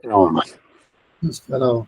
No. Hello.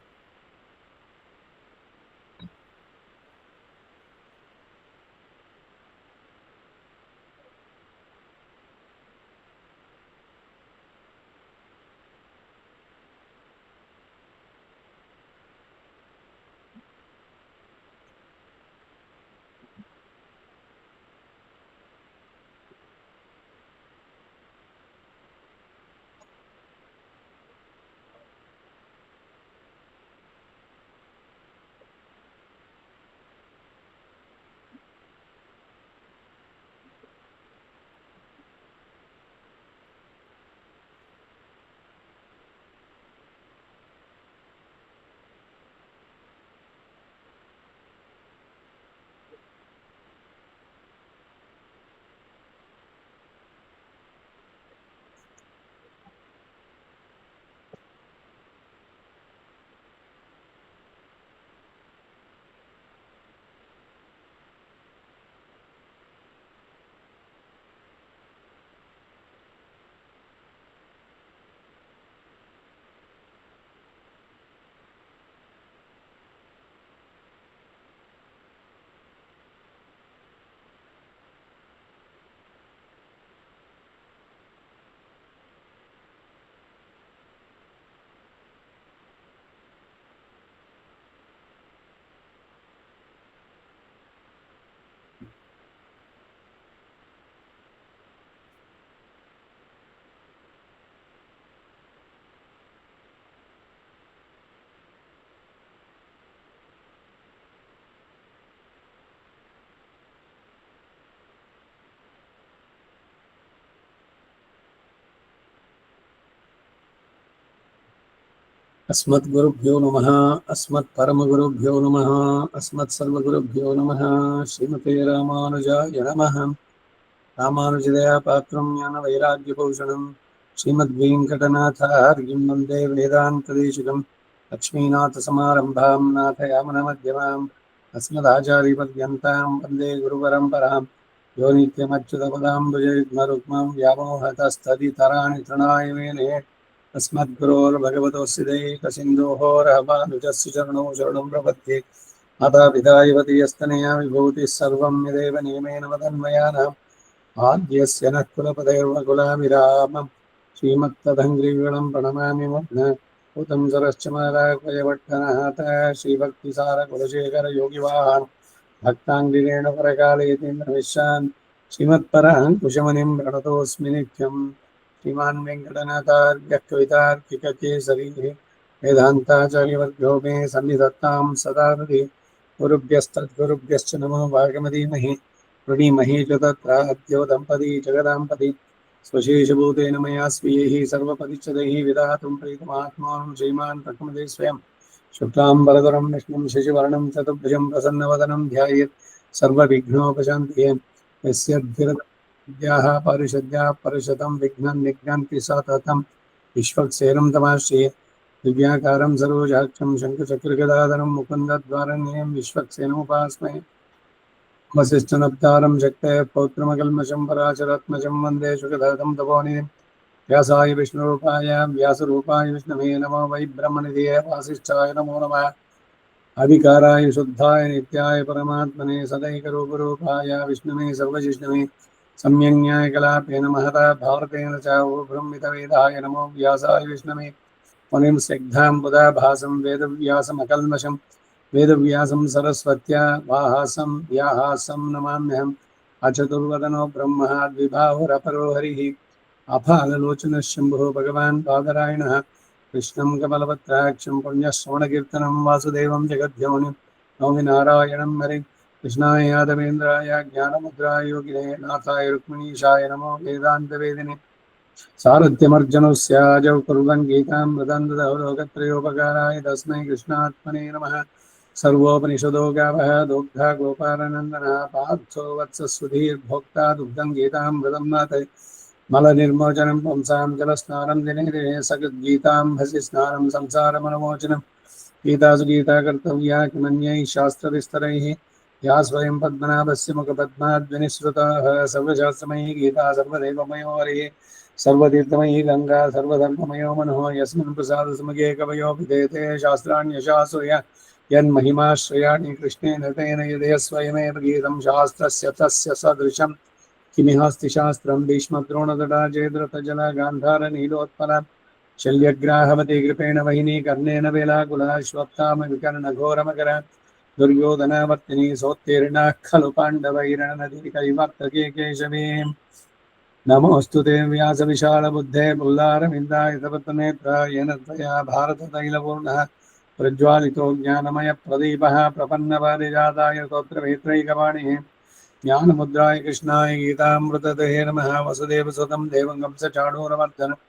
अस्मद्गुरुभ्यो नमः अस्मत्परमगुरुभ्यो नमः अस्मत्सर्वगुरुभ्यो नमः श्रीमते रामानुजाय नमः रामानुजदया पात्रं ज्ञानवैराग्यभूषणं श्रीमद्वेङ्कटनाथार्यं वन्दे वेदान्तदेशिकं लक्ष्मीनाथसमारम्भां नाथयामनमध्यमाम् अस्मदाचार्यपर्यन्तां वन्दे गुरुपरम्परां यो नित्यमच्युतपदाम्बुजयुग्मरुक्मं व्यामोहतस्तदितराणि तृणाय मेने अस्मद्गुरोर्भगवतोऽस्य दैकसिन्धोः रामानुजस्य चरणौ शरणं प्रपद्ये मातापिता युवतीयस्तनया विभूतिः सर्वं यदेव नियमेन मदन्मयानाम् आद्यस्य नः कुलपतेर्वकुलाभिरामं श्रीमत्तदङ्घ्रिगणं प्रणमामि मुग्ध भूतं सरश्च मालाक्वयवट्टनः श्रीभक्तिसारकुलशेखरयोगिवाहान् भक्ताङ्गिरेण परकालयतीन्द्रविश्रान् श्रीमत्पराङ्कुशमुनिं प्रणतोऽस्मि नित्यं श्रीमान् वेङ्कटनाथार्यः कवितार्किककेसरी वेदान्ताचार्यवर्गो मे सन्निधत्तां सदा हृदि गुरुभ्यस्तद्गुरुभ्यश्च नमो भागमदीमहि प्रणीमहि च तत्र अद्यो दम्पती जगदाम्पति स्वशेषभूतेन मया स्वीयैः सर्वपरिच्छदैः विधातुं प्रीतमात्मानं श्रीमान् प्रकमदे स्वयं शुक्लां वरदरं विष्णुं शशिवर्णं चतुर्भुजं प्रसन्नवदनं ध्यायेत् सर्वविघ्नोपशान्तये यस्य विद्याः पारिषद्याः परशतं विघ्नं निघ्नन्ति सततं विश्वक्सेनं तमाश्रये दिव्याकारं सरोजाक्षं शङ्खचक्रगदाधरं मुकुन्दद्वारण्यं विश्वक्सेनमुपास्महे वसिष्ठनप्तारं शक्तये पौत्रमकल्मषं पराशरात्मजं वन्दे शुकधातं तपोनिधिं व्यासाय विष्णुरूपाय व्यासरूपाय विष्णवे नमो वै ब्रह्मनिधये वासिष्ठाय नमो नमः अधिकाराय शुद्धाय नित्याय परमात्मने सदैकरूपरूपाय विष्णुवे सर्वजिष्णवे सम्यङ्न्याय कलापेन महता भारतेन च ब्रह्मितवेदाय नमो व्यासाय विष्णवे मुनिं स्निग्धां बुधा भासं वेदव्यासमकल्मषं वेदव्यासं सरस्वत्या वाहासं व्याहासं नमाम्यहम् अचतुर्वदनो ब्रह्मः द्विबाहुरपरो हरिः अफाललोचनः शम्भुः भगवान् बादरायणः कृष्णं कमलपत्राक्षं पुण्यश्रवणकीर्तनं वासुदेवं जगद्योनिं नौमि नारायणं हरिं कृष्णाय यादवेन्द्राय ज्ञानमुद्राय योगिने नाथाय रुक्मिणीशाय नमो वेदान्तवेदिने सारथ्यमर्जुनस्याजौ कुर्वन् गीतां मृदन्ददौ लोकत्रयोपकाराय तस्मै कृष्णात्मने नमः सर्वोपनिषदो गावः दोग्धा गोपालनन्दनः पार्थो वत्सस्वधीर्भोक्ता दुग्धं गीतां मृदं नाथ मलनिर्मोचनं पुंसां जलस्नानं दिने दिने सगद्गीतां हसि स्नानं संसारमनमोचनं गीतासु गीता कर्तव्या किमन्यैः शास्त्रविस्तरैः या स्वयं पद्मनाभस्य मुखपद्माद्विनिःसृताः सर्वशास्त्रमयी गीता सर्वदेवमयो हरिः सर्वतीर्थमयी गङ्गा सर्वधर्ममयो मनः यस्मिन् प्रसादसमुखे कवयो विधेते शास्त्राण्यशास्त्रय यन्महिमाश्रयाणि कृष्णेन तेन यदय स्वयमेव गीतं शास्त्रस्य तस्य सदृशं किमिहास्ति शास्त्रं भीष्मद्रोणतटा चेद्रतजला गान्धारनीलोत्पला शल्यग्राहवती कृपेण वहिनी कर्णेन वेलाकुला श्वत्थामविकर्णघोरमकर दुर्योधनावर्तिनी सोत्तीर्णाः खलु पाण्डवैरणनदी कैवर्तके केशवे नमोऽस्तु ते व्यासविशालबुद्धे पुल्लारविन्दायतपत्रनेत्र येन त्वया भारततैलपूर्णः प्रज्वालितो ज्ञानमयप्रदीपः प्रपन्नपारिजाताय स्तोत्रवेत्रैकपाणिः ज्ञानमुद्राय कृष्णाय गीतामृतदे नमः वसुदेवसुतं देवं कंसचाणूरमर्दनं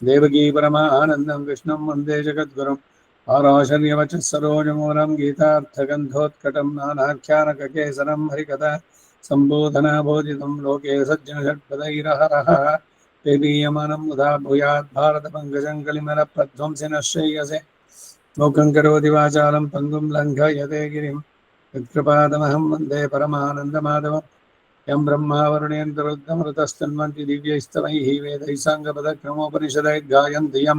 देवकी परमानन्दं कृष्णं वन्दे जगद्गुरुम् आराशर्यवचः सरोजमूलं गीतार्थगन्धोत्कटं नानाख्यानककेसरं हरिकथा सम्बोधनाबोधितं लोके सज्जनषट्पदैरहरः पेबीयमानं मुधा भूयात् भारतपङ्कजं कलिमलप्रध्वंसिनः श्रेयसे लोकं करोति वाचालं पङ्गुं लङ्घयते गिरिं यत्कृपादमहं वन्दे परमानन्दमाधवं यं ब्रह्मा वरुणेन्द्ररुद्रमरुतस्तन्वन्ति दिव्यैस्तवैः वेदैः साङ्गपदक्रमोपनिषदैर्गायन्ति यं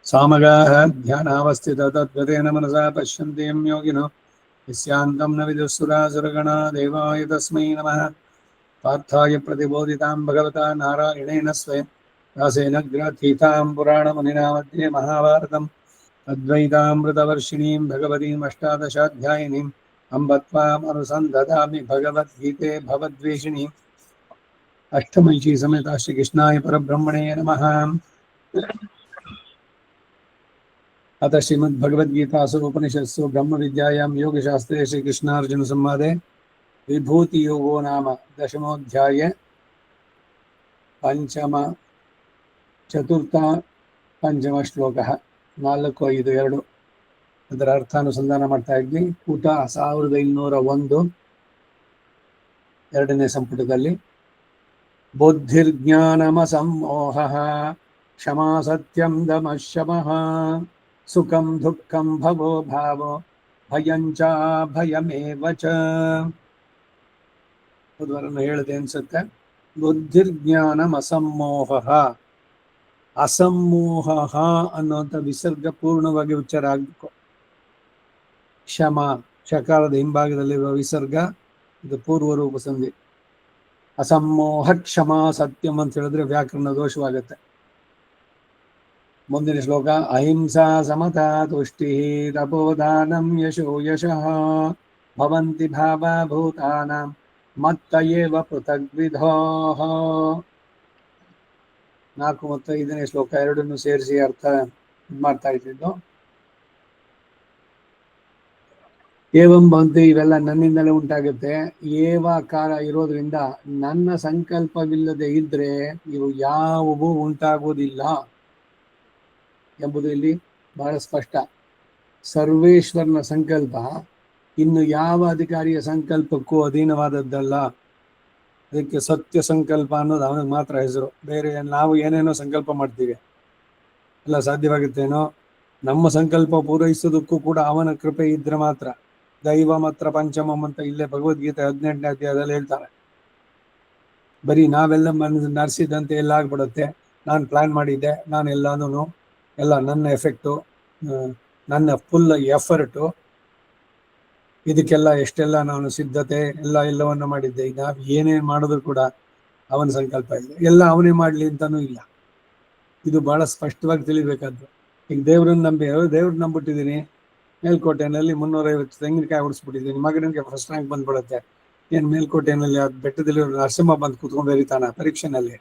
सामगाः ध्यानावस्थितः तद्गतेन मनसा पश्यन्ति यं योगिनो यस्यान्तं न विदुःसुरासुरगणा देवाय तस्मै नमः पार्थाय प्रतिबोधितां भगवता नारायणेन स्वयं व्यासेन ग्रथीतां पुराणमुनिना मध्ये महाभारतम् अद्वैतामृतवर्षिणीं भगवतीम् अष्टादशाध्यायिनीम् अम्ब त्वामनुसन्दधामि भगवद्गीते भवद्वेषिणी अष्टमैषी समेता श्रीकृष्णाय परब्रह्मणे नमः। अतः श्रीमद्भगवद्गीतासु उपनिषत्सु ब्रह्मविद्यायां योगशास्त्रे श्रीकृष्णार्जुनसंवादे विभूतियोगो नाम दशमोऽध्याय पंचमश्लोकः 4-5-2 ಅದರ ಅರ್ಥಾನುಸಂಧಾನ ಮಾಡ್ತಾ ಇದ್ವಿ. ಪುಟ 1501 ಎರಡನೇ ಸಂಪುಟದಲ್ಲಿ ಬುದ್ಧಿರ್ಜ್ಞಾನಮಸಮ್ಮೋಹಃ ಕ್ಷಮಾ ಸತ್ಯಂ ದಮಃ ಶಮಃ ಸುಖಂ ದುಃಖಂ ಭವೋ ಭಾವೋ ಭಯಂ ಚ ಭಯಮೇವ ಚ. ಉದ್ವರನ್ನು ಹೇಳಿದೆ ಅನ್ಸುತ್ತೆ. ಬುದ್ಧಿರ್ಜ್ಞಾನಮಸಮ್ಮೋಹಃ, ಅಸಮ್ಮೋಹ ಅನ್ನುವಂಥ ವಿಸರ್ಗ ಪೂರ್ಣವಾಗಿ ಉಚ್ಚಾರ ಆಗಬೇಕು. ಕ್ಷಮ ಶಕಾರದ ಹಿಂಭಾಗದಲ್ಲಿರುವ ವಿಸರ್ಗ, ಇದು ಪೂರ್ವರೂಪ ಸಂಧಿ. ಅಸಮ್ಮೋಹ ಕ್ಷಮಾ ಸತ್ಯಂ ಅಂತ ಹೇಳಿದ್ರೆ ವ್ಯಾಕರಣ ದೋಷವಾಗತ್ತೆ. ಮುಂದಿನ ಶ್ಲೋಕ ಅಹಿಂಸಾ ಸಮತಾ ತುಷ್ಟಿ ತಪೋದಾನಂ ಯಶೋ ಯಶಃ ಭವಂತಿ ಭಾವಭೂತಾನಾಂ ಮತ್ತ ಏವ ಪೃಥಗ್ವಿಧಾಃ. 4 ಮತ್ತು 5ನೇ ಶ್ಲೋಕ ಎರಡನ್ನು ಸೇರಿಸಿ ಅರ್ಥ ಮಾಡ್ತಾ ಇದ್ದಿದ್ದು. ಏವಂ ಬಂತು, ಇವೆಲ್ಲ ನನ್ನಿಂದಲೇ ಉಂಟಾಗುತ್ತೆ. ಏವಾಕಾರ ಇರೋದ್ರಿಂದ ನನ್ನ ಸಂಕಲ್ಪವಿಲ್ಲದೆ ಇದ್ರೆ ಇವು ಯಾವುವೂ ಉಂಟಾಗುವುದಿಲ್ಲ ಎಂಬುದು ಇಲ್ಲಿ ಬಹಳ ಸ್ಪಷ್ಟ. ಸರ್ವೇಶ್ವರನ ಸಂಕಲ್ಪ ಇನ್ನು ಯಾವ ಅಧಿಕಾರಿಯ ಸಂಕಲ್ಪಕ್ಕೂ ಅಧೀನವಾದದ್ದಲ್ಲ. ಅದಕ್ಕೆ ಸತ್ಯ ಸಂಕಲ್ಪ ಅನ್ನೋದು ಅವನಿಗೆ ಮಾತ್ರ ಹೆಸರು. ಬೇರೆ ನಾವು ಏನೇನೋ ಸಂಕಲ್ಪ ಮಾಡ್ತೀವಿ, ಎಲ್ಲ ಸಾಧ್ಯವಾಗುತ್ತೇನೋ? ನಮ್ಮ ಸಂಕಲ್ಪ ಪೂರೈಸೋದಕ್ಕೂ ಕೂಡ ಅವನ ಕೃಪೆ ಇದ್ರೆ ಮಾತ್ರ. ದೈವ ಮಾತ್ರ ಪಂಚಮಂ ಅಂತ ಇಲ್ಲೇ ಭಗವದ್ಗೀತೆ 18ನೇ ಅಧ್ಯಾಯದಲ್ಲಿ ಹೇಳ್ತಾರೆ. ಬರೀ ನಾವೆಲ್ಲ ನರ್ಸಿದಂತೆ ಎಲ್ಲ ಆಗ್ಬಿಡುತ್ತೆ. ನಾನು ಪ್ಲಾನ್ ಮಾಡಿದ್ದೆ, ನಾನು ಎಲ್ಲಾನು ಎಲ್ಲ ನನ್ನ ಎಫೆಕ್ಟು, ನನ್ನ ಫುಲ್ ಎಫರ್ಟು, ಇದಕ್ಕೆಲ್ಲ ಎಷ್ಟೆಲ್ಲ ನಾನು ಸಿದ್ಧತೆ ಎಲ್ಲವನ್ನು ಮಾಡಿದ್ದೆ. ಈಗ ನಾವು ಏನೇನು ಮಾಡಿದ್ರು ಕೂಡ ಅವನ ಸಂಕಲ್ಪ ಇಲ್ಲ, ಎಲ್ಲ ಅವನೇ ಮಾಡಲಿ ಅಂತಾನೂ ಇಲ್ಲ. ಇದು ಬಹಳ ಸ್ಪಷ್ಟವಾಗಿ ತಿಳಿಬೇಕಾದ್ದು. ಈಗ ದೇವ್ರನ್ನ ನಂಬಿಟ್ಟಿದ್ದೀನಿ, ಮೇಲ್ಕೋಟೆನಲ್ಲಿ 350 ತೆಂಗಿನಕಾಯಿ ಹೊಡಿಸ್ಬಿಟ್ಟಿದ್ದೀನಿ, ಮಗನಿಗೆ ಫಸ್ಟ್ ರ್ಯಾಂಕ್ ಬಂದ್ಬಿಡುತ್ತೆ. ಏನು ಮೇಲ್ಕೋಟೆನಲ್ಲಿ ಬೆಟ್ಟದಲ್ಲಿ ನರಸಿಂಹ ಬಂದು ಕೂತ್ಕೊಂಡು ಬರೀತಾನ ಪರೀಕ್ಷೆನಲ್ಲಿ?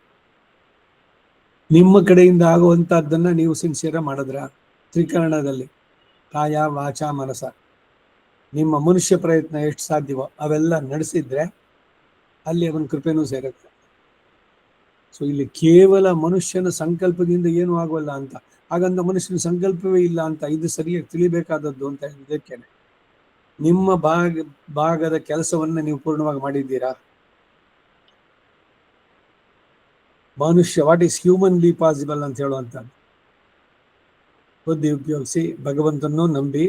ನಿಮ್ಮ ಕಡೆಯಿಂದ ಆಗುವಂತಹದ್ದನ್ನ ನೀವು ಸಿನ್ಸಿಯರ್ ಮಾಡಿದ್ರ? ತ್ರಿಕರಣದಲ್ಲಿ ಕಾಯ ವಾಚ ಮನಸ, ನಿಮ್ಮ ಮನುಷ್ಯ ಪ್ರಯತ್ನ ಎಷ್ಟು ಸಾಧ್ಯವೋ ಅವೆಲ್ಲ ನಡೆಸಿದ್ರೆ ಅಲ್ಲಿ ಅವನ ಕೃಪೆನೂ ಸೇರುತ್ತೆ. ಸೊ ಇಲ್ಲಿ ಕೇವಲ ಮನುಷ್ಯನ ಸಂಕಲ್ಪದಿಂದ ಏನೂ ಆಗೋಲ್ಲ ಅಂತ. ಹಾಗಂತ ಮನುಷ್ಯನ ಸಂಕಲ್ಪವೇ ಇಲ್ಲ ಅಂತ ಇದು ಸರಿಯಾಗಿ ತಿಳಿಬೇಕಾದದ್ದು ಅಂತ ಇದಕ್ಕೇನೆ. ನಿಮ್ಮ ಭಾಗದ ಕೆಲಸವನ್ನ ನೀವು ಪೂರ್ಣವಾಗಿ ಮಾಡಿದ್ದೀರಾ? ಮನುಷ್ಯ ವಾಟ್ ಈಸ್ ಹ್ಯೂಮನ್ಲಿ ಪಾಸಿಬಲ್ ಅಂತ ಹೇಳುವಂಥದ್ದು ಬುದ್ಧಿ ಉಪಯೋಗಿಸಿ ಭಗವಂತನನ್ನು ನಂಬಿ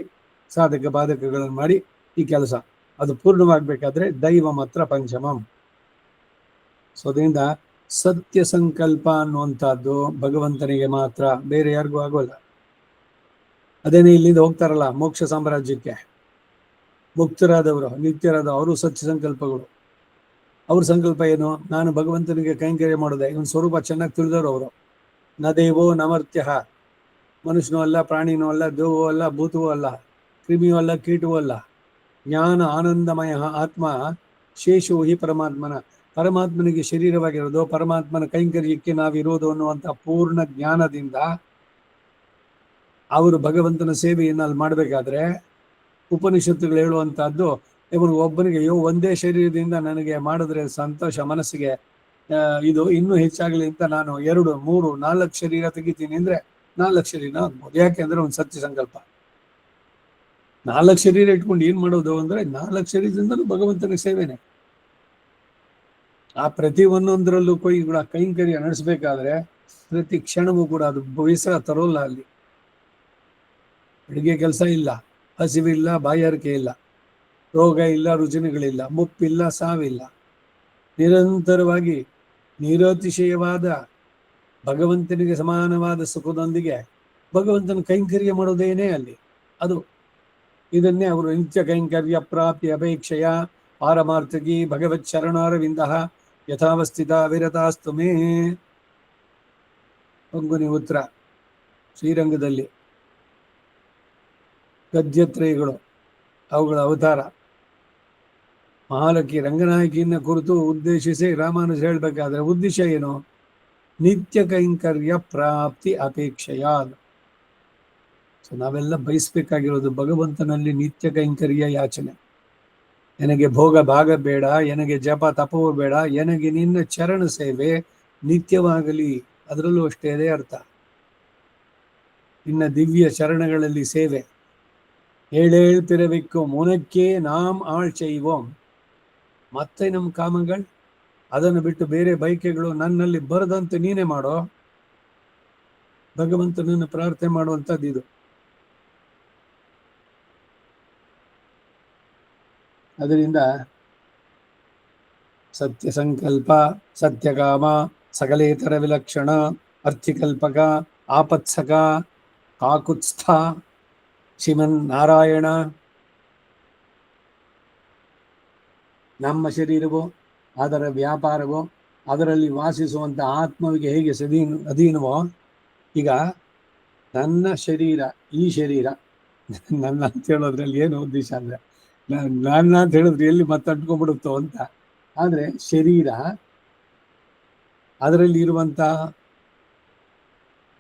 ಸಾಧಕ ಬಾಧಕಗಳನ್ನು ಮಾಡಿ ಈ ಕೆಲಸ ಅದು ಪೂರ್ಣವಾಗಬೇಕಾದ್ರೆ ದೈವ ಮಾತ್ರ ಪಂಚಮಂ. ಸೊ ಅದರಿಂದ ಸತ್ಯ ಸಂಕಲ್ಪ ಅನ್ನುವಂಥದ್ದು ಭಗವಂತನಿಗೆ ಮಾತ್ರ, ಬೇರೆ ಯಾರಿಗೂ ಆಗೋಲ್ಲ. ಅದೇನೇ ಇಲ್ಲಿಂದ ಹೋಗ್ತಾರಲ್ಲ ಮೋಕ್ಷ ಸಾಮ್ರಾಜ್ಯಕ್ಕೆ, ಮುಕ್ತರಾದವರು ನಿತ್ಯರಾದ ಅವರು ಸತ್ಯ ಸಂಕಲ್ಪಗಳು. ಅವ್ರ ಸಂಕಲ್ಪ ಏನು? ನಾನು ಭಗವಂತನಿಗೆ ಕೈಂಕರ್ಯ ಮಾಡೋದೆ. ಇವನ್ ಸ್ವರೂಪ ಚೆನ್ನಾಗಿ ತಿಳಿದವರು ಅವರು. ನ ದೇವೋ ನಮರ್ತ್ಯ, ಮನುಷ್ಯನೂ ಅಲ್ಲ, ಪ್ರಾಣಿನೂ ಅಲ್ಲ, ದೇವೂ ಅಲ್ಲ, ಭೂತವೂ ಅಲ್ಲ, ಕ್ರಿಮಿಯೂ ಅಲ್ಲ, ಕೀಟವೂ ಅಲ್ಲ. ಜ್ಞಾನ ಆನಂದಮಯ ಆತ್ಮ ಶೇಷೋ ಹಿ ಪರಮಾತ್ಮನ, ಪರಮಾತ್ಮನಿಗೆ ಶರೀರವಾಗಿರೋದು, ಪರಮಾತ್ಮನ ಕೈಂಕರ್ಯಕ್ಕೆ ನಾವಿರೋದು ಅನ್ನುವಂಥ ಪೂರ್ಣ ಜ್ಞಾನದಿಂದ ಅವರು ಭಗವಂತನ ಸೇವೆಯನ್ನು ಅಲ್ಲಿ ಮಾಡಬೇಕಾದ್ರೆ ಉಪನಿಷತ್ತುಗಳು ಹೇಳುವಂತಹದ್ದು, ಇವನು ಒಬ್ಬನಿಗೆ ಒಂದೇ ಶರೀರದಿಂದ ನನಗೆ ಮಾಡಿದ್ರೆ ಸಂತೋಷ ಮನಸ್ಸಿಗೆ, ಇದು ಇನ್ನೂ ಹೆಚ್ಚಾಗಲಿ ಅಂತ ನಾನು 2, 3, 4 ಶರೀರ ತೆಗಿತೀನಿ ಅಂದ್ರೆ 4 ಶರೀರ ಆಗ್ಬೋದು. ಯಾಕೆಂದ್ರೆ ಒಂದು ಸತ್ಯ ಸಂಕಲ್ಪ. 4 ಶರೀರ ಇಟ್ಕೊಂಡು ಏನ್ ಮಾಡೋದು ಅಂದ್ರೆ 4 ಶರೀರದಿಂದಲೂ ಭಗವಂತನ ಸೇವೆನೆ. ಆ ಪ್ರತಿ ಒಂದೊಂದರಲ್ಲೂ ಕೂಡ ಕೈಂಕರ್ಯ ನಡೆಸಬೇಕಾದ್ರೆ ಪ್ರತಿ ಕ್ಷಣವೂ ಕೂಡ ಅದು ಬೇಸರ ತರೋಲ್ಲ. ಅಲ್ಲಿ ಅಡುಗೆ ಕೆಲಸ ಇಲ್ಲ, ಹಸಿವಿಲ್ಲ, ಬಾಯಾರಿಕೆ ಇಲ್ಲ, ರೋಗ ಇಲ್ಲ, ರುಜಿನಗಳಿಲ್ಲ, ಮುಪ್ಪಿಲ್ಲ, ಸಾವಿಲ್ಲ. ನಿರಂತರವಾಗಿ ನಿರತಿಶಯವಾದ ಭಗವಂತನಿಗೆ ಸಮಾನವಾದ ಸುಖದೊಂದಿಗೆ ಭಗವಂತನ ಕೈಂಕರ್ಯ ಮಾಡೋದೇನೇ ಅಲ್ಲಿ. ಅದು ಇದನ್ನೇ ಅವರು ನಿತ್ಯ ಕೈಂಕರ್ಯ ಪ್ರಾಪ್ತಿ ಅಪೇಕ್ಷೆಯ ಪಾರಮಾರ್ಥಗಿ ಭಗವತ್ ಶರಣಾರವಿಂದ ಯಥಾವಸ್ಥಿತ ವಿರತಾಸ್ತು ಮೇ. ಪಂಗುನಿ ಉತ್ತರ ಶ್ರೀರಂಗದಲ್ಲಿ ಗದ್ಯತ್ರಯಗಳು, ಅವುಗಳ ಅವತಾರ. ಮಹಾಲಕ್ಕಿ ರಂಗನಾಯಕಿಯನ್ನ ಕುರಿತು ಉದ್ದೇಶಿಸಿ ರಾಮಾನುಜ ಹೇಳಬೇಕಾದ್ರೆ ಉದ್ದೇಶ ಏನು? ನಿತ್ಯ ಕೈಂಕರ್ಯ ಪ್ರಾಪ್ತಿ ಅಪೇಕ್ಷೆಯ. ಸೊ ನಾವೆಲ್ಲ ಬಯಸ್ಬೇಕಾಗಿರೋದು ಭಗವಂತನಲ್ಲಿ ನಿತ್ಯ ಕೈಂಕರ್ಯ ಯಾಚನೆ. ನನಗೆ ಭೋಗ ಭಾಗ ಬೇಡ, ನನಗೆ ಜಪ ತಪವೂ ಬೇಡ, ನನಗೆ ನಿನ್ನ ಚರಣ ಸೇವೆ ನಿತ್ಯವಾಗಲಿ. ಅದರಲ್ಲೂ ಅಷ್ಟೇ ಅದೇ ಅರ್ಥ, ನಿನ್ನ ದಿವ್ಯ ಚರಣಗಳಲ್ಲಿ ಸೇವೆ. ಏಳೇಳ್ತಿರಬೇಕು ಮುನಕ್ಕೆ ನಾಮ್ ಆಳ್ ಚೈವೋಂ. ಮತ್ತೆ ನಮ್ಮ ಕಾಮಗಳು, ಅದನ್ನು ಬಿಟ್ಟು ಬೇರೆ ಬಯಕೆಗಳು ನನ್ನಲ್ಲಿ ಬರದಂತೆ ನೀನೇ ಮಾಡೋ. ಭಗವಂತನನ್ನು ಪ್ರಾರ್ಥನೆ ಮಾಡುವಂಥದ್ದು ಇದು. ಅದರಿಂದ ಸತ್ಯ ಸಂಕಲ್ಪ, ಸತ್ಯಕಾಮ, ಸಕಲೇತರ ವಿಲಕ್ಷಣ, ಅರ್ಥಿಕಲ್ಪಕ, ಆಪತ್ಸಕ, ಕಾಕುತ್ಸ್ಥ, ಶ್ರೀಮನ್ ನಾರಾಯಣ. ನಮ್ಮ ಶರೀರವೋ ಅದರ ವ್ಯಾಪಾರವೋ ಅದರಲ್ಲಿ ವಾಸಿಸುವಂಥ ಆತ್ಮವಿಗೆ ಹೇಗೆ ಅಧೀನವೋ, ಈಗ ನನ್ನ ಶರೀರ, ಈ ಶರೀರ ನನ್ನ ಅಂತ ಹೇಳೋದ್ರಲ್ಲಿ ಏನು ಉದ್ದೇಶ ಅಂದರೆ, ನನ್ನ ಅಂತ ಹೇಳಿದ್ರೆ ಎಲ್ಲಿ ಮತ್ತೆ ಅಂಟ್ಕೊಂಡ್ಬಿಡುತ್ತೋ ಅಂತ. ಆದರೆ ಶರೀರ, ಅದರಲ್ಲಿ ಇರುವಂಥ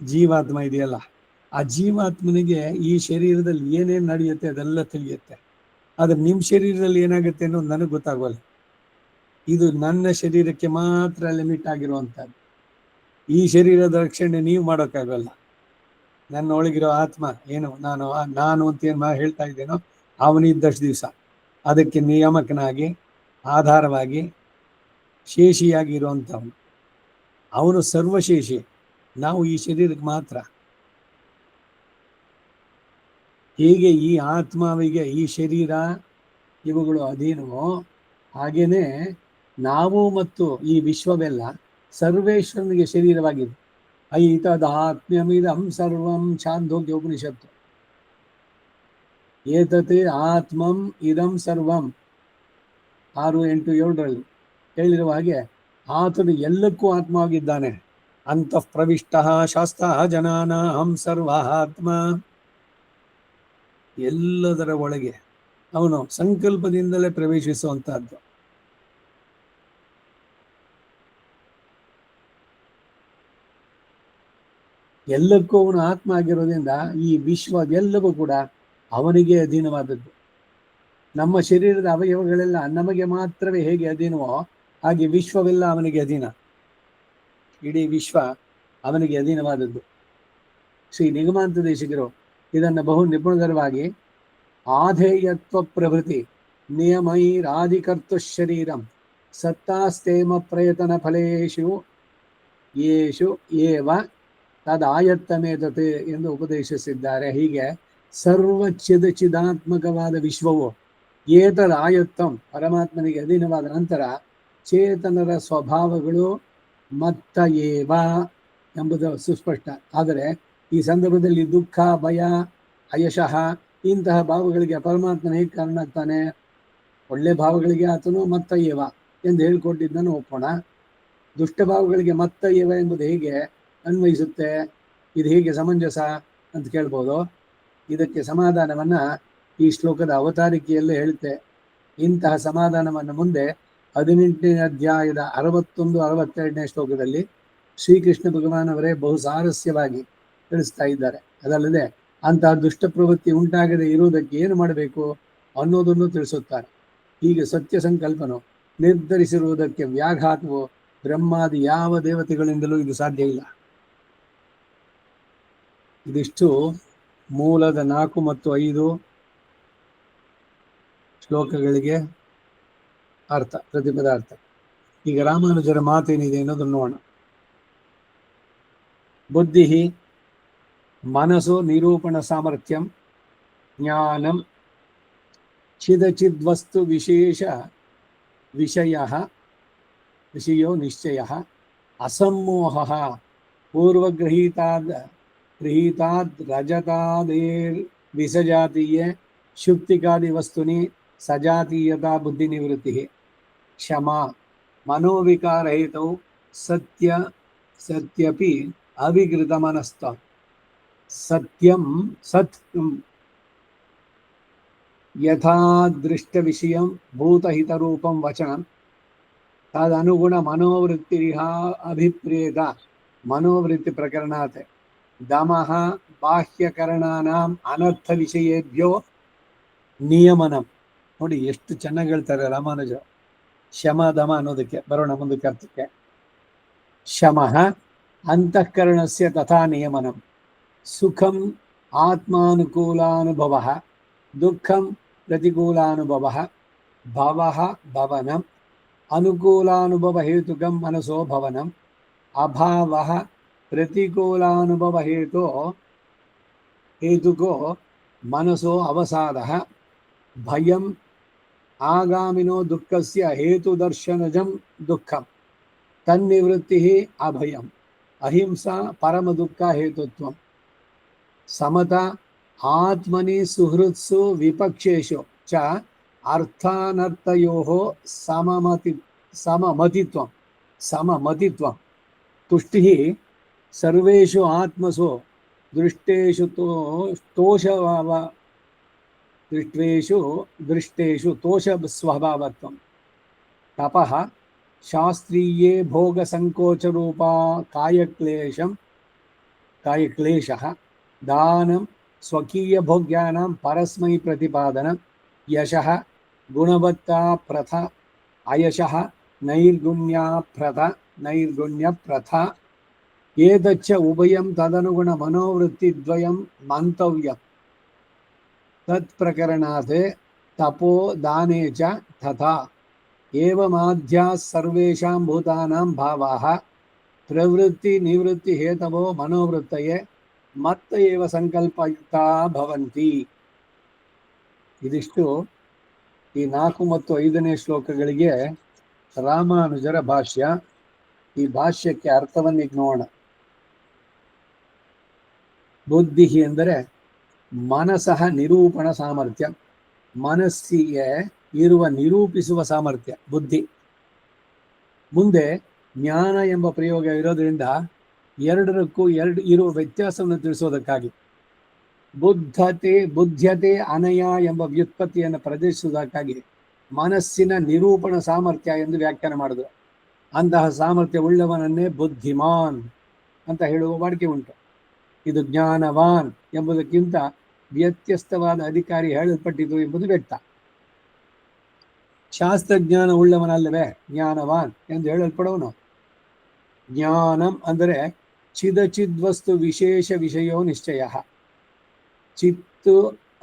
ಜೀವಾತ್ಮ ಇದೆಯಲ್ಲ, ಆ ಜೀವಾತ್ಮನಿಗೆ ಈ ಶರೀರದಲ್ಲಿ ಏನೇನು ನಡೆಯುತ್ತೆ ಅದೆಲ್ಲ ತಿಳಿಯುತ್ತೆ. ಆದರೆ ನಿಮ್ಮ ಶರೀರದಲ್ಲಿ ಏನಾಗುತ್ತೆ ಅನ್ನೋದು ನನಗೆ ಗೊತ್ತಾಗೋಲ್ಲ. ಇದು ನನ್ನ ಶರೀರಕ್ಕೆ ಮಾತ್ರ ಲಿಮಿಟ್ ಆಗಿರುವಂಥದ್ದು. ಈ ಶರೀರದ ರಕ್ಷಣೆ ನೀವು ಮಾಡೋಕ್ಕಾಗಲ್ಲ. ನನ್ನ ಒಳಗಿರೋ ಆತ್ಮ ಏನು ನಾನು ಅಂತ ಏನು ಹೇಳ್ತಾ ಇದ್ದೇನೋ ಅವನಿದ್ದಷ್ಟು ದಿವಸ ಅದಕ್ಕೆ ನಿಯಾಮಕನಾಗಿ ಆಧಾರವಾಗಿ ಶೇಷಿಯಾಗಿ ಇರುವಂಥವನು. ಅವನು ಸರ್ವಶೇಷಿ, ನಾವು ಈ ಶರೀರಕ್ಕೆ ಮಾತ್ರ. ಹೇಗೆ ಈ ಆತ್ಮವಿಗೆ ಈ ಶರೀರ ಇವುಗಳು ಅಧೀನವೋ ಹಾಗೇನೆ ನಾವು ಮತ್ತು ಈ ವಿಶ್ವವೆಲ್ಲ ಸರ್ವೇಶ್ವರನಿಗೆ ಶರೀರವಾಗಿದೆ. ಐತದಾತ್ಮ್ಯಮಿದಂ ಸರ್ವಂ ಛಾಂದೋಗ್ಯ ಉಪನಿಷತ್ತು. ಏತತೆ ಆತ್ಮಂ ಇದಂ ಸರ್ವಂ 6-8-7 ಹೇಳಿರುವ ಹಾಗೆ ಆತನು ಎಲ್ಲಕ್ಕೂ ಆತ್ಮವಾಗಿದ್ದಾನೆ. ಅಂತಃ ಪ್ರವಿಷ್ಟ ಶಾಸ್ತ್ರ ಜನಾನಾಂ ಸರ್ವ ಆತ್ಮ. ಎಲ್ಲದರ ಒಳಗೆ ಅವನು ಸಂಕಲ್ಪದಿಂದಲೇ ಪ್ರವೇಶಿಸುವಂತಹದ್ದು. ಎಲ್ಲಕ್ಕೂ ಅವನು ಆತ್ಮ ಆಗಿರೋದ್ರಿಂದ ಈ ವಿಶ್ವವೆಲ್ಲವೂ ಕೂಡ ಅವನಿಗೆ ಅಧೀನವಾದದ್ದು. ನಮ್ಮ ಶರೀರದ ಅವಯವಗಳೆಲ್ಲ ನಮಗೆ ಮಾತ್ರವೇ ಹೇಗೆ ಅಧೀನವೋ ಹಾಗೆ ವಿಶ್ವವೆಲ್ಲ ಅವನಿಗೆ ಅಧೀನ. ಇಡೀ ವಿಶ್ವ ಅವನಿಗೆ ಅಧೀನವಾದದ್ದು. ಶ್ರೀ ನಿಗಮಾಂತ ದೇಶಿಕರು ಇದನ್ನು ಬಹು ನಿಪುಣರವಾಗಿ ಆಧೇಯತ್ವ ಪ್ರಭೃತಿ ನಿಯಮೈರಾಧಿಕರ್ತು ಶರೀರಂ ಸತ್ತಾಸ್ತೇಮ ಪ್ರಯತನ ಫಲೇಶು ಯೇಷು ಏವ ತದಾಯತ್ತಮೇತತೆ ಎಂದು ಉಪದೇಶಿಸಿದ್ದಾರೆ. ಹೀಗೆ ಸರ್ವ ಚಿದಾತ್ಮಕವಾದ ವಿಶ್ವವು ಏತದ ಆಯತ್ತಂ ಪರಮಾತ್ಮನಿಗೆ ಅಧೀನವಾದ ನಂತರ ಚೇತನರ ಸ್ವಭಾವಗಳು ಮತ್ತ ಏವ ಎಂಬುದು ಸುಸ್ಪಷ್ಟ. ಆದರೆ ಈ ಸಂದರ್ಭದಲ್ಲಿ ದುಃಖ, ಭಯ, ಅಯಶಃ ಇಂತಹ ಭಾವಗಳಿಗೆ ಪರಮಾತ್ಮನ ಹೇಗೆ ಕಾರಣ ಆಗ್ತಾನೆ? ಒಳ್ಳೆ ಭಾವಗಳಿಗೆ ಆತನು ಮತ್ತ ಏವ ಎಂದು ಹೇಳಿಕೊಟ್ಟಿದ್ದನ್ನು ಒಪ್ಪೋಣ. ದುಷ್ಟ ಭಾವಗಳಿಗೆ ಮತ್ತ ಏವ ಎಂಬುದು ಹೇಗೆ ಅನ್ವಯಿಸುತ್ತೆ? ಇದು ಹೇಗೆ ಸಮಂಜಸ ಅಂತ ಕೇಳ್ಬೋದು. ಇದಕ್ಕೆ ಸಮಾಧಾನವನ್ನ ಈ ಶ್ಲೋಕದ ಅವತಾರಿಕೆಯಲ್ಲೇ ಹೇಳುತ್ತೆ. ಇಂತಹ ಸಮಾಧಾನವನ್ನು ಮುಂದೆ 18ನೇ ಅಧ್ಯಾಯದ 61-62ನೇ ಶ್ಲೋಕದಲ್ಲಿ ಶ್ರೀಕೃಷ್ಣ ಭಗವಾನವರೇ ಬಹು ಸಾರಸ್ಯವಾಗಿ ತಿಳಿಸ್ತಾ ಇದ್ದಾರೆ. ಅದಲ್ಲದೆ ಅಂತಹ ದುಷ್ಟ ಪ್ರವೃತ್ತಿ ಉಂಟಾಗದೆ ಇರುವುದಕ್ಕೆ ಏನು ಮಾಡಬೇಕು ಅನ್ನೋದನ್ನು ತಿಳಿಸುತ್ತಾರೆ. ಹೀಗೆ ಸತ್ಯ ಸಂಕಲ್ಪನು ನಿರ್ಧರಿಸಿರುವುದಕ್ಕೆ ವ್ಯಾಘಾತವು ಬ್ರಹ್ಮಾದಿ ಯಾವ ದೇವತೆಗಳಿಂದಲೂ ಇದು ಸಾಧ್ಯ ಇಲ್ಲ. ಇದಿಷ್ಟು ಮೂಲದ 4 ಮತ್ತು 5 ಶ್ಲೋಕಗಳಿಗೆ ಅರ್ಥ, ಪ್ರತಿಪದಾರ್ಥ. ಈಗ ರಾಮಾನುಜರ ಮಾತೇನಿದೆ ಅನ್ನೋದನ್ನು ನೋಡೋಣ. ಬುದ್ಧಿ ಮನಸ್ಸು ನಿರೂಪಣ ಸಾಮರ್ಥ್ಯಂ ಜ್ಞಾನಂ ಚಿದಚಿದ್ವಸ್ತು ವಿಶೇಷ ವಿಷಯೋ ನಿಶ್ಚಯ ಅಸಮ್ಮೋಹ ಪೂರ್ವಗೃಹೀತಾದ್ ರಜತಾದೇರ್ ವಿಸಜಾತೀಯ ಶುಕ್ತಿಕಾದಿ ವಸ್ತುನಿ ಸಜಾತೀಯತಾ ಬುದ್ಧಿ ನಿವೃತ್ತಿ ಕ್ಷಮಾ ಮನೋವಿಕಾರಹಿತೌ ಸತ್ಯಪಿ ಅವಿಗೃತ ಮನಸ್ತ ಸತ್ಯಂ ಸತ್ಯಂ ಯಥಾ ದೃಷ್ಟ ವಿಷಯಂ ಭೂತಹಿತರೂಪಂ ವಚನಂ ತದನುಗುಣ ಮನೋವೃತ್ತಿರಿಹ ಅಭಿಪ್ರೇತ ಮನೋವೃತ್ತಿ ಪ್ರಕರಣಾತ್ ದಮಃ ಬಾಹ್ಯಕರಣಾನಾಂ ಅನರ್ಥ ವಿಷಯೇಭ್ಯೋ ನಿಯಮನಂ. ನೋಡಿ ಎಷ್ಟು ಚೆನ್ನಾಗಿ ಹೇಳ್ತಾರೆ ರಾಮಾನುಜ. ಶಮ ದಮ ಅನ್ನೋದಕ್ಕೆ ಬರೋಣ ಮುಂದಕ್ಕೆ ಅರ್ಥಕ್ಕೆ. ಶಮಃ ಅಂತಃಕರಣಸ್ಯ ತಥಾ ನಿಯಮನಂ, ಸುಖಂ ಆತ್ಮಾನುಕೂಲಾನುಭವಃ, ದುಃಖಂ ಪ್ರತಿಕೂಲಾನುಭವಃ, ಭವಃ ಭವನಂ, ಅನುಕೂಲಾನುಭವ ಹೇತುಕಂ ಮನಸೋ ಭವನಂ, ಅಭಾವಃ ಪ್ರತಿಕೂಲಾನುಭವ ಹೇತುಕೋ ಮನಸೋ ಅವಸಾದಃ, ಭಯಂ ಆಗಾಮಿನೋ ದುಃಖಸ್ಯ ಹೇತುದರ್ಶನಜಂ ದುಃಖಂ ತನ್ನಿವೃತ್ತಿ ಅಭಯಂ, ಅಹಿಂಸಾ ಪರಮ ದುಃಖ ಹೇತುತ್ವಂ, ಸಮತ ಆತ್ಮನಿ ಸುಹೃತ್ಸು ವಿಪಕ್ಷೇಶು ಚ ಅರ್ಥಾನರ್ಥಯೋಃ ಸಮಮತಿತ್ವಂ, ತುಷ್ಟಿಃ ಸರ್ವೇಷು ಆತ್ಮಸು ದೃಷ್ಟೇಷು ತೋಷ ಸ್ವಭಾವತ್ವಂ, ತಪಃ ಶಾಸ್ತ್ರೀಯೇ ಭೋಗ ಸಂಕೋಚ ರೂಪ ಕಾಯಕ್ಲೇಶಃ ದಾನಂ ಸ್ವಕೀಯ ಭೋಗ್ಯಾನಾಂ ಪರಸ್ಮೈ ಪ್ರತಿಪಾದನ ಯಶಃ ಗುಣವತ್ತಾ ಪ್ರಥ ಅಯಶಃ ನೈರ್ಗುಣ್ಯ ಪ್ರಥ ಏತಚ್ಚ ಉಭಯಂ ತದನುಗುಣ ಮನೋವೃತ್ತಿದ್ವಯಂ ಮಂತವ್ಯಂ ತತ್ ಪ್ರಕರಣಾತ್ ತಪೋ ದಾನೇ ಚ ತಥಾ ಏವಮಾದ್ಯಾಃ ಸರ್ವೇಷಾಂ ಭೂತಾನಾಂ ಭಾವಾಃ ಪ್ರವೃತ್ತಿ ನಿವೃತ್ತಿ ಹೇತವೋ ಮನೋವೃತ್ತಯೇ ಮತ್ತ ಏವ ಸಂಕಲ್ಪಯುಕ್ತಾ ಭವಂತಿ. ಇದಿಷ್ಟು ಈ 4 ಮತ್ತು 5ನೇ ಶ್ಲೋಕಗಳಿಗೆ ರಾಮಾನುಜರ ಭಾಷ್ಯ. ಈ ಭಾಷ್ಯಕ್ಕೆ ಅರ್ಥವನ್ನು ಈಗ ನೋಡೋಣ. ಬುದ್ಧಿ ಎಂದರೆ ಮನಸಃ ನಿರೂಪಣ ಸಾಮರ್ಥ್ಯ, ಮನಸ್ಸಿಗೆ ಇರುವ ನಿರೂಪಿಸುವ ಸಾಮರ್ಥ್ಯ ಬುದ್ಧಿ. ಮುಂದೆ ಜ್ಞಾನ ಎಂಬ ಪ್ರಯೋಗ ಇರೋದ್ರಿಂದ ಎರಡರಕ್ಕೂ ಇರುವ ವ್ಯತ್ಯಾಸವನ್ನು ತಿಳಿಸೋದಕ್ಕಾಗಿ ಬುದ್ಧ್ಯತೆ ಅನಯ ಎಂಬ ವ್ಯುತ್ಪತ್ತಿಯನ್ನು ಪ್ರದರ್ಶಿಸುವುದಕ್ಕಾಗಿ ಮನಸ್ಸಿನ ನಿರೂಪಣ ಸಾಮರ್ಥ್ಯ ಎಂದು ವ್ಯಾಖ್ಯಾನ ಮಾಡಿದ್ರು. ಅಂತಹ ಸಾಮರ್ಥ್ಯ ಉಳ್ಳವನನ್ನೇ ಬುದ್ಧಿಮಾನ್ ಅಂತ ಹೇಳುವ ವಾಡಿಕೆ ಉಂಟು. ಇದು ಜ್ಞಾನವಾನ್ ಎಂಬುದಕ್ಕಿಂತ ವ್ಯತ್ಯಸ್ತವಾದ ಅಧಿಕಾರಿ ಹೇಳಲ್ಪಟ್ಟಿತು ಎಂಬುದು ವ್ಯಕ್ತ. ಶಾಸ್ತ್ರಜ್ಞಾನ ಉಳ್ಳವನಲ್ಲವೇ ಜ್ಞಾನವಾನ್ ಎಂದು ಹೇಳಲ್ಪಡುವನು. ಜ್ಞಾನಂ ಅಂದರೆ ಚಿದಚಿದ್ವಸ್ತು ವಿಶೇಷ ವಿಷಯೋ ನಿಶ್ಚಯ, ಚಿತ್ತು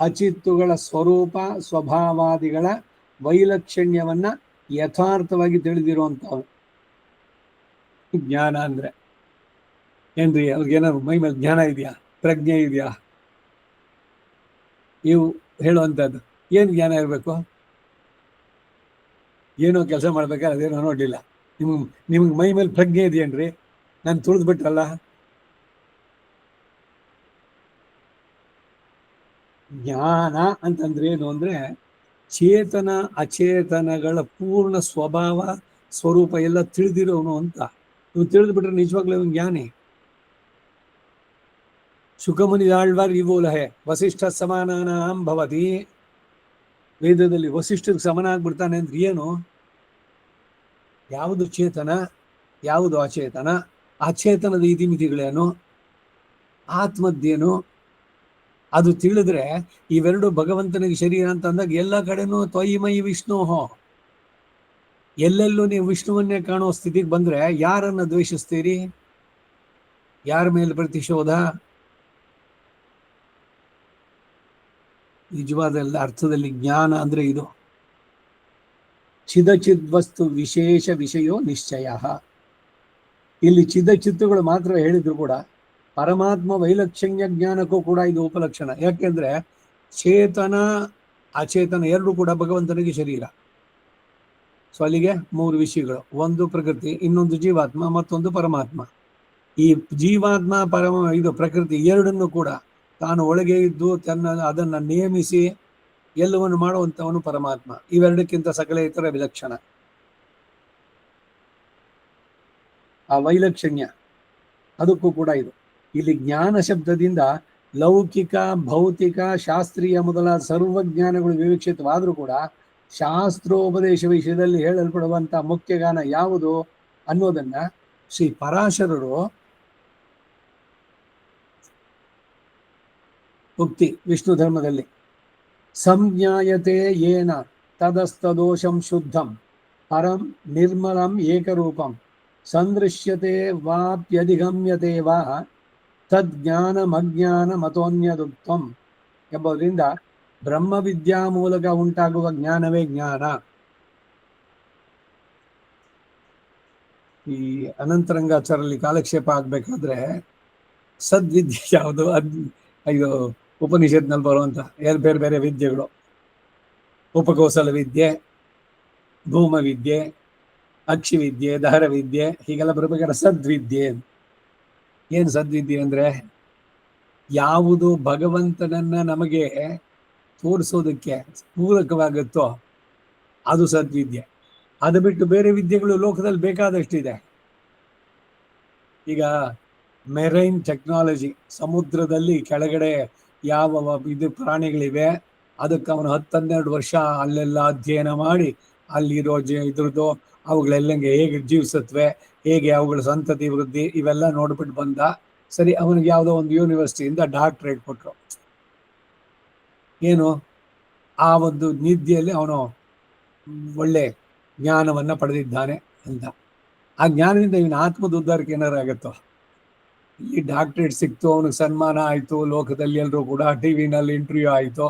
ಅಚಿತ್ತುಗಳ ಸ್ವರೂಪ ಸ್ವಭಾವಾದಿಗಳ ವೈಲಕ್ಷಣ್ಯವನ್ನ ಯಥಾರ್ಥವಾಗಿ ತಿಳಿದಿರುವಂಥವನು ಜ್ಞಾನ ಅಂದ್ರೆ. ಏನ್ರಿ, ಅವ್ರಿಗೇನಾದ್ರು ಮೈ ಮೇಲೆ ಜ್ಞಾನ ಇದೆಯಾ, ಪ್ರಜ್ಞೆ ಇದೆಯಾ? ಇವು ಹೇಳುವಂಥದ್ದು ಏನು ಜ್ಞಾನ ಇರಬೇಕು? ಏನೋ ಕೆಲಸ ಮಾಡ್ಬೇಕಾದ್ರೆ ಅದೇನೋ ನೋಡಲಿಲ್ಲ. ನಿಮ್ಗೆ ಮೈ ಮೇಲೆ ಪ್ರಜ್ಞೆ ಇದೆಯೇನ್ರಿ? ನಾನು ತುಳಿದ್ಬಿಟ್ರಲ್ಲ. ಜ್ಞಾನ ಅಂತಂದ್ರೆ ಏನು ಅಂದ್ರೆ ಚೇತನ ಅಚೇತನಗಳ ಪೂರ್ಣ ಸ್ವಭಾವ ಸ್ವರೂಪ ಎಲ್ಲ ತಿಳಿದಿರೋನು ಅಂತ. ನೀವು ತಿಳಿದ್ಬಿಟ್ರೆ ನಿಜವಾಗ್ಲೂ ಇವನು ಜ್ಞಾನಿ. ಶುಕಮುನಿದಾಳ್ವಾರ್ ಇವೂಲಹೆ ವಸಿಷ್ಠ ಸಮಾನಾನಾಂ ಭವತಿ. ವೇದದಲ್ಲಿ ವಸಿಷ್ಠರಿಗೆ ಸಮಾನ ಆಗ್ಬಿಡ್ತಾನೆ ಅಂದ್ರೆ ಏನು? ಯಾವುದು ಚೇತನ, ಯಾವುದು ಅಚೇತನ, ಅಚೇತನದ ಇತಿಮಿತಿಗಳೇನು, ಆತ್ಮದ್ದೇನು, ಅದು ತಿಳಿದ್ರೆ ಇವೆರಡು ಭಗವಂತನಿಗೆ ಶರೀರ ಅಂತ ಅಂದಾಗ ಎಲ್ಲ ಕಡೆನೂ ತ್ವಯಿಮಯಿ ವಿಷ್ಣು. ಎಲ್ಲೆಲ್ಲೂ ನೀವು ವಿಷ್ಣುವನ್ನೇ ಕಾಣೋ ಸ್ಥಿತಿಗೆ ಬಂದ್ರೆ ಯಾರನ್ನ ದ್ವೇಷಿಸ್ತೀರಿ? ಯಾರ ಮೇಲೆ ಪ್ರತಿಶೋಧ? ನಿಜವಾದ ಅರ್ಥದಲ್ಲಿ ಜ್ಞಾನ ಅಂದ್ರೆ ಇದು. ಚಿದಚಿದ್ವಸ್ತು ವಿಶೇಷ ವಿಷಯೋ ನಿಶ್ಚಯ. ಇಲ್ಲಿ ಚಿದಚಿತ್ತುಗಳು ಮಾತ್ರ ಹೇಳಿದ್ರು ಕೂಡ ಪರಮಾತ್ಮ ವೈಲಕ್ಷಣ್ಯ ಜ್ಞಾನಕ್ಕೂ ಕೂಡ ಇದು ಉಪಲಕ್ಷಣ. ಯಾಕೆಂದ್ರೆ ಚೇತನ ಅಚೇತನ ಎರಡೂ ಕೂಡ ಭಗವಂತನಿಗೆ ಶರೀರ. ಸೊ ಅಲ್ಲಿಗೆ 3 ವಿಷಯಗಳು, ಒಂದು ಪ್ರಕೃತಿ, ಇನ್ನೊಂದು ಜೀವಾತ್ಮ, ಮತ್ತೊಂದು ಪರಮಾತ್ಮ. ಈ ಜೀವಾತ್ಮ ಇದು ಪ್ರಕೃತಿ ಎರಡನ್ನು ಕೂಡ ತಾನು ಒಳಗೆ ಇದ್ದು ಅದನ್ನ ನೇಮಿಸಿ ಎಲ್ಲವನ್ನು ಮಾಡುವಂತವನು ಪರಮಾತ್ಮ. ಇವೆರಡಕ್ಕಿಂತ ಸಕಲ ಇತರ ವಿಲಕ್ಷಣ. ಆ ವೈಲಕ್ಷಣ್ಯ ಅದಕ್ಕೂ ಕೂಡ ಇದು. ಇಲ್ಲಿ ಜ್ಞಾನ ಶಬ್ದದಿಂದ ಲೌಕಿಕ, ಭೌತಿಕ, ಶಾಸ್ತ್ರೀಯ ಮೊದಲಾದ ಸರ್ವಜ್ಞಾನಗಳು ವಿವಕ್ಷಿತವಾದರೂ ಕೂಡ ಶಾಸ್ತ್ರೋಪದೇಶ ವಿಷಯದಲ್ಲಿ ಹೇಳಲ್ಪಡುವಂತ ಮುಖ್ಯಗಾನ ಯಾವುದು ಅನ್ನೋದನ್ನ ಶ್ರೀ ಪರಾಶರರು ಉಕ್ತಿ ವಿಷ್ಣು ಧರ್ಮದಲ್ಲಿ ಸಂಜ್ಞಾಯತೆ ಏನ ತದಸ್ತದೋಷಂ ಶುದ್ಧಂ ಪರಂ ನಿರ್ಮಲಂ ಏಕರೂಪಂ ಸಂದೃಶ್ಯತೆ ವಾಪ್ಯಧಿಗಮ್ಯತೆ ವಾ ತಜ್ಞಾನಮಜ್ಞಾನ ಮತೋನ್ಯದುಕ್ತಂ ಎಂಬುದರಿಂದ ಬ್ರಹ್ಮವಿದ್ಯಾ ಮೂಲಕ ಉಂಟಾಗುವ ಜ್ಞಾನವೇ ಜ್ಞಾನ. ಈ ಅನಂತರಂಗಾಚಾರಲ್ಲಿ ಕಾಲಕ್ಷೇಪ ಆಗ್ಬೇಕಾದ್ರೆ ಸದ್ವಿದ್ಯೆ ಯಾವುದು? ಇದು ಉಪನಿಷತ್ನಲ್ಲಿ ಬರುವಂತ ಬೇರೆ ಬೇರೆ ವಿದ್ಯೆಗಳು, ಉಪಕೌಶಲ ವಿದ್ಯೆ, ಭೂಮ ವಿದ್ಯೆ, ಅಕ್ಷಿ ವಿದ್ಯೆ, ದಹರ ವಿದ್ಯೆ, ಹೀಗೆಲ್ಲ ಬರಬೇಕಾದ್ರೆ ಸದ್ವಿದ್ಯೆ. ಏನು ಸದ್ವಿದ್ಯೆ ಅಂದ್ರೆ ಯಾವುದು ಭಗವಂತನನ್ನ ನಮಗೆ ತೋರಿಸೋದಕ್ಕೆ ಪೂರಕವಾಗುತ್ತೋ ಅದು ಸದ್ವಿದ್ಯೆ. ಅದು ಬಿಟ್ಟು ಬೇರೆ ವಿದ್ಯೆಗಳು ಲೋಕದಲ್ಲಿ ಬೇಕಾದಷ್ಟಿದೆ. ಈಗ ಮೆರೈನ್ ಟೆಕ್ನಾಲಜಿ, ಸಮುದ್ರದಲ್ಲಿ ಕೆಳಗಡೆ ಯಾವ ಇದು ಪ್ರಾಣಿಗಳಿವೆ ಅದಕ್ಕೆ ಅವನು 10-12 ವರ್ಷ ಅಲ್ಲೆಲ್ಲ ಅಧ್ಯಯನ ಮಾಡಿ ಅಲ್ಲಿರೋ ಇದ್ರದ್ದು ಅವುಗಳೆಲ್ಲಂಗೆ ಹೇಗೆ ಜೀವಿಸತ್ವೆ, ಹೇಗೆ ಅವುಗಳ ಸಂತತಿ ವೃದ್ಧಿ, ಇವೆಲ್ಲ ನೋಡ್ಬಿಟ್ಟು ಬಂದ. ಸರಿ, ಅವನಿಗೆ ಯಾವುದೋ ಒಂದು ಯೂನಿವರ್ಸಿಟಿಯಿಂದ ಡಾಕ್ಟ್ರೇಟ್ ಕೊಟ್ಟರು. ಏನು, ಆ ಒಂದು ನಿಧಿಯಲ್ಲಿ ಅವನು ಒಳ್ಳೆ ಜ್ಞಾನವನ್ನ ಪಡೆದಿದ್ದಾನೆ ಅಂತ. ಆ ಜ್ಞಾನದಿಂದ ಇವನ ಆತ್ಮದ ಉದ್ಧಾರಕ್ಕೆ ಏನಾರು ಆಗುತ್ತೋ? ಈ ಡಾಕ್ಟ್ರೇಟ್ ಸಿಕ್ತು, ಅವನಿಗೆ ಸನ್ಮಾನ ಆಯಿತು, ಲೋಕದಲ್ಲಿ ಎಲ್ಲರೂ ಕೂಡ ಟಿವಿನಲ್ಲಿ ಇಂಟರ್ವ್ಯೂ ಆಯಿತು.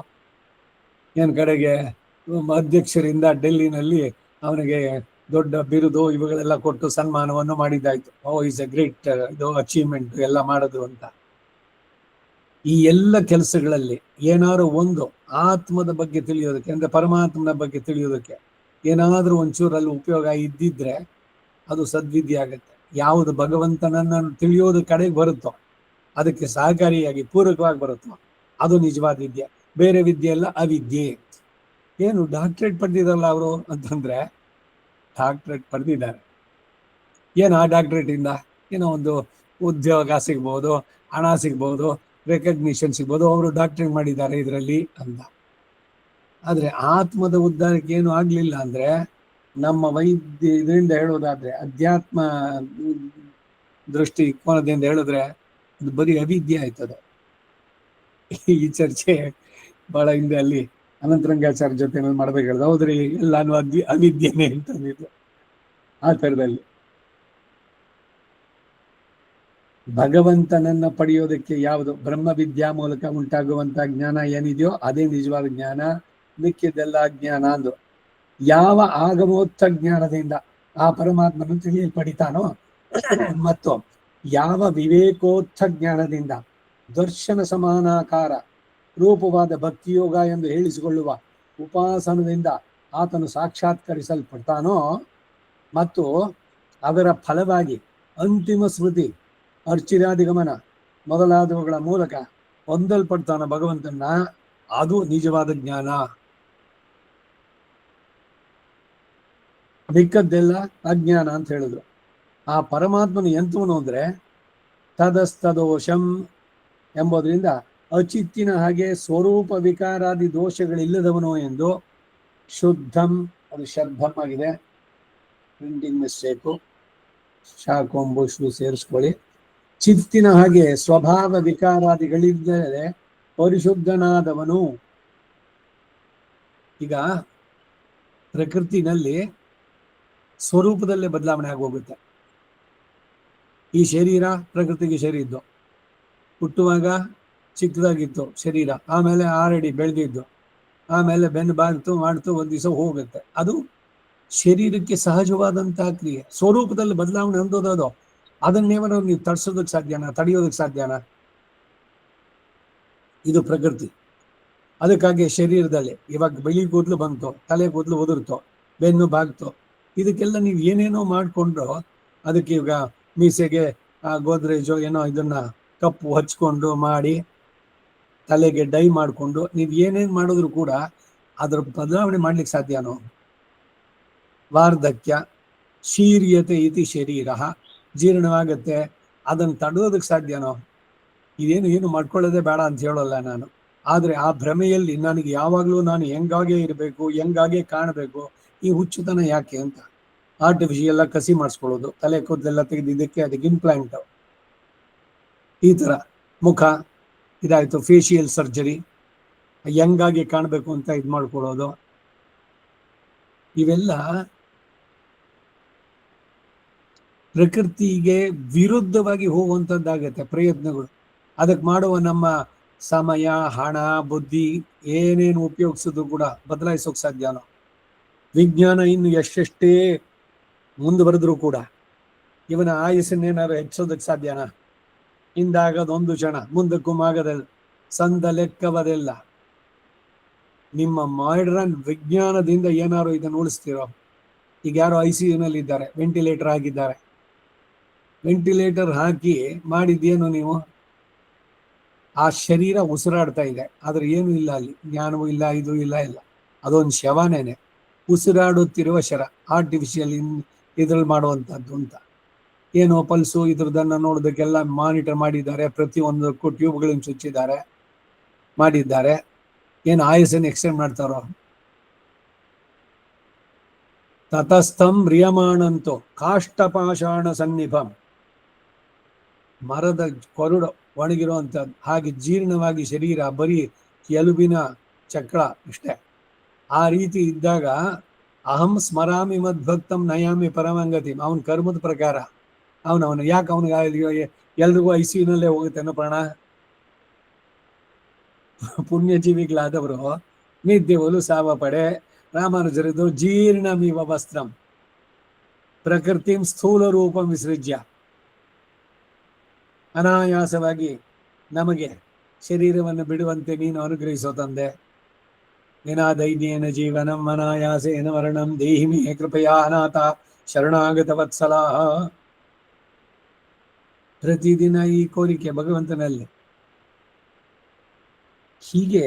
ಏನು ಕಡೆಗೆ ಅಧ್ಯಕ್ಷರಿಂದ ಡೆಲ್ಲಿನಲ್ಲಿ ಅವನಿಗೆ ದೊಡ್ಡ ಬಿರುದು ಇವುಗಳೆಲ್ಲ ಕೊಟ್ಟು ಸನ್ಮಾನವನ್ನು ಮಾಡಿದ್ದಾಯ್ತು. ಇಸ್ ಎ ಗ್ರೇಟ್ ಇದು ಅಚೀವ್ಮೆಂಟ್ ಎಲ್ಲ ಮಾಡೋದು ಅಂತ. ಈ ಎಲ್ಲ ಕೆಲಸಗಳಲ್ಲಿ ಏನಾದ್ರು ಒಂದು ಆತ್ಮದ ಬಗ್ಗೆ ತಿಳಿಯೋದಕ್ಕೆ, ಅಂದ್ರೆ ಪರಮಾತ್ಮನ ಬಗ್ಗೆ ತಿಳಿಯೋದಕ್ಕೆ ಏನಾದ್ರೂ ಒಂಚೂರಲ್ಲಿ ಉಪಯೋಗ ಇದ್ದಿದ್ರೆ ಅದು ಸದ್ವಿದ್ಯೆ ಆಗುತ್ತೆ. ಯಾವುದು ಭಗವಂತನನ್ನ ತಿಳಿಯೋದು ಕಡೆಗೆ ಬರುತ್ತೋ, ಅದಕ್ಕೆ ಸಹಕಾರಿಯಾಗಿ ಪೂರಕವಾಗಿ ಬರುತ್ತೋ, ಅದು ನಿಜವಾದ ವಿದ್ಯೆ. ಬೇರೆ ವಿದ್ಯೆ ಎಲ್ಲ ಅವಿದ್ಯೆ. ಏನು ಡಾಕ್ಟ್ರೇಟ್ ಪಡೆದಿರಲ್ಲ ಅವರು ಅಂತಂದ್ರೆ, ಡಾಕ್ಟ್ರೇಟ್ ಪಡೆದಿದ್ದಾರೆ. ಏನು ಆ ಡಾಕ್ಟ್ರೇಟ್ ಇಂದ ಏನೋ ಒಂದು ಉದ್ಯೋಗ ಸಿಗ್ಬೋದು, ಹಣ ಸಿಗ್ಬೋದು, ರೆಕಗ್ನಿಷನ್ ಸಿಗ್ಬೋದು, ಅವರು ಡಾಕ್ಟ್ರೇಟ್ ಮಾಡಿದ್ದಾರೆ ಇದರಲ್ಲಿ ಅಂತ. ಆದ್ರೆ ಆತ್ಮದ ಉದ್ಧಾರಕ್ಕೆ ಏನು ಆಗ್ಲಿಲ್ಲ ಅಂದ್ರೆ, ನಮ್ಮ ವೈದ್ಯ ಇದರಿಂದ ಹೇಳೋದಾದ್ರೆ, ಅಧ್ಯಾತ್ಮ ದೃಷ್ಟಿ ಕೋನದಿಂದ ಹೇಳಿದ್ರೆ ಅದು ಬರೀ ಅವಿದ್ಯೆ ಆಯ್ತದೆ. ಈ ಚರ್ಚೆ ಬಹಳ ಹಿಂದೆ ಅಲ್ಲಿ ಅನಂತರಂಗಾಚಾರ್ಯ ಜೊತೆ ಮಾಡ್ಬೇಕು ಹೇಳಿದ. ಹೌದ್ರಿ, ಎಲ್ಲಾನು ಅವಿದ್ಯೆನೆ ಅಂತಂದಿದ್ದು. ಆ ಥರದಲ್ಲಿ ಭಗವಂತನನ್ನ ಪಡೆಯೋದಕ್ಕೆ ಯಾವುದು ಬ್ರಹ್ಮವಿದ್ಯಾ ಮೂಲಕ ಉಂಟಾಗುವಂತ ಜ್ಞಾನ ಏನಿದೆಯೋ ಅದೇ ನಿಜವಾದ ಜ್ಞಾನ. ಮಿಕ್ಕಿದ್ದೆಲ್ಲ ಜ್ಞಾನ ಅಂದು ಯಾವ ಆಗಮೋತ್ಥ ಜ್ಞಾನದಿಂದ ಆ ಪರಮಾತ್ಮನ ತಿಳಿಯಲ್ಪಡಿತಾನೋ, ಮತ್ತು ಯಾವ ವಿವೇಕೋತ್ಥ ಜ್ಞಾನದಿಂದ ದರ್ಶನ ಸಮಾನಾಕಾರ ರೂಪವಾದ ಭಕ್ತಿಯೋಗ ಎಂದು ಹೇಳಿಸಿಕೊಳ್ಳುವ ಉಪಾಸನದಿಂದ ಆತನು ಸಾಕ್ಷಾತ್ಕರಿಸಲ್ಪಡ್ತಾನೋ, ಮತ್ತು ಅದರ ಫಲವಾಗಿ ಅಂತಿಮ ಸ್ಮೃತಿ, ಅರ್ಚಿರಾದಿಗಮನ ಮೊದಲಾದವುಗಳ ಮೂಲಕ ಹೊಂದಲ್ಪಡ್ತಾನ ಭಗವಂತನ, ಅದು ನಿಜವಾದ ಜ್ಞಾನ. ಮಿಕ್ಕದ್ದೆಲ್ಲ ಅಜ್ಞಾನ ಅಂತ ಹೇಳಿದ್ರು. ಆ ಪರಮಾತ್ಮನ ಎಂತವನು ಅಂದ್ರೆ ತದಸ್ತದೋಷಂ ಎಂಬುದರಿಂದ ಅಚಿತ್ತಿನ ಹಾಗೆ ಸ್ವರೂಪ ವಿಕಾರಾದಿ ದೋಷಗಳಿಲ್ಲದವನು ಎಂದು. ಶುದ್ಧಂ, ಅದು ಶಬ್ದಂ ಆಗಿದೆ, ಪ್ರಿಂಟಿಂಗ್ ಮಿಸ್ಟೇಕು, ಶಾಕೊಂಬು ಶೂ ಸೇರಿಸ್ಕೊಳ್ಳಿ. ಚಿತ್ತಿನ ಹಾಗೆ ಸ್ವಭಾವ ವಿಕಾರಾದಿಗಳಿಲ್ಲದೆ ಪರಿಶುದ್ಧನಾದವನು. ಈಗ ಪ್ರಕೃತಿನಲ್ಲಿ ಸ್ವರೂಪದಲ್ಲೇ ಬದಲಾವಣೆ ಆಗೋಗುತ್ತೆ. ಈ ಶರೀರ ಪ್ರಕೃತಿಗೆ ಸೇರಿದ್ದು, ಹುಟ್ಟುವಾಗ ಚಿಕ್ಕದಾಗಿತ್ತು ಶರೀರ, ಆಮೇಲೆ 6 ಅಡಿ ಬೆಳೆದಿದ್ದು, ಆಮೇಲೆ ಬೆನ್ನು ಬಾಗ್ತು ಮಾಡ್ತು, ಒಂದ್ ದಿವಸ ಹೋಗುತ್ತೆ. ಅದು ಶರೀರಕ್ಕೆ ಸಹಜವಾದಂತಹ ಕ್ರಿಯೆ. ಸ್ವರೂಪದಲ್ಲಿ ಬದಲಾವಣೆ ಹೊಂದೋದು ಅದು. ಅದನ್ನೇವನ ನೀವು ತಡ್ಸೋದಕ್ಕೆ ಸಾಧ್ಯನಾ, ತಡೆಯೋದಕ್ಕೆ ಸಾಧ್ಯನಾ? ಇದು ಪ್ರಕೃತಿ. ಅದಕ್ಕಾಗಿ ಶರೀರದಲ್ಲಿ ಇವಾಗ ಬಿಳಿ ಕೂದಲು ಬಂತು, ತಲೆ ಕೂದಲು ಉದುರ್ತು, ಬೆನ್ನು ಬಾಗ್ತು, ಇದಕ್ಕೆಲ್ಲ ನೀವು ಏನೇನೋ ಮಾಡಿಕೊಂಡ್ರು, ಅದಕ್ಕೆ ಈಗ ಮೀಸೆಗೆ ಗೋದ್ರೇಜು ಏನೋ ಇದನ್ನ ಕಪ್ಪು ಹಚ್ಕೊಂಡು ಮಾಡಿ, ತಲೆಗೆ ಡೈ ಮಾಡಿಕೊಂಡು ನೀವು ಏನೇನು ಮಾಡಿದ್ರು ಕೂಡ ಅದ್ರ ಬದಲಾವಣೆ ಮಾಡ್ಲಿಕ್ಕೆ ಸಾಧ್ಯನೋ? ವಾರ್ಧಕ್ಯ ಶೀರ್ಯತೆ ಇತಿ ಶರೀರ, ಜೀರ್ಣವಾಗತ್ತೆ, ಅದನ್ನು ತಡೆಯೋದಕ್ಕೆ ಸಾಧ್ಯನೋ? ಏನು ಮಾಡ್ಕೊಳ್ಳೋದೇ ಬೇಡ ಅಂತ ಹೇಳೋಲ್ಲ ನಾನು. ಆದರೆ ಆ ಭ್ರಮೆಯಲ್ಲಿ ನನಗೆ ಯಾವಾಗಲೂ ನಾನು ಹೆಂಗಾಗೆ ಇರಬೇಕು, ಹೆಂಗಾಗೆ ಕಾಣಬೇಕು, ಈ ಹುಚ್ಚುತನ ಯಾಕೆ ಅಂತ ಆರ್ಟಿಫಿಷಿಯಲ್ ಕಸಿ ಮಾಡಿಸ್ಕೊಳ್ಳೋದು, ತಲೆ ಕೂದಲೆಲ್ಲ ತೆಗೆದಿದ್ದಕ್ಕೆ ಅದಕ್ಕೆ ಇಂಪ್ಲಾಂಟ್, ಈ ಥರ ಮುಖ ಇದಾಯಿತು, ಫೇಶಿಯಲ್ ಸರ್ಜರಿ, ಹೆಂಗಾಗಿ ಕಾಣಬೇಕು ಅಂತ ಇದು ಮಾಡ್ಕೊಳ್ಳೋದು, ಇವೆಲ್ಲ ಪ್ರಕೃತಿಗೆ ವಿರುದ್ಧವಾಗಿ ಹೋಗುವಂಥದ್ದಾಗತ್ತೆ ಪ್ರಯತ್ನಗಳು. ಅದಕ್ಕೆ ಮಾಡುವ ನಮ್ಮ ಸಮಯ, ಹಣ, ಬುದ್ಧಿ ಏನೇನು ಉಪಯೋಗಿಸಿದ್ರು ಕೂಡ ಬದಲಾಯಿಸೋಕೆ ಸಾಧ್ಯನೋ? ವಿಜ್ಞಾನ ಇನ್ನು ಎಷ್ಟೆಷ್ಟೇ ಮುಂದುವರೆದ್ರೂ ಕೂಡ ಇವನ ಆಯುಸ್ಸನ್ನೇನಾದ್ರು ಹೆಚ್ಚೋದಕ್ಕೆ ಸಾಧ್ಯನಾ? ಹಿಂದಾಗದೊಂದು ಕ್ಷಣ, ಮುಂದಕ್ಕೂ ಆಗದಲ್ಲ, ಸಂದ ಲೆಕ್ಕವದೆಲ್ಲ. ನಿಮ್ಮ ಮಾಡ್ರನ್ ವಿಜ್ಞಾನದಿಂದ ಏನಾದ್ರು ಇದನ್ನು ಉಳಿಸ್ತಿರೋ? ಈಗ ಯಾರೋ ICU ಇದ್ದಾರೆ, ವೆಂಟಿಲೇಟರ್ ಹಾಕಿದ್ದಾರೆ. ವೆಂಟಿಲೇಟರ್ ಹಾಕಿ ಮಾಡಿದ್ದೇನು ನೀವು? ಆ ಶರೀರ ಉಸಿರಾಡ್ತಾ ಇದೆ, ಆದ್ರೆ ಏನು ಇಲ್ಲ, ಅಲ್ಲಿ ಜ್ಞಾನವೂ ಇಲ್ಲ, ಇದು ಇಲ್ಲ, ಅದೊಂದು ಶವನೇನೆ, ಉಸಿರಾಡುತ್ತಿರುವ ಶರ, ಆರ್ಟಿಫಿಷಿಯಲ್ ಇದ್ರಲ್ಲಿ ಮಾಡುವಂಥದ್ದು ಅಂತ. ಏನೋ ಪಲ್ಸು ಇದ್ರದನ್ನ ನೋಡೋದಕ್ಕೆಲ್ಲ ಮಾನಿಟರ್ ಮಾಡಿದ್ದಾರೆ, ಪ್ರತಿಯೊಂದಕ್ಕೂ ಟ್ಯೂಬ್ಗಳನ್ನು ಚುಚ್ಚಿದ್ದಾರೆ, ಮಾಡಿದ್ದಾರೆ. ಏನು ಆಯಸ್ಸನ್ನು ಎಕ್ಸ್ಟೆಂಡ್ ಮಾಡ್ತಾರೋ? ತತಸ್ಥಂ ಮ್ರಿಯಮಾಣಂತು ಕಾಷ್ಟಪಾಷಾಣ ಸನ್ನಿಭಂ. ಮರದ ಕೊರಡು ಒಣಗಿರುವಂಥದ್ದು, ಹಾಗೆ ಜೀರ್ಣವಾಗಿ ಶರೀರ, ಬರೀ ಎಲುಬಿನ ಚಕ್ರ ಇಷ್ಟೇ. ಆ ರೀತಿ ಇದ್ದಾಗ ಅಹಂ ಸ್ಮರಾಮಿ ಮದ್ಭಕ್ತಂ ನಯಾಮಿ ಪರಮಂಗತಿ. ಅವನ ಕರ್ಮದ ಪ್ರಕಾರ ಅವನು ಯಾಕೆ ಅವನಿಗೆ ಎಲ್ರಿಗೂ ಐಸಿಯುನಲ್ಲೇ ಹೋಗುತ್ತೇನೋ ಪ್ರಾಣ? ಪುಣ್ಯಜೀವಿಗಳಾದವರು ನಿದ್ದೆ ಸಾವ ಪಡೆ ರಾಮಾನುಜರದು ಜೀರ್ಣಮಿವ ವಸ್ತ್ರಂ ಪ್ರಕೃತಿಂ ಸ್ಥೂಲ ರೂಪಂ ವಿಸೃಜ್ಯ. ಅನಾಯಾಸವಾಗಿ ನಮಗೆ ಶರೀರವನ್ನು ಬಿಡುವಂತೆ ನೀನು ಅನುಗ್ರಹಿಸೋ ತಂದೆ. ವಿನಾದೈನ್ಯೇನ ಜೀವನಂ ಅನಾಯಾಸೇನ ವರ್ಣಂ ದೇಹಿ ಮೇ ಕೃಪಯಾ ಅನಾಥ ಶರಣಾಗತ ವತ್ಸಲ. ಪ್ರತಿದಿನ ಈ ಕೋರಿಕೆ ಭಗವಂತನಲ್ಲಿ. ಹೀಗೆ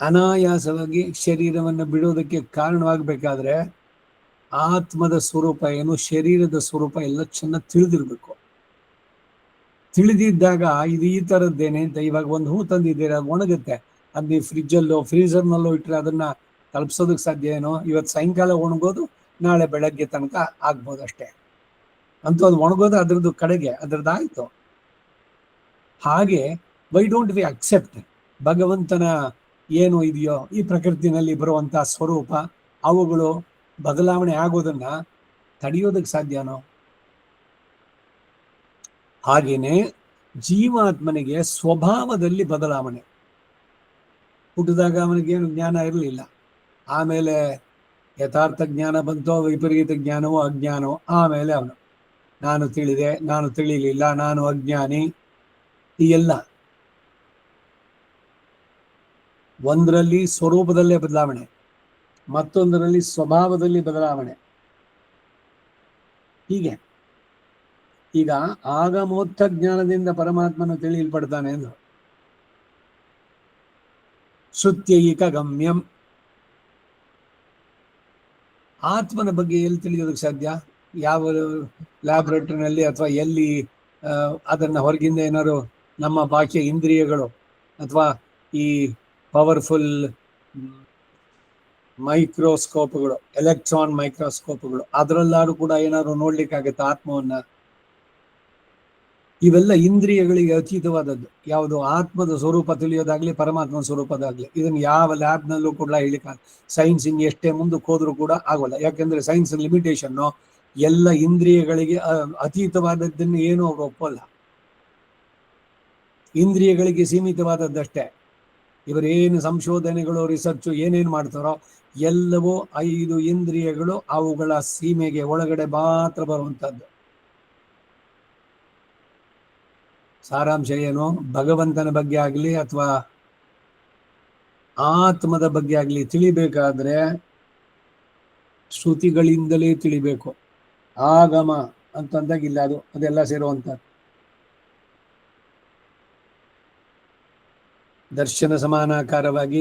ಅನಾಯಾಸವಾಗಿ ಶರೀರವನ್ನು ಬಿಡೋದಕ್ಕೆ ಕಾರಣವಾಗಬೇಕಾದ್ರೆ ಆತ್ಮದ ಸ್ವರೂಪ ಏನು, ಶರೀರದ ಸ್ವರೂಪ ಎಲ್ಲ ಚೆನ್ನಾಗಿ ತಿಳಿದಿರ್ಬೇಕು. ತಿಳಿದಿದ್ದಾಗ ಇದು ಈ ಥರದ್ದೇನೆ ಅಂತ, ಇವಾಗ ಒಂದು ಹೂ ತಂದಿದ್ದೀರ, ಅದು ಒಣಗುತ್ತೆ, ಅದು ನೀವು ಫ್ರಿಜ್ಜಲ್ಲೋ ಫ್ರೀಝರ್ನಲ್ಲೋ ಇಟ್ಟರೆ ಅದನ್ನ ತಲುಪಿಸೋದಕ್ಕೆ ಸಾಧ್ಯ ಏನೋ? ಇವತ್ತು ಸಾಯಂಕಾಲ ಒಣಗೋದು, ನಾಳೆ ಬೆಳಗ್ಗೆ ತನಕ ಆಗ್ಬೋದು ಅಷ್ಟೇ. ಅಂತೂ ಅದು ಒಣಗೋದು ಅದ್ರದ್ದು ಕಡೆಗೆ, ಅದ್ರದ್ದಾಯ್ತು. ಹಾಗೆ ವೈ ಡೋಂಟ್ ವಿ ಅಕ್ಸೆಪ್ಟ್ ಭಗವಂತನ ಏನು ಇದೆಯೋ ಈ ಪ್ರಕೃತಿನಲ್ಲಿ ಬರುವಂಥ ಸ್ವರೂಪ, ಅವುಗಳು ಬದಲಾವಣೆ ಆಗೋದನ್ನ ತಡೆಯೋದಕ್ಕೆ ಸಾಧ್ಯನೋ? ಹಾಗೇನೆ ಜೀವಾತ್ಮನಿಗೆ ಸ್ವಭಾವದಲ್ಲಿ ಬದಲಾವಣೆ. ಹುಟ್ಟಿದಾಗ ಅವನಿಗೇನು ಜ್ಞಾನ ಇರಲಿಲ್ಲ, ಆಮೇಲೆ ಯಥಾರ್ಥ ಜ್ಞಾನ ಬಂತೋ, ವಿಪರೀತ ಜ್ಞಾನವೋ ಅಜ್ಞಾನವೋ, ಆಮೇಲೆ ಅವನು ನಾನು ತಿಳಿದೆ, ನಾನು ತಿಳಿಲಿಲ್ಲ, ನಾನು ಅಜ್ಞಾನಿ, ಈ ಎಲ್ಲ ಒಂದರಲ್ಲಿ ಸ್ವರೂಪದಲ್ಲೇ ಬದಲಾವಣೆ, ಮತ್ತೊಂದರಲ್ಲಿ ಸ್ವಭಾವದಲ್ಲಿ ಬದಲಾವಣೆ. ಹೀಗೆ ಈಗ ಆಗಮೋತ್ಥ ಜ್ಞಾನದಿಂದ ಪರಮಾತ್ಮನು ತಿಳಿಯಲ್ಪಡ್ತಾನೆ ಎಂದು ಶ್ರುತ್ಯೈಕ ಗಮ್ಯಂ. ಆತ್ಮನ ಬಗ್ಗೆ ಎಲ್ಲಿ ತಿಳಿಯೋದಕ್ಕೆ ಸಾಧ್ಯ? ಯಾವ ಲ್ಯಾಬ್ರೇಟರಿನಲ್ಲಿ ಅಥವಾ ಎಲ್ಲಿ ಅದನ್ನ ಹೊರಗಿಂದ ಏನಾದ್ರು ನಮ್ಮ ಬಾಹ್ಯ ಇಂದ್ರಿಯಗಳು ಅಥವಾ ಈ ಪವರ್ಫುಲ್ ಮೈಕ್ರೋಸ್ಕೋಪ್ಗಳು, ಎಲೆಕ್ಟ್ರಾನ್ ಮೈಕ್ರೋಸ್ಕೋಪ್ಗಳು, ಅದರಲ್ಲಾದ್ರೂ ಕೂಡ ಏನಾದ್ರು ನೋಡ್ಲಿಕ್ಕಾಗತ್ತೆ ಆತ್ಮವನ್ನ? ಇವೆಲ್ಲ ಇಂದ್ರಿಯಗಳಿಗೆ ಅತೀತವಾದದ್ದು. ಯಾವುದು ಆತ್ಮದ ಸ್ವರೂಪ ತಿಳಿಯೋದಾಗ್ಲಿ ಪರಮಾತ್ಮನ ಸ್ವರೂಪದಾಗ್ಲಿ, ಇದನ್ನು ಯಾವ ಲ್ಯಾಬ್ನಲ್ಲೂ ಕೂಡ ಹೇಳಿಕ ಸೈನ್ಸ್ ಇನ್ ಎಷ್ಟೇ ಮುಂದಕ್ಕೆ ಹೋದ್ರೂ ಕೂಡ ಆಗೋಲ್ಲ. ಯಾಕೆಂದ್ರೆ ಸೈನ್ಸ್ ಲಿಮಿಟೇಷನ್ನು ಎಲ್ಲ ಇಂದ್ರಿಯಗಳಿಗೆ ಅತೀತವಾದದ್ದನ್ನು ಏನು ಅವರು ಒಪ್ಪಲ್ಲ. ಇಂದ್ರಿಯಗಳಿಗೆ ಸೀಮಿತವಾದದ್ದಷ್ಟೇ. ಇವರೇನು ಸಂಶೋಧನೆಗಳು, ರಿಸರ್ಚು ಏನೇನು ಮಾಡ್ತಾರೋ ಎಲ್ಲವೂ 5 ಇಂದ್ರಿಯಗಳು ಅವುಗಳ ಸೀಮೆಗೆ ಒಳಗಡೆ ಮಾತ್ರ ಬರುವಂಥದ್ದು. ಸಾರಾಂಶ ಏನು? ಭಗವಂತನ ಬಗ್ಗೆ ಆಗಲಿ ಅಥವಾ ಆತ್ಮದ ಬಗ್ಗೆ ಆಗಲಿ ತಿಳಿಬೇಕಾದ್ರೆ ಶ್ರುತಿಗಳಿಂದಲೇ ತಿಳಿಬೇಕು. ಆಗಮ ಅಂತಂದಾಗಿಲ್ಲ, ಅದೆಲ್ಲ ಸೇರುವಂಥದ್ದು. ದರ್ಶನ ಸಮಾನಾಕಾರವಾಗಿ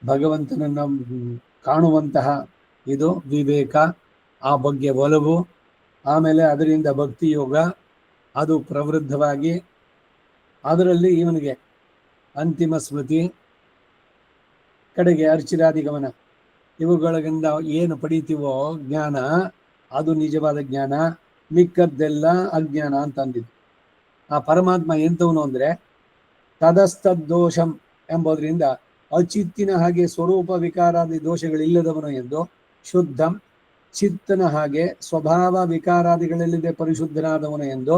ಭಗವಂತನನ್ನು ಕಾಣುವಂತಹ ಇದು ವಿವೇಕ, ಆ ಬಗ್ಗೆ ಒಲವು, ಆಮೇಲೆ ಅದರಿಂದ ಭಕ್ತಿ ಯೋಗ, ಅದು ಪ್ರವೃದ್ಧವಾಗಿ ಅದರಲ್ಲಿ ಇವನಿಗೆ ಅಂತಿಮ ಸ್ಮೃತಿ, ಕಡೆಗೆ ಅರ್ಚಿರಾದಿ ಗಮನ, ಇವುಗಳಿಂದ ಏನು ಪಡಿತೀವೋ ಜ್ಞಾನ ಅದು ನಿಜವಾದ ಜ್ಞಾನ, ಮಿಕ್ಕದ್ದೆಲ್ಲ ಅಜ್ಞಾನ ಅಂತ ಅಂದಿದ್ದು. ಆ ಪರಮಾತ್ಮ ಎಂಥವನು ಅಂದ್ರೆ ತದಸ್ತದ್ದೋಷಂ ಎಂಬುದರಿಂದ ಅಚಿತ್ತಿನ ಹಾಗೆ ಸ್ವರೂಪ ವಿಕಾರಾದಿ ದೋಷಗಳಿಲ್ಲದವನು ಎಂದು, ಶುದ್ಧಂ ಚಿತ್ತನ ಹಾಗೆ ಸ್ವಭಾವ ವಿಕಾರಾದಿಗಳಲ್ಲಿದೆ ಪರಿಶುದ್ಧನಾದವನು ಎಂದು,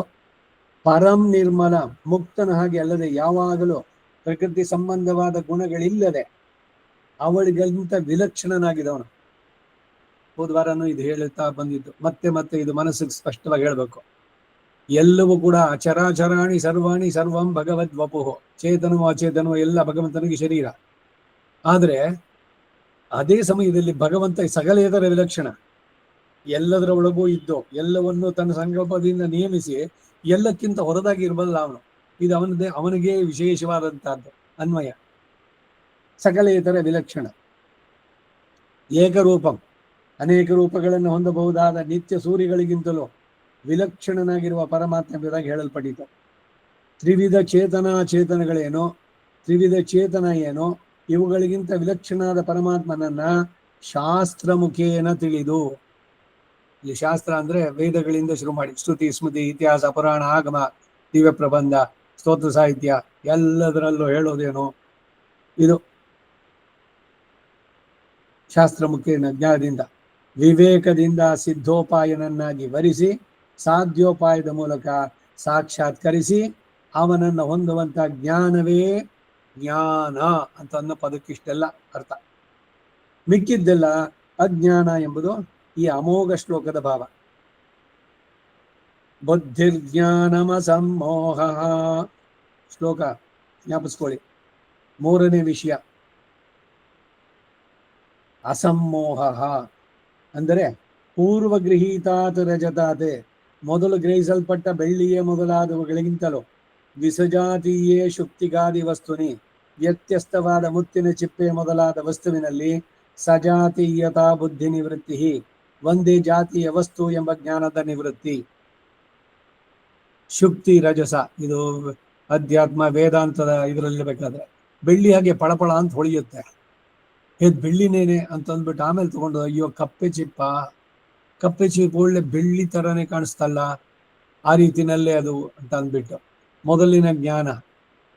ಪರಂ ನಿರ್ಮಲ ಮುಕ್ತನ ಹಾಗೆ ಅಲ್ಲದೆ ಯಾವಾಗಲೂ ಪ್ರಕೃತಿ ಸಂಬಂಧವಾದ ಗುಣಗಳಿಲ್ಲದೆ ಅವಳಿಗಿಂತ ವಿಲಕ್ಷಣನಾಗಿದ್ದವನು. ಹೋದ್ವಾರನು ಇದು ಹೇಳುತ್ತಾ ಬಂದಿದ್ದು, ಮತ್ತೆ ಮತ್ತೆ ಇದು ಮನಸ್ಸಿಗೆ ಸ್ಪಷ್ಟವಾಗಿ ಹೇಳ್ಬೇಕು. ಎಲ್ಲವೂ ಕೂಡ ಚರಾಚರಾಣಿ ಸರ್ವಾಣಿ ಸರ್ವಂ ಭಗವದ್ ವಪುಹು, ಚೇತನವೋ ಅಚೇತನವೋ ಎಲ್ಲ ಭಗವಂತನಿಗೆ ಶರೀರ. ಆದರೆ ಅದೇ ಸಮಯದಲ್ಲಿ ಭಗವಂತ ಸಕಲೇತರ ವಿಲಕ್ಷಣ, ಎಲ್ಲದರ ಒಳಗೂ ಇದ್ದು ಎಲ್ಲವನ್ನು ತನ್ನ ಸಂಕಲ್ಪದಿಂದ ನಿಯಮಿಸಿ ಎಲ್ಲಕ್ಕಿಂತ ಹೊರದಾಗಿ ಇರಬಲ್ಲ ಅವನು. ಇದು ಅವನಿಗೆ ವಿಶೇಷವಾದಂತಹದ್ದು ಅನ್ವಯ. ಸಕಲೇತರ ವಿಲಕ್ಷಣ, ಏಕರೂಪಂ, ಅನೇಕ ರೂಪಗಳನ್ನು ಹೊಂದಬಹುದಾದ ನಿತ್ಯ ಸೂರ್ಯಗಳಿಗಿಂತಲೂ ವಿಲಕ್ಷಣನಾಗಿರುವ ಪರಮಾತ್ಮ ಎಂಬುದಾಗಿ ಹೇಳಲ್ಪಟ್ಟಿತು. ತ್ರಿವಿಧ ಚೇತನಗಳೇನೋ, ತ್ರಿವಿಧ ಚೇತನ ಏನೋ, ಇವುಗಳಿಗಿಂತ ವಿಲಕ್ಷಣಾದ ಪರಮಾತ್ಮನನ್ನ ಶಾಸ್ತ್ರ ಮುಖೇನ ತಿಳಿದು, ಇಲ್ಲಿ ಶಾಸ್ತ್ರ ಅಂದ್ರೆ ವೇದಗಳಿಂದ ಶುರು ಮಾಡಿ ಶ್ರುತಿ ಸ್ಮೃತಿ ಇತಿಹಾಸ ಪುರಾಣ ಆಗಮ ದಿವ್ಯ ಪ್ರಬಂಧ ಸ್ತೋತ್ರ ಸಾಹಿತ್ಯ ಎಲ್ಲದರಲ್ಲೂ ಹೇಳೋದೇನು ಇದು ಶಾಸ್ತ್ರ ಮುಖೇನ ಜ್ಞಾನದಿಂದ ವಿವೇಕದಿಂದ ಸಿದ್ಧೋಪಾಯನನ್ನಾಗಿ ವರಿಸಿ ಸಾಧ್ಯೋಪಾಯದ ಮೂಲಕ ಸಾಕ್ಷಾತ್ಕರಿಸಿ ಅವನನ್ನ ಹೊಂದುವಂತ ಜ್ಞಾನವೇ ಜ್ಞಾನ ಅಂತ ಅನ್ನೋ ಪದಕ್ಕಿಷ್ಟೆಲ್ಲ ಅರ್ಥ. ಮಿಕ್ಕಿದ್ದೆಲ್ಲ ಅಜ್ಞಾನ ಎಂಬುದು ಈ ಅಮೋಘ ಶ್ಲೋಕದ ಭಾವ. ಬುದ್ಧಿರ್ಜ್ಞಾನಮ ಸಂಮೋಹ ಶ್ಲೋಕ ಜ್ಞಾಪಿಸ್ಕೊಳ್ಳಿ. ಮೂರನೇ ವಿಷಯ ಅಸಮ್ಮೋಹ ಅಂದರೆ ಪೂರ್ವಗೃಹೀತಾತ್ ರಜತಾತೆ, ಮೊದಲು ಗ್ರಹಿಸಲ್ಪಟ್ಟ ಬೆಳ್ಳಿಯೇ ಮೊದಲಾದವುಗಳಿಗಿಂತಲೂ ವಿಸಜಾತೀಯೇ ಶುಕ್ತಿಗಾದಿ ವಸ್ತುನಿ, ವ್ಯತ್ಯಸ್ತವಾದ ಮುತ್ತಿನ ಚಿಪ್ಪೆ ಮೊದಲಾದ ವಸ್ತುವಿನಲ್ಲಿ ಸಜಾತೀಯತಾ ಬುದ್ಧಿ ನಿವೃತ್ತಿ, ಒಂದೇ ಜಾತಿಯ ವಸ್ತು ಎಂಬ ಜ್ಞಾನದ ನಿವೃತ್ತಿ. ಶುಕ್ತಿ ರಜಸ ಇದು ಅಧ್ಯಾತ್ಮ ವೇದಾಂತದ ಇದರಲ್ಲಿ ಬೇಕಾದ್ರೆ ಬೆಳ್ಳಿ ಹಾಗೆ ಪಳಪಳ ಅಂತ ಹೊಳೆಯುತ್ತೆ, ಇದು ಬೆಳ್ಳಿನೇನೆ ಅಂತ ಅಂದ್ಬಿಟ್ಟು ಆಮೇಲೆ ತಗೊಂಡು ಅಯ್ಯೋ ಕಪ್ಪೆ ಚಿಪ್ಪ ಒಳ್ಳೆ ಬೆಳ್ಳಿ ತರನೇ ಕಾಣಿಸ್ತಲ್ಲ, ಆ ರೀತಿನಲ್ಲೇ ಅದು ಅಂತ ಅಂದ್ಬಿಟ್ಟು ಮೊದಲಿನ ಜ್ಞಾನ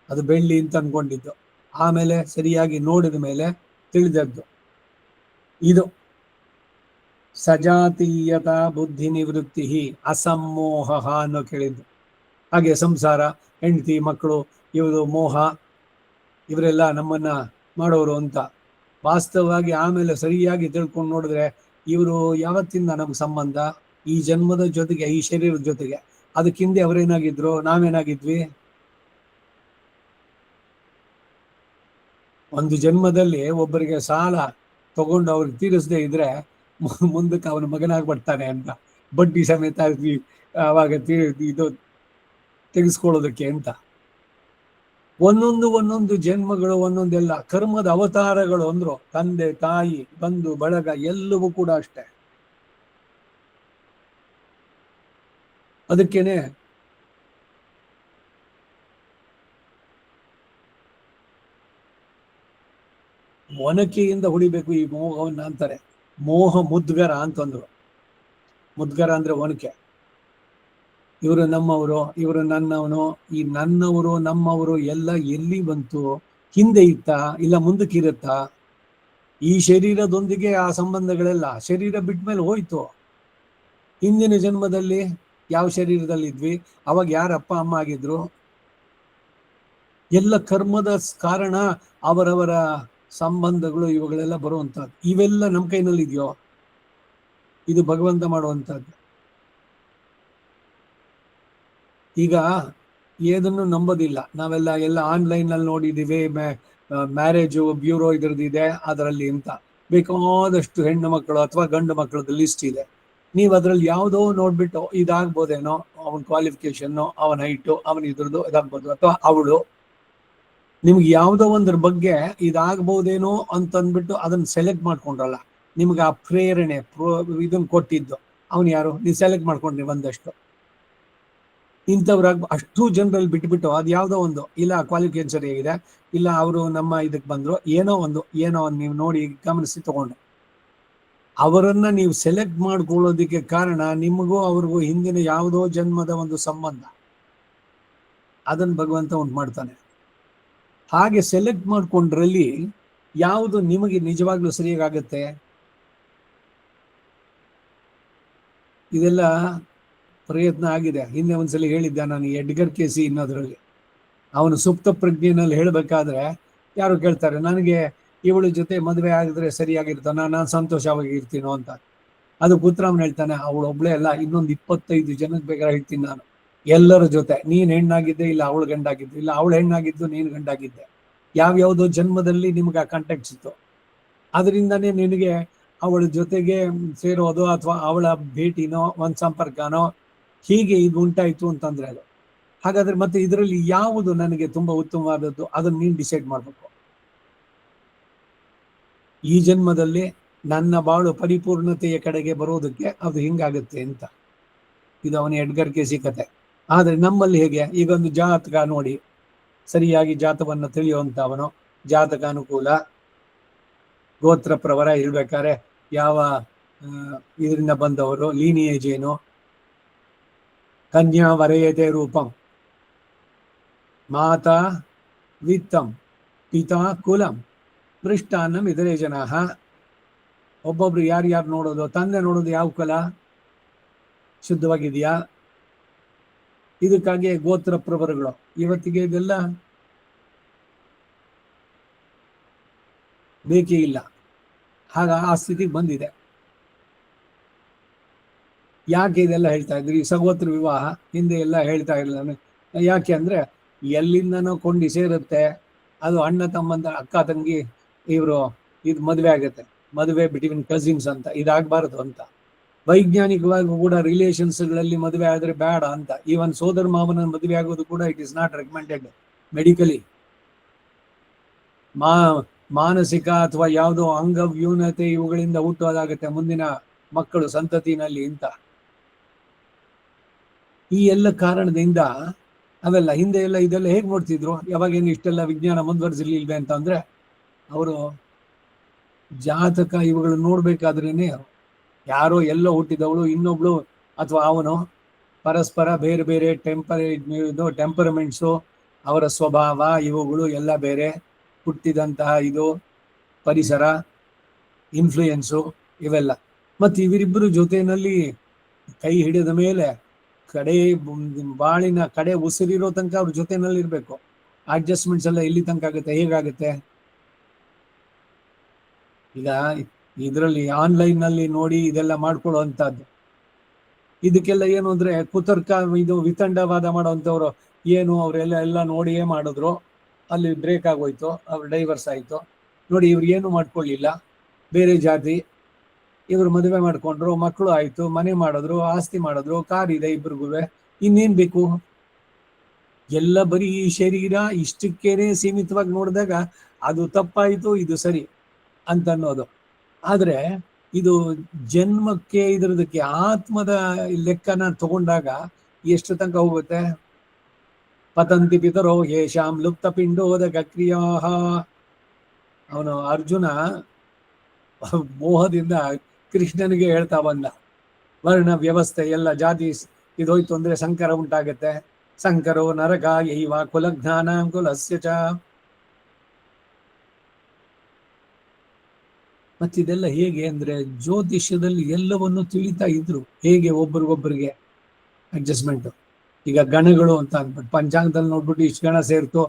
ಅದು ಬೆಳ್ಳಿ ಅಂತ ಅನ್ಕೊಂಡಿದ್ದು, ಆಮೇಲೆ ಸರಿಯಾಗಿ ನೋಡಿದ ಮೇಲೆ ತಿಳಿದದ್ದು ಇದು ಸಜಾತೀಯತಾ ಬುದ್ಧಿ ನಿವೃತ್ತಿ ಅಸಮ್ಮೋಹ ಅನ್ನೋ ಕೇಳಿದ್ದು. ಹಾಗೆ ಸಂಸಾರ, ಹೆಂಡತಿ, ಮಕ್ಕಳು, ಇವರು ಮೋಹ, ಇವರೆಲ್ಲ ನಮ್ಮನ್ನ ಮಾಡೋರು ಅಂತ ವಾಸ್ತವವಾಗಿ ಆಮೇಲೆ ಸರಿಯಾಗಿ ತಿಳ್ಕೊಂಡು ನೋಡಿದ್ರೆ ಇವರು ಯಾವತ್ತಿಂದ ನಮ್ಗೆ ಸಂಬಂಧ, ಈ ಜನ್ಮದ ಜೊತೆಗೆ ಈ ಶರೀರದ ಜೊತೆಗೆ, ಅದಕ್ಕಿಂದೆ ಅವರೇನಾಗಿದ್ರು ನಾವೇನಾಗಿದ್ವಿ. ಒಂದು ಜನ್ಮದಲ್ಲಿ ಒಬ್ಬರಿಗೆ ಸಾಲ ತಗೊಂಡು ಅವ್ರಿಗೆ ತೀರಿಸದೇ ಇದ್ರೆ ಮುಂದಕ್ಕೆ ಅವನ ಮಗನಾಗ್ಬಿಡ್ತಾನೆ ಅಂತ ಬಡ್ಡಿ ಸಮೇತ ಅವಾಗ ಇದು ತೆಗೆಸ್ಕೊಳ್ಳೋದಕ್ಕೆ ಅಂತ ಒಂದೊಂದು ಜನ್ಮಗಳು ಒಂದೊಂದೆಲ್ಲ ಕರ್ಮದ ಅವತಾರಗಳು ಅಂದ್ರು. ತಂದೆ ತಾಯಿ ಬಂಧು ಬಳಗ ಎಲ್ಲವೂ ಕೂಡ ಅಷ್ಟೆ. ಅದಕ್ಕೇನೆ ಒನಕೆಯಿಂದ ಹೊಡಿಬೇಕು ಈ ಮೋಹವನ್ನ ಅಂತಾರೆ. ಮೋಹ ಮುದ್ಗರ ಅಂತಂದ್ರು. ಮುದ್ಗರ ಅಂದ್ರೆ ಒನಕೆ. ಇವರು ನಮ್ಮವರು, ಇವರು ನನ್ನವನು, ಈ ನನ್ನವರು ನಮ್ಮವರು ಎಲ್ಲ ಎಲ್ಲಿ ಬಂತು? ಹಿಂದೆ ಇತ್ತಾ ಇಲ್ಲ ಮುಂದಕ್ಕಿರುತ್ತಾ? ಈ ಶರೀರದೊಂದಿಗೆ ಆ ಸಂಬಂಧಗಳೆಲ್ಲ ಶರೀರ ಬಿಟ್ಟ ಮೇಲೆ ಹೋಯ್ತು. ಹಿಂದಿನ ಜನ್ಮದಲ್ಲಿ ಯಾವ ಶರೀರದಲ್ಲಿ ಇದ್ವಿ, ಅವಾಗ ಯಾರ ಅಪ್ಪ ಅಮ್ಮ ಆಗಿದ್ರು, ಎಲ್ಲ ಕರ್ಮದ ಕಾರಣ ಅವರವರ ಸಂಬಂಧಗಳು ಇವುಗಳೆಲ್ಲ ಬರುವಂತಹದ್ದು. ಇವೆಲ್ಲ ನಮ್ಮ ಕೈನಲ್ಲಿ ಇದೆಯೋ? ಇದು ಭಗವಂತ ಮಾಡುವಂತಹದ್ದು. ಈಗ ಏದನ್ನು ನಂಬೋದಿಲ್ಲ ನಾವೆಲ್ಲ, ಎಲ್ಲ ಆನ್ಲೈನ್ ನಲ್ಲಿ ನೋಡಿದೀವಿ. ಮ್ಯಾರೇಜು ಬ್ಯೂರೋ ಇದ್ರದ್ದಿದೆ ಅದರಲ್ಲಿ ಅಂತ ಬೇಕಾದಷ್ಟು ಹೆಣ್ಣು ಮಕ್ಕಳು ಅಥವಾ ಗಂಡು ಮಕ್ಕಳದ್ದು ಲಿಸ್ಟ್ ಇದೆ. ನೀವು ಅದ್ರಲ್ಲಿ ಯಾವುದೋ ನೋಡ್ಬಿಟ್ಟು ಇದಾಗ್ಬೋದೇನೋ, ಅವನ ಕ್ವಾಲಿಫಿಕೇಶನ್, ಅವನ ಹೈಟು, ಅವನ ಇದ್ರದ್ದು ಇದಾಗ್ಬೋದು, ಅಥವಾ ಅವಳು ನಿಮ್ಗೆ ಯಾವುದೋ ಒಂದ್ರ ಬಗ್ಗೆ ಇದಾಗ್ಬೋದೇನೋ ಅಂತಂದ್ಬಿಟ್ಟು ಅದನ್ನ ಸೆಲೆಕ್ಟ್ ಮಾಡ್ಕೊಂಡ್ರಲ್ಲ, ನಿಮ್ಗೆ ಆ ಪ್ರೇರಣೆ ಇದನ್ನ ಕೊಟ್ಟಿದ್ದು ಅವನು ಯಾರು? ನೀವು ಸೆಲೆಕ್ಟ್ ಮಾಡ್ಕೊಂಡ್ರಿ ಒಂದಷ್ಟು. ಇಂಥವ್ರಾಗ ಅಷ್ಟು ಜನರಲ್ಲಿ ಬಿಟ್ಬಿಟ್ಟು ಅದು ಯಾವುದೋ ಒಂದು ಇಲ್ಲ ಕ್ವಾಲಿಫಿಕೇಶನ್ ಸರಿಯಾಗಿದೆ, ಇಲ್ಲ ಅವರು ನಮ್ಮ ಇದಕ್ಕೆ ಬಂದ್ರು, ಏನೋ ಒಂದು ನೀವು ನೋಡಿ ಗಮನಿಸಿ ತಗೊಂಡು ಅವರನ್ನ ನೀವು ಸೆಲೆಕ್ಟ್ ಮಾಡ್ಕೊಳ್ಳೋದಕ್ಕೆ ಕಾರಣ ನಿಮಗೂ ಅವ್ರಿಗೂ ಹಿಂದಿನ ಯಾವುದೋ ಜನ್ಮದ ಒಂದು ಸಂಬಂಧ. ಅದನ್ನ ಭಗವಂತ ಉಂಟು ಮಾಡ್ತಾನೆ. ಹಾಗೆ ಸೆಲೆಕ್ಟ್ ಮಾಡ್ಕೊಂಡ್ರಲ್ಲಿ ಯಾವುದು ನಿಮಗೆ ನಿಜವಾಗ್ಲೂ ಸರಿಯಾಗತ್ತೆ? ಇದೆಲ್ಲ ಪ್ರಯತ್ನ ಆಗಿದೆ. ಹಿಂದೆ ಒಂದ್ಸಲಿ ಹೇಳಿದ್ದೆ ನಾನು, ಎಡ್ಗರ್ ಕೇಸಿ ಅನ್ನೋದ್ರಲ್ಲಿ. ಅವನು ಸುಪ್ತ ಪ್ರಜ್ಞೆನಲ್ಲಿ ಹೇಳಬೇಕಾದ್ರೆ ಯಾರು ಕೇಳ್ತಾರೆ, ನನಗೆ ಇವಳ ಜೊತೆ ಮದುವೆ ಆಗಿದ್ರೆ ಸರಿಯಾಗಿರ್ತಾನ, ನಾನು ಸಂತೋಷವಾಗಿರ್ತೀನೋ ಅಂತ. ಅದು ಪುತ್ರ ಅವನು ಹೇಳ್ತಾನೆ, ಅವಳೊಬ್ಳೆ ಅಲ್ಲ, ಇನ್ನೊಂದು 25 ಜನಕ್ಕೆ ಬೇಕಾದ್ರೆ ಹೇಳ್ತೀನಿ ನಾನು, ಎಲ್ಲರ ಜೊತೆ. ನೀನ್ ಹೆಣ್ಣಾಗಿದ್ದೆ, ಇಲ್ಲ ಅವಳು ಗಂಡಾಗಿದ್ದು, ಇಲ್ಲ ಅವಳು ಹೆಣ್ಣಾಗಿದ್ದು ನೀನು ಗಂಡಾಗಿದ್ದೆ, ಯಾವ್ಯಾವುದೋ ಜನ್ಮದಲ್ಲಿ ನಿಮ್ಗೆ ಆ ಕಾಂಟ್ಯಾಕ್ಟ್ಸ್ ಇತ್ತು, ಅದರಿಂದಾನೇ ನಿನಗೆ ಅವಳ ಜೊತೆಗೆ ಸೇರೋದು ಅಥವಾ ಅವಳ ಭೇಟಿನೋ ಒಂದು ಸಂಪರ್ಕನೋ ಹೀಗೆ ಇದು ಉಂಟಾಯ್ತು ಅಂತಂದ್ರೆ ಅದು. ಹಾಗಾದ್ರೆ ಮತ್ತೆ ಇದರಲ್ಲಿ ಯಾವುದು ನನಗೆ ತುಂಬಾ ಉತ್ತಮವಾದದ್ದು ಅದನ್ನು ನೀನು ಡಿಸೈಡ್ ಮಾಡ್ಬೇಕು. ಈ ಜನ್ಮದಲ್ಲಿ ನನ್ನ ಬಾಳು ಪರಿಪೂರ್ಣತೆಯ ಕಡೆಗೆ ಬರೋದಕ್ಕೆ ಅದು ಹಿಂಗಾಗುತ್ತೆ ಅಂತ. ಇದು ಅವನ ಎಡ್ಗರ್ ಕೇಸಿ ಕತೆ. ಆದ್ರೆ ನಮ್ಮಲ್ಲಿ ಹೇಗೆ, ಈಗ ಒಂದು ಜಾತಕ ನೋಡಿ ಸರಿಯಾಗಿ ಜಾತವನ್ನು ತಿಳಿಯುವಂತವನು ಜಾತಕ ಅನುಕೂಲ, ಗೋತ್ರ ಪ್ರವರ ಇರ್ಬೇಕಾದ್ರೆ ಯಾವ ಇದರಿಂದ ಬಂದವರು, ಲೀನಿಯೇಜ್ ಏನು, ಕನ್ಯಾ ವರೆಯತೆ ರೂಪಂ, ಮಾತಾ ವಿತ್ತಂ, ಪಿತಾ ಕುಲಂ, ಮೃಷ್ಟಾನ್ನಂ ಇತರೆ ಜನಾಃ. ಒಬ್ಬೊಬ್ರು ಯಾರ್ಯಾರು ನೋಡೋದು, ತಂದೆ ನೋಡೋದು ಯಾವ ಕುಲ ಶುದ್ಧವಾಗಿದೆಯಾ, ಇದಕ್ಕಾಗಿ ಗೋತ್ರ ಪ್ರವರಗಳು. ಇವತ್ತಿಗೆ ಇದೆಲ್ಲ ಬೇಕೇ ಇಲ್ಲ. ಆಗ ಆ ಸ್ಥಿತಿಗೆ ಬಂದಿದೆ. ಯಾಕೆ ಇದೆಲ್ಲ ಹೇಳ್ತಾ ಇದ್ರಿ? ಸಹೋತ್ರ ವಿವಾಹ ಹಿಂದೆ ಎಲ್ಲ ಹೇಳ್ತಾ ಇರಲಿಲ್ಲ. ಯಾಕೆ ಅಂದ್ರೆ ಎಲ್ಲಿಂದನೋ ಕೊಂಡಿ ಸೇರುತ್ತೆ, ಅದು ಅಣ್ಣ ತಮ್ಮಂತ, ಅಕ್ಕ ತಂಗಿ ಇವರು ಇದು ಮದುವೆ ಆಗುತ್ತೆ, ಮದುವೆ ಬಿಟ್ವೀನ್ ಕಸಿನ್ಸ್ ಅಂತ, ಇದಾಗಬಾರದು ಅಂತ. ವೈಜ್ಞಾನಿಕವಾಗಿ ಕೂಡ ರಿಲೇಷನ್ಸ್ಗಳಲ್ಲಿ ಮದುವೆ ಆದ್ರೆ ಬೇಡ ಅಂತ. ಈವನ್ ಸೋದರ ಮಾವನ ಮದುವೆ ಆಗೋದು ಕೂಡ it is not recommended medically. ಮಾನಸಿಕ ಅಥವಾ ಯಾವುದೋ ಅಂಗವ್ಯೂನತೆ ಇವುಗಳಿಂದ ಹುಟ್ಟೋದಾಗುತ್ತೆ ಮುಂದಿನ ಮಕ್ಕಳು ಸಂತತಿನಲ್ಲಿ ಅಂತ. ಈ ಎಲ್ಲ ಕಾರಣದಿಂದ ಅವೆಲ್ಲ ಹಿಂದೆ ಎಲ್ಲ ಇದೆಲ್ಲ ಹೇಗೆ ನೋಡ್ತಿದ್ರು? ಯಾವಾಗೇನು ಇಷ್ಟೆಲ್ಲ ವಿಜ್ಞಾನ ಮುಂದುವರಿಸಿರ್ಲಿಲ್ವೇ ಅಂತ ಅಂದ್ರೆ, ಅವರು ಜಾತಕ ಇವುಗಳು ನೋಡ್ಬೇಕಾದ್ರೇನೆ ಯಾರೋ ಎಲ್ಲೋ ಹುಟ್ಟಿದವಳು ಇನ್ನೊಬ್ಳು ಅಥವಾ ಅವನು ಪರಸ್ಪರ ಬೇರೆ ಬೇರೆ ಟೆಂಪರಮೆಂಟ್ಸು, ಅವರ ಸ್ವಭಾವ ಇವುಗಳು ಎಲ್ಲ ಬೇರೆ, ಹುಟ್ಟಿದಂತಹ ಇದು ಪರಿಸರ, ಇನ್ಫ್ಲೂಯೆನ್ಸು ಇವೆಲ್ಲ. ಮತ್ತು ಇವರಿಬ್ಬರು ಜೊತೆಯಲ್ಲಿ ಕೈ ಹಿಡಿದ ಮೇಲೆ ಕಡೆ ಬಾಳಿನ ಕಡೆ ಉಸಿರಿರೋ ತನಕ ಅವ್ರ ಜೊತೆನಲ್ಲಿ ಇರಬೇಕು. ಅಡ್ಜಸ್ಟ್ಮೆಂಟ್ಸ್ ಎಲ್ಲ ಎಲ್ಲಿ ತನಕ ಆಗುತ್ತೆ? ಹೇಗಾಗುತ್ತೆ? ಈಗ ಇದರಲ್ಲಿ ಆನ್ಲೈನ್ ನಲ್ಲಿ ನೋಡಿ ಇದೆಲ್ಲ ಮಾಡ್ಕೊಳ್ಳೋ ಅಂತದ್ದು. ಇದಕ್ಕೆಲ್ಲ ಏನು ಅಂದ್ರೆ ಕುತರ್ಕ, ಇದು ವಿತಂಡವಾದ ಮಾಡೋವಂಥವ್ರು ಏನು, ಅವರೆಲ್ಲ ನೋಡಿಯೇ ಮಾಡಿದ್ರು, ಅಲ್ಲಿ ಬ್ರೇಕ್ ಆಗೋಯ್ತು, ಅವ್ರು ಡೈವರ್ಸ್ ಆಯ್ತು. ನೋಡಿ, ಇವ್ರು ಏನು ಮಾಡ್ಕೊಳ್ಳಿಲ್ಲ, ಬೇರೆ ಜಾತಿ, ಇವರು ಮದುವೆ ಮಾಡ್ಕೊಂಡ್ರು, ಮಕ್ಕಳು ಆಯ್ತು, ಮನೆ ಮಾಡಿದ್ರು, ಆಸ್ತಿ ಮಾಡಿದ್ರು, ಕಾರ್ ಇದೆ ಇಬ್ರಿಗೂ, ಇನ್ನೇನ್ ಬೇಕು? ಎಲ್ಲ ಬರೀ ಈ ಶರೀರ ಇಷ್ಟಕ್ಕೇನೆ ಸೀಮಿತವಾಗಿ ನೋಡಿದಾಗ ಅದು ತಪ್ಪಾಯ್ತು, ಇದು ಸರಿ ಅಂತ ಅನ್ನೋದು. ಆದ್ರೆ ಇದು ಜನ್ಮಕ್ಕೆ ಇದರದಕ್ಕೆ ಆತ್ಮದ ಲೆಕ್ಕನ ತಗೊಂಡಾಗ ಎಷ್ಟು ತನಕ ಹೋಗುತ್ತೆ? ಪತಂತಿ ಪಿತರೋ ಯೇಷಾಂ ಲುಪ್ತ ಪಿಂಡೋದಕ ಕ್ರಿಯಾ. ಅವನು ಅರ್ಜುನ ಮೋಹದಿಂದ ಕೃಷ್ಣನಿಗೆ ಹೇಳ್ತಾ ಬಂದ, ವರ್ಣ ವ್ಯವಸ್ಥೆ ಎಲ್ಲ ಜಾತಿ ಇದೋಯ್ತು ಅಂದ್ರೆ ಸಂಕರ ಉಂಟಾಗತ್ತೆ. ಸಂಕರೋ ನರಕ ಯೈವ ಕುಲಜ್ಞಾನ ಕುಲಸ್ಯ ಚ. ಮತ್ತಿದೆಲ್ಲ ಹೇಗೆ ಅಂದ್ರೆ ಜ್ಯೋತಿಷ್ಯದಲ್ಲಿ ಎಲ್ಲವನ್ನು ತಿಳಿತಾ ಇದ್ರು, ಹೇಗೆ ಒಬ್ರಿಗೊಬ್ಬರಿಗೆ ಅಡ್ಜಸ್ಟ್ಮೆಂಟ್. ಈಗ ಗಣಗಳು ಅಂತ ಅಂದ್ಬಿಟ್ಟು ಪಂಚಾಂಗದಲ್ಲಿ ನೋಡ್ಬಿಟ್ಟು ಇಷ್ಟು ಗಣ ಸೇರ್ತು,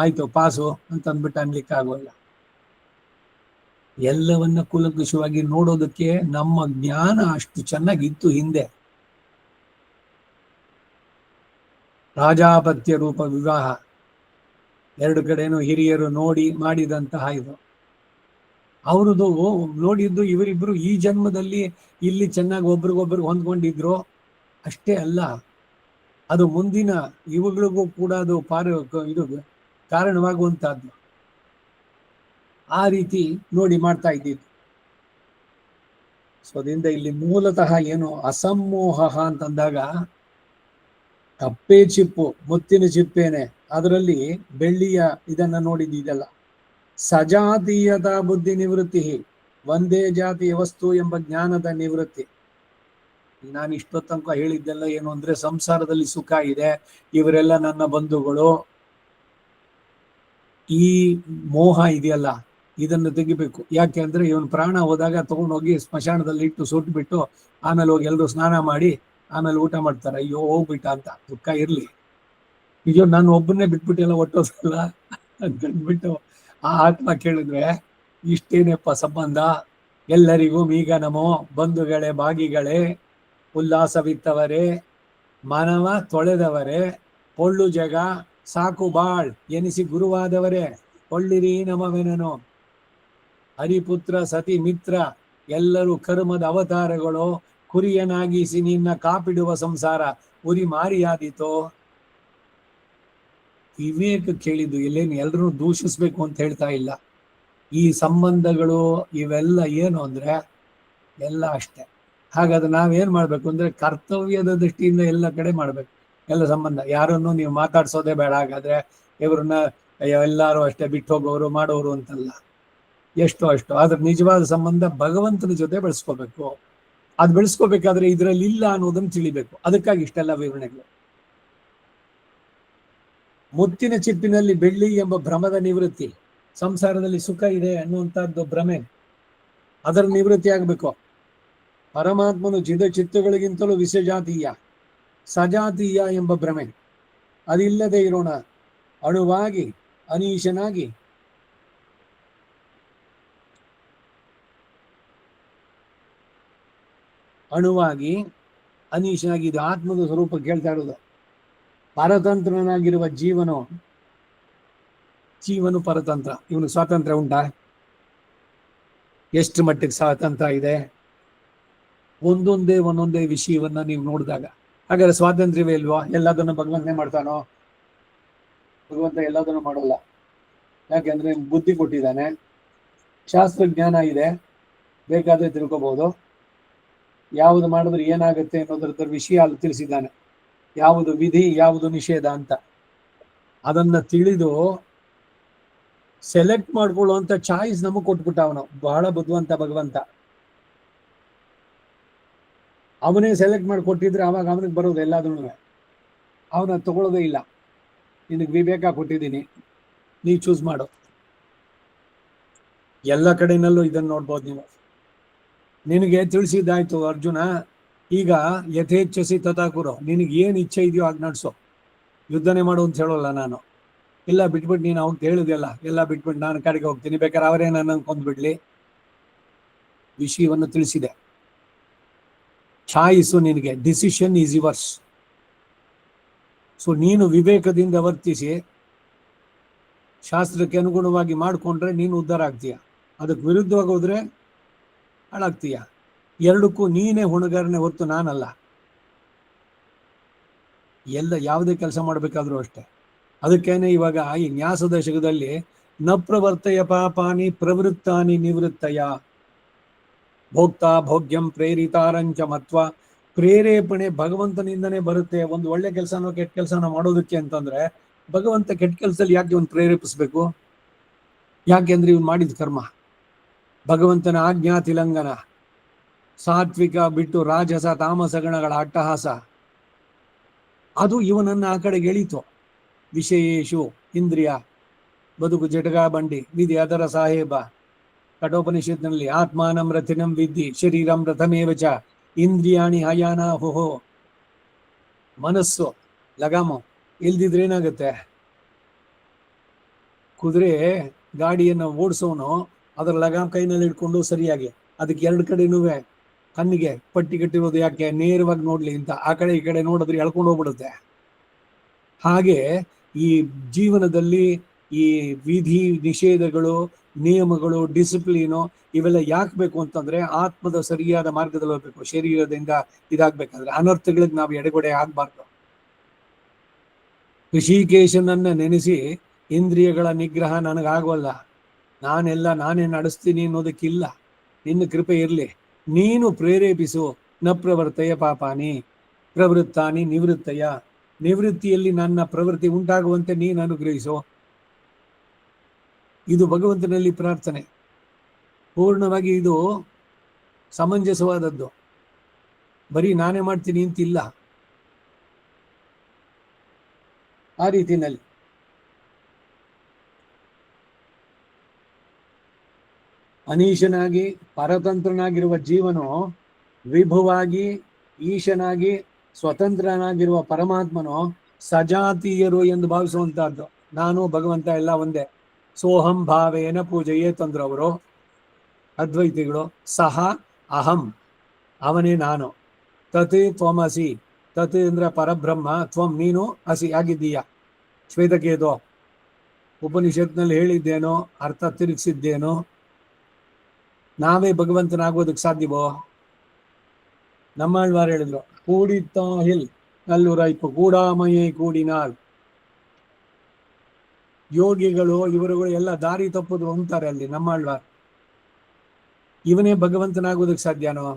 ಆಯ್ತು ಪಾಸು ಅಂತ ಅಂದ್ಬಿಟ್ಟು ಅನ್ಲಿಕ್ಕೆ ಆಗೋಲ್ಲ. ಎಲ್ಲವನ್ನ ಕೂಲಂಕುಷವಾಗಿ ನೋಡೋದಕ್ಕೆ ನಮ್ಮ ಜ್ಞಾನ ಅಷ್ಟು ಚೆನ್ನಾಗಿತ್ತು ಹಿಂದೆ. ರಾಜಾಪತ್ಯ ರೂಪ ವಿವಾಹ, ಎರಡು ಕಡೆನೂ ಹಿರಿಯರು ನೋಡಿ ಮಾಡಿದಂತಹ ಇದು. ಅವ್ರದ್ದು ನೋಡಿದ್ದು ಇವರಿಬ್ರು ಈ ಜನ್ಮದಲ್ಲಿ ಇಲ್ಲಿ ಚೆನ್ನಾಗಿ ಒಬ್ರಿಗೊಬ್ರಿಗೆ ಹೊಂದ್ಕೊಂಡಿದ್ರು ಅಷ್ಟೇ ಅಲ್ಲ, ಅದು ಮುಂದಿನ ಇವುಗಳಿಗೂ ಕೂಡ ಅದು ಇದು ಕಾರಣವಾಗುವಂತಹದ್ದು. ಆ ರೀತಿ ನೋಡಿ ಮಾಡ್ತಾ ಇದ್ದಿದ್ದು. ಸೊ ಅದರಿಂದ ಇಲ್ಲಿ ಮೂಲತಃ ಏನು ಅಸಮ್ಮೋಹ ಅಂತಂದಾಗ, ಕಪ್ಪೆ ಚಿಪ್ಪು ಮುತ್ತಿನ ಚಿಪ್ಪೇನೆ, ಅದರಲ್ಲಿ ಬೆಳ್ಳಿಯ ಇದನ್ನ ನೋಡಿದ್ದಲ್ಲ. ಸಜಾತೀಯದ ಬುದ್ಧಿ ನಿವೃತ್ತಿ, ಒಂದೇ ಜಾತಿಯ ವಸ್ತು ಎಂಬ ಜ್ಞಾನದ ನಿವೃತ್ತಿ. ನಾನು ಇಷ್ಟೊತ್ತು ತನಕ ಹೇಳಿದ್ದೆಲ್ಲ ಏನು ಅಂದ್ರೆ, ಸಂಸಾರದಲ್ಲಿ ಸುಖ ಇದೆ, ಇವರೆಲ್ಲ ನನ್ನ ಬಂಧುಗಳು, ಈ ಮೋಹ ಇದೆಯಲ್ಲ ಇದನ್ನು ತೆಗಿಬೇಕು. ಯಾಕೆ ಅಂದ್ರೆ ಇವನ್ ಪ್ರಾಣ ಹೋದಾಗ ತಗೊಂಡೋಗಿ ಸ್ಮಶಾನದಲ್ಲಿ ಇಟ್ಟು ಸುಟ್ಬಿಟ್ಟು ಆಮೇಲೆ ಹೋಗಿ ಎಲ್ಲರೂ ಸ್ನಾನ ಮಾಡಿ ಆಮೇಲೆ ಊಟ ಮಾಡ್ತಾರೆ. ಅಯ್ಯೋ ಹೋಗ್ಬಿಟ್ಟ ಅಂತ ದುಃಖ ಇರ್ಲಿ, ಅಯ್ಯೋ ನಾನು ಒಬ್ಬನ್ನೇ ಬಿಟ್ಬಿಟ್ಟು ಎಲ್ಲ ಒಟ್ಟೋದಲ್ಲ ಅಂತಂದ್ಬಿಟ್ಟು ಆ ಆತ್ಮ ಕೇಳಿದ್ರೆ, ಇಷ್ಟೇನಪ್ಪ ಸಂಬಂಧ, ಎಲ್ಲರಿಗೂ ಈಗ ನಮೋ ಬಂಧುಗಳೇ ಭಾಗಿಗಳೇ, ಉಲ್ಲಾಸವಿತ್ತವರೇ, ಮಾನವ ತೊಳೆದವರೇ, ಪೊಳ್ಳು ಜಗ ಸಾಕು ಬಾಳ್ ಎನಿಸಿ ಗುರುವಾದವರೇ, ಕೊಳ್ಳಿರಿ ನಮವೆನನು. ಹರಿಪುತ್ರ ಸತಿ ಮಿತ್ರ ಎಲ್ಲರೂ ಕರ್ಮದ ಅವತಾರಗಳು, ಕುರಿಯನಾಗಿಸಿ ನಿನ್ನ ಕಾಪಿಡುವ ಸಂಸಾರ ಉರಿ ಮಾರಿಯಾದೀತೋ. ವಿವೇಕ ಕೇಳಿದ್ದು, ಎಲ್ಲೇನು ಎಲ್ಲರೂ ದೂಷಿಸ್ಬೇಕು ಅಂತ ಹೇಳ್ತಾ ಇಲ್ಲ. ಈ ಸಂಬಂಧಗಳು ಇವೆಲ್ಲ ಏನು ಅಂದ್ರೆ ಎಲ್ಲ ಅಷ್ಟೇ. ಹಾಗಾದ್ರೆ ನಾವೇನ್ ಮಾಡ್ಬೇಕು ಅಂದ್ರೆ ಕರ್ತವ್ಯದ ದೃಷ್ಟಿಯಿಂದ ಎಲ್ಲ ಕಡೆ ಮಾಡ್ಬೇಕು. ಎಲ್ಲ ಸಂಬಂಧ ಯಾರನ್ನು ನೀವು ಮಾತಾಡ್ಸೋದೇ ಬೇಡ. ಹಾಗಾದ್ರೆ ಇವ್ರನ್ನ ಅಯ್ಯೋ ಎಲ್ಲರೂ ಅಷ್ಟೇ ಬಿಟ್ಟು ಹೋಗೋರು ಮಾಡೋರು ಅಂತಲ್ಲ, ಎಷ್ಟೋ ಅಷ್ಟು. ಆದ್ರೆ ನಿಜವಾದ ಸಂಬಂಧ ಭಗವಂತನ ಜೊತೆ ಬೆಳೆಸ್ಕೋಬೇಕು. ಅದು ಬೆಳೆಸ್ಕೋಬೇಕಾದ್ರೆ ಇದರಲ್ಲಿ ಇಲ್ಲ ಅನ್ನೋದನ್ನು ತಿಳಿಬೇಕು. ಅದಕ್ಕಾಗಿ ಇಷ್ಟೆಲ್ಲ ವಿವರಣೆಗಳು. ಮುತ್ತಿನ ಚಿಪ್ಪಿನಲ್ಲಿ ಬೆಳ್ಳಿ ಎಂಬ ಭ್ರಮದ ನಿವೃತ್ತಿ, ಸಂಸಾರದಲ್ಲಿ ಸುಖ ಇದೆ ಅನ್ನುವಂಥದ್ದು ಭ್ರಮೆ, ಅದರ ನಿವೃತ್ತಿ ಆಗಬೇಕು. ಪರಮಾತ್ಮನು ಜಿದ ಚಿತ್ತಗಳಿಗಿಂತಲೂ ವಿಷಜಾತೀಯ, ಸಜಾತೀಯ ಎಂಬ ಭ್ರಮೆ ಅದಿಲ್ಲದೆ ಇರೋಣ. ಅಣುವಾಗಿ ಅನೀಶನಾಗಿ ಅಣುವಾಗಿ ಅನೀಶನಾಗಿ, ಇದು ಆತ್ಮದ ಸ್ವರೂಪ ಕೇಳ್ತಾ ಇರೋದು. ಪರತಂತ್ರನಾಗಿರುವ ಜೀವನು ಪರತಂತ್ರ. ಇವನು ಸ್ವಾತಂತ್ರ್ಯ ಉಂಟಾ? ಎಷ್ಟು ಮಟ್ಟಿಗೆ ಸ್ವಾತಂತ್ರ್ಯ ಇದೆ? ಒಂದೊಂದೇ ವಿಷಯವನ್ನ ನೀವು ನೋಡಿದಾಗ, ಹಾಗಾದ್ರೆ ಸ್ವಾತಂತ್ರ್ಯವೇ ಇಲ್ವಾ? ಎಲ್ಲದನ್ನು ಭಗವಂತನೇ ಮಾಡ್ತಾನೋ? ಭಗವಂತ ಎಲ್ಲದನ್ನು ಮಾಡಲ್ಲ. ಯಾಕೆಂದ್ರೆ ಬುದ್ಧಿ ಕೊಟ್ಟಿದ್ದಾನೆ, ಶಾಸ್ತ್ರಜ್ಞಾನ ಇದೆ, ಬೇಕಾದ್ರೆ ತಿಳ್ಕೋಬಹುದು. ಯಾವುದು ಮಾಡಿದ್ರೆ ಏನಾಗುತ್ತೆ ಅನ್ನೋದ್ರ ವಿಷಯ ಅಲ್ಲಿ ತಿಳಿಸಿದ್ದಾನೆ. ಯಾವುದು ವಿಧಿ, ಯಾವುದು ನಿಷೇಧ ಅಂತ ಅದನ್ನ ತಿಳಿದು ಸೆಲೆಕ್ಟ್ ಮಾಡ್ಕೊಳ್ಳುವಂತ ಚಾಯ್ಸ್ ನಮಗೆ ಕೊಟ್ಬಿಟ್ಟ ಅವನು. ಬಹಳ ಬುದ್ಧಿವಂತ ಭಗವಂತ. ಅವನೇ ಸೆಲೆಕ್ಟ್ ಮಾಡಿ ಕೊಟ್ಟಿದ್ರೆ ಅವಾಗ ಅವನಿಗೆ ಬರೋದು ಎಲ್ಲದನ್ನು. ಅವನ ತಗೊಳ್ಳೋದೇ ಇಲ್ಲ. ನಿನಗೆ ವಿವೇಕ ಕೊಟ್ಟಿದ್ದೀನಿ, ನೀವು ಚೂಸ್ ಮಾಡು. ಎಲ್ಲ ಕಡೆನಲ್ಲೂ ಇದನ್ನು ನೋಡ್ಬೋದು ನೀವು. ನಿನಗೆ ತಿಳಿಸಿದ್ದಾಯ್ತು ಅರ್ಜುನ, ಈಗ ಯಥೇಚ್ಛಸಿ ತಥಾ ಕುರು, ನಿನಗೆ ಏನು ಇಚ್ಛೆ ಇದೆಯೋ ಆಗ ನಡ್ಸೋ. ಯುದ್ಧನೇ ಮಾಡು ಅಂತ ಹೇಳೋಲ್ಲ ನಾನು. ಇಲ್ಲ ಬಿಟ್ಬಿಟ್ಟು ನೀನು ಅವ್ನು ಹೇಳಿದೆಲ್ಲ ಎಲ್ಲ ಬಿಟ್ಬಿಟ್ಟು ನಾನು ಕಡೆಗೆ ಹೋಗ್ತೀನಿ, ಬೇಕಾದ್ರೆ ಅವರೇ ನನ್ನ ಕೊಂದ್ಬಿಡ್ಲಿ. ವಿಷಯವನ್ನು ತಿಳಿಸಿದೆ. ಚಾಯ್ಸು ನಿನಗೆ, ಡಿಸಿಷನ್ ಈಸ್ ಯುವರ್ಸ್. ಸೊ ನೀನು ವಿವೇಕದಿಂದ ವರ್ತಿಸಿ ಶಾಸ್ತ್ರಕ್ಕೆ ಅನುಗುಣವಾಗಿ ಮಾಡಿಕೊಂಡ್ರೆ ನೀನು ಉದ್ಧಾರ ಆಗ್ತೀಯ. ಅದಕ್ಕೆ ವಿರುದ್ಧವಾಗಿ ಹೋದ್ರೆ ಹಾಳಾಗ್ತೀಯ. ಎರಡಕ್ಕೂ ನೀನೇ ಹೊಣೆಗಾರನೇ ಹೊರತು ನಾನಲ್ಲ. ಎಲ್ಲ ಯಾವುದೇ ಕೆಲಸ ಮಾಡಬೇಕಾದ್ರೂ ಅಷ್ಟೆ. ಅದಕ್ಕೇನೆ ಇವಾಗ ಈ ನ್ಯಾಸ ದಶಕದಲ್ಲಿ ನ ಪ್ರವರ್ತಯ ಪಾಪಾನಿ ಪ್ರವೃತ್ತಾನಿ ನಿವೃತ್ತಯ ಭೋಕ್ತಾ ಭೋಗ್ಯಂ ಪ್ರೇರಿತಾರಂಚ ಮತ್ವ. ಪ್ರೇರೇಪಣೆ ಭಗವಂತನಿಂದನೇ ಬರುತ್ತೆ. ಒಂದು ಒಳ್ಳೆ ಕೆಲಸನೋ ಕೆಟ್ಟ ಕೆಲಸನೋ ಮಾಡೋದಕ್ಕೆ ಅಂತಂದ್ರೆ ಭಗವಂತ ಕೆಟ್ಟ ಕೆಲಸದಲ್ಲಿ ಯಾಕೆ ಇವನು ಪ್ರೇರೇಪಿಸ್ಬೇಕು? ಯಾಕೆಂದ್ರೆ ಇವನು ಮಾಡಿದ ಕರ್ಮ ಭಗವಂತನ ಆಜ್ಞಾ ತಿಲಂಗನ, ಸಾತ್ವಿಕ ಬಿಟ್ಟು ರಾಜಸ ತಾಮಸ ಗಣಗಳ ಅಟ್ಟಹಾಸ, ಅದು ಇವನನ್ನ ಆ ಕಡೆಗೆ ಎಳೀತು. ವಿಷಯೇಶು ಇಂದ್ರಿಯ ಬದುಕು ಜಟಗಾ ಬಂಡಿ ವಿಧಿ ಅದರ ಸಾಹೇಬ. ಕಠೋಪನಿಷತ್ನಲ್ಲಿ ಆತ್ಮಾನಂ ರಥಿನಂ ವಿದ್ಧಿ ಶರೀರಂ ರಥಮೇವ ಚ ಇಂದ್ರಿಯಾಣಿ ಹಯಾನ ಹೋಹೋ. ಮನಸ್ಸು ಲಗಾಮು ಇಲ್ದಿದ್ರೆ ಏನಾಗುತ್ತೆ? ಕುದುರೆ ಗಾಡಿಯನ್ನು ಓಡಿಸೋನು ಅದರ ಲಗಾಮ್ ಕೈನಲ್ಲಿ ಇಟ್ಕೊಂಡು ಸರಿಯಾಗಿ, ಅದಕ್ಕೆ ಎರಡು ಕಡೆನೂ ಕಣ್ಣಿಗೆ ಪಟ್ಟಿ ಕಟ್ಟಿರೋದು ಯಾಕೆ? ನೇರವಾಗಿ ನೋಡ್ಲಿ ಅಂತ. ಆ ಕಡೆ ಈ ಕಡೆ ನೋಡಿದ್ರೆ ಎಳ್ಕೊಂಡು ಹೋಗ್ಬಿಡುತ್ತೆ. ಹಾಗೆ ಈ ಜೀವನದಲ್ಲಿ ಈ ವಿಧಿ ನಿಷೇಧಗಳು, ನಿಯಮಗಳು, ಡಿಸಿಪ್ಲಿನು ಇವೆಲ್ಲ ಯಾಕೆ ಬೇಕು ಅಂತಂದ್ರೆ ಆತ್ಮದ ಸರಿಯಾದ ಮಾರ್ಗದಲ್ಲಿ ಹೋಗ್ಬೇಕು. ಶರೀರದಿಂದ ಇದಾಗ್ಬೇಕಾದ್ರೆ ಅನರ್ಥಗಳಿಗೆ ನಾವು ಎಡೆಗೊಡೆ ಆಗ್ಬಾರ್ದು. ಋಷಿಕೇಶನನ್ನ ನೆನೆಸಿ ಇಂದ್ರಿಯಗಳ ನಿಗ್ರಹ ನನಗಾಗೋಲ್ಲ, ನಾನೇ ನಡೆಸ್ತೀನಿ ಅನ್ನೋದಕ್ಕಿಲ್ಲ. ನಿನ್ನ ಕೃಪೆ ಇರಲಿ, ನೀನು ಪ್ರೇರೇಪಿಸು. ನ ಪ್ರವರ್ತಯ ಪಾಪಾನಿ ಪ್ರವೃತ್ತಾನಿ ನಿವೃತ್ತಯ. ನಿವೃತ್ತಿಯಲ್ಲಿ ನನ್ನ ಪ್ರವೃತ್ತಿ ಉಂಟಾಗುವಂತೆ ನೀನು ಅನುಗ್ರಹಿಸು. ಇದು ಭಗವಂತನಲ್ಲಿ ಪ್ರಾರ್ಥನೆ. ಪೂರ್ಣವಾಗಿ ಇದು ಸಮಂಜಸವಾದದ್ದು. ಬರೀ ನಾನೇ ಮಾಡ್ತೀನಿ ಅಂತಿಲ್ಲ. ಆ ರೀತಿಯಲ್ಲಿ ಅನೀಶನಾಗಿ ಪರತಂತ್ರನಾಗಿರುವ ಜೀವನು ವಿಭುವಾಗಿ ಈಶನಾಗಿ ಸ್ವತಂತ್ರನಾಗಿರುವ ಪರಮಾತ್ಮನು ಸಜಾತೀಯರು ಎಂದು ಭಾವಿಸುವಂತಹದ್ದು. ನಾನು ಭಗವಂತ ಎಲ್ಲ ಒಂದೇ. ಸೋಹಂ ಭಾವೇನ ಪೂಜೆಯೇ ತಂದ್ರವರು ಅದ್ವೈತಿಗಳು. ಸಹ ಅಹಂ, ಅವನೇ ನಾನು. ತತ್ ತ್ವಮಸಿ, ತತ್ ಅಂದ್ರೆ ಪರಬ್ರಹ್ಮ, ತ್ವಂ ನೀನು ಅಸಿ ಆಗಿದ್ದೀಯ. ಶ್ವೇತಕೇತು ಉಪನಿಷತ್ನಲ್ಲಿ ಹೇಳಿದ್ದೇನೋ ಅರ್ಥ ತಿರುಗಿಸಿದ್ದೇನೋ. ನಾವೇ ಭಗವಂತನಾಗೋದಕ್ಕೆ ಸಾಧ್ಯವೋ? நம்மாழ்வார் ಹೇಳಿದ್ರು, ಕೂಡಿತ್ತಾಹಿಲ್ ನಲ್ಲುರೈಪು ಕೂಡಾಮಯೇ ಕೂಡಿನಾಳ್. ಯೋಗಿಗಳು ಇವರುಗಳು ಎಲ್ಲ ದಾರಿ ತಪ್ಪುದ್ರು ಅಂತಾರೆ ಅಲ್ಲಿ நம்மாழ்வார். ಇವನೇ ಭಗವಂತನಾಗೋದಕ್ಕೆ ಸಾಧ್ಯನೋ?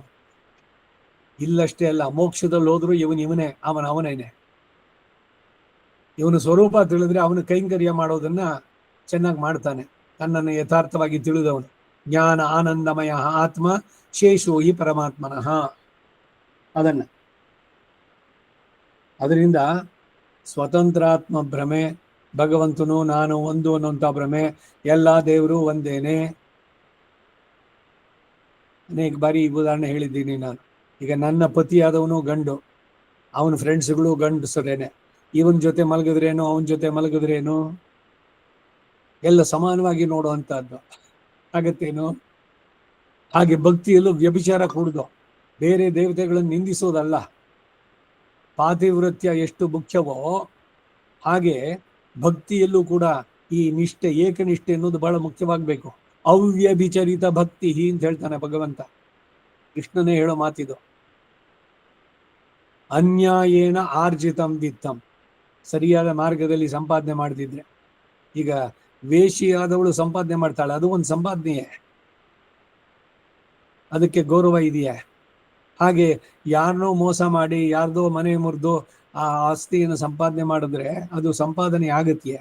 ಇಲ್ಲಷ್ಟೇ ಅಲ್ಲ, ಮೋಕ್ಷದಲ್ಲಿ ಹೋದ್ರು ಇವನೇ, ಅವನೇನೆ. ಇವನು ಸ್ವರೂಪ ತಿಳಿದ್ರೆ ಅವನು ಕೈಂಕರ್ಯ ಮಾಡೋದನ್ನ ಚೆನ್ನಾಗಿ ಮಾಡ್ತಾನೆ. ತನ್ನನ್ನು ಯಥಾರ್ಥವಾಗಿ ತಿಳಿದವನು. ಜ್ಞಾನ ಆನಂದಮಯ ಆತ್ಮ ಶೇಷೋ ಹಿ ಪರಮಾತ್ಮನಃ. ಅದರಿಂದ ಸ್ವತಂತ್ರಾತ್ಮ ಭ್ರಮೆ, ಭಗವಂತನು ನಾನು ಒಂದು ಅನ್ನುವಂಥ ಭ್ರಮೆ, ಎಲ್ಲ ದೇವರು ಒಂದೇನೆ. ಅನೇಕ ಬಾರಿ ಈ ಉದಾಹರಣೆ ಹೇಳಿದ್ದೀನಿ ನಾನು. ಈಗ ನನ್ನ ಪತಿಯಾದವನು ಗಂಡು, ಅವನ ಫ್ರೆಂಡ್ಸ್ಗಳು ಗಂಡಸರೇನೆ. ಇವನ್ ಜೊತೆ ಮಲಗಿದ್ರೇನು, ಅವನ ಜೊತೆ ಮಲಗಿದ್ರೇನು, ಎಲ್ಲ ಸಮಾನವಾಗಿ ನೋಡುವಂತಹದ್ದು ಆಗತ್ತೇನು? ಹಾಗೆ ಭಕ್ತಿಯಲ್ಲೂ ವ್ಯಭಿಚಾರ ಕೂಡುದು, ಬೇರೆ ದೇವತೆಗಳನ್ನು ನಿಂದಿಸೋದಲ್ಲ. ಪಾತಿವೃತ್ಯ ಎಷ್ಟು ಮುಖ್ಯವೋ ಹಾಗೆ ಭಕ್ತಿಯಲ್ಲೂ ಕೂಡ ಈ ನಿಷ್ಠೆ, ಏಕನಿಷ್ಠೆ ಅನ್ನೋದು ಬಹಳ ಮುಖ್ಯವಾಗಬೇಕು. ಅವ್ಯಭಿಚರಿತ ಭಕ್ತಿ ಅಂತ ಹೇಳ್ತಾನೆ ಭಗವಂತ. ಕೃಷ್ಣನೇ ಹೇಳೋ ಮಾತಿದು. ಅನ್ಯಾಯೇನ ಆರ್ಜಿತಂ ವಿತ್ತಂ, ಸರಿಯಾದ ಮಾರ್ಗದಲ್ಲಿ ಸಂಪಾದನೆ ಮಾಡದಿದ್ರೆ. ಈಗ ವೇಷಿಯಾದವಳು ಸಂಪಾದನೆ ಮಾಡ್ತಾಳೆ, ಅದು ಒಂದು ಸಂಪಾದನೆಯೇ, ಅದಕ್ಕೆ ಗೌರವ ಇದೆಯಾ? ಹಾಗೆ ಯಾರನ್ನೋ ಮೋಸ ಮಾಡಿ, ಯಾರ್ದೋ ಮನೆ ಮುರಿದು ಆ ಆಸ್ತಿಯನ್ನು ಸಂಪಾದನೆ ಮಾಡಿದ್ರೆ ಅದು ಸಂಪಾದನೆ ಆಗತ್ಯೆ?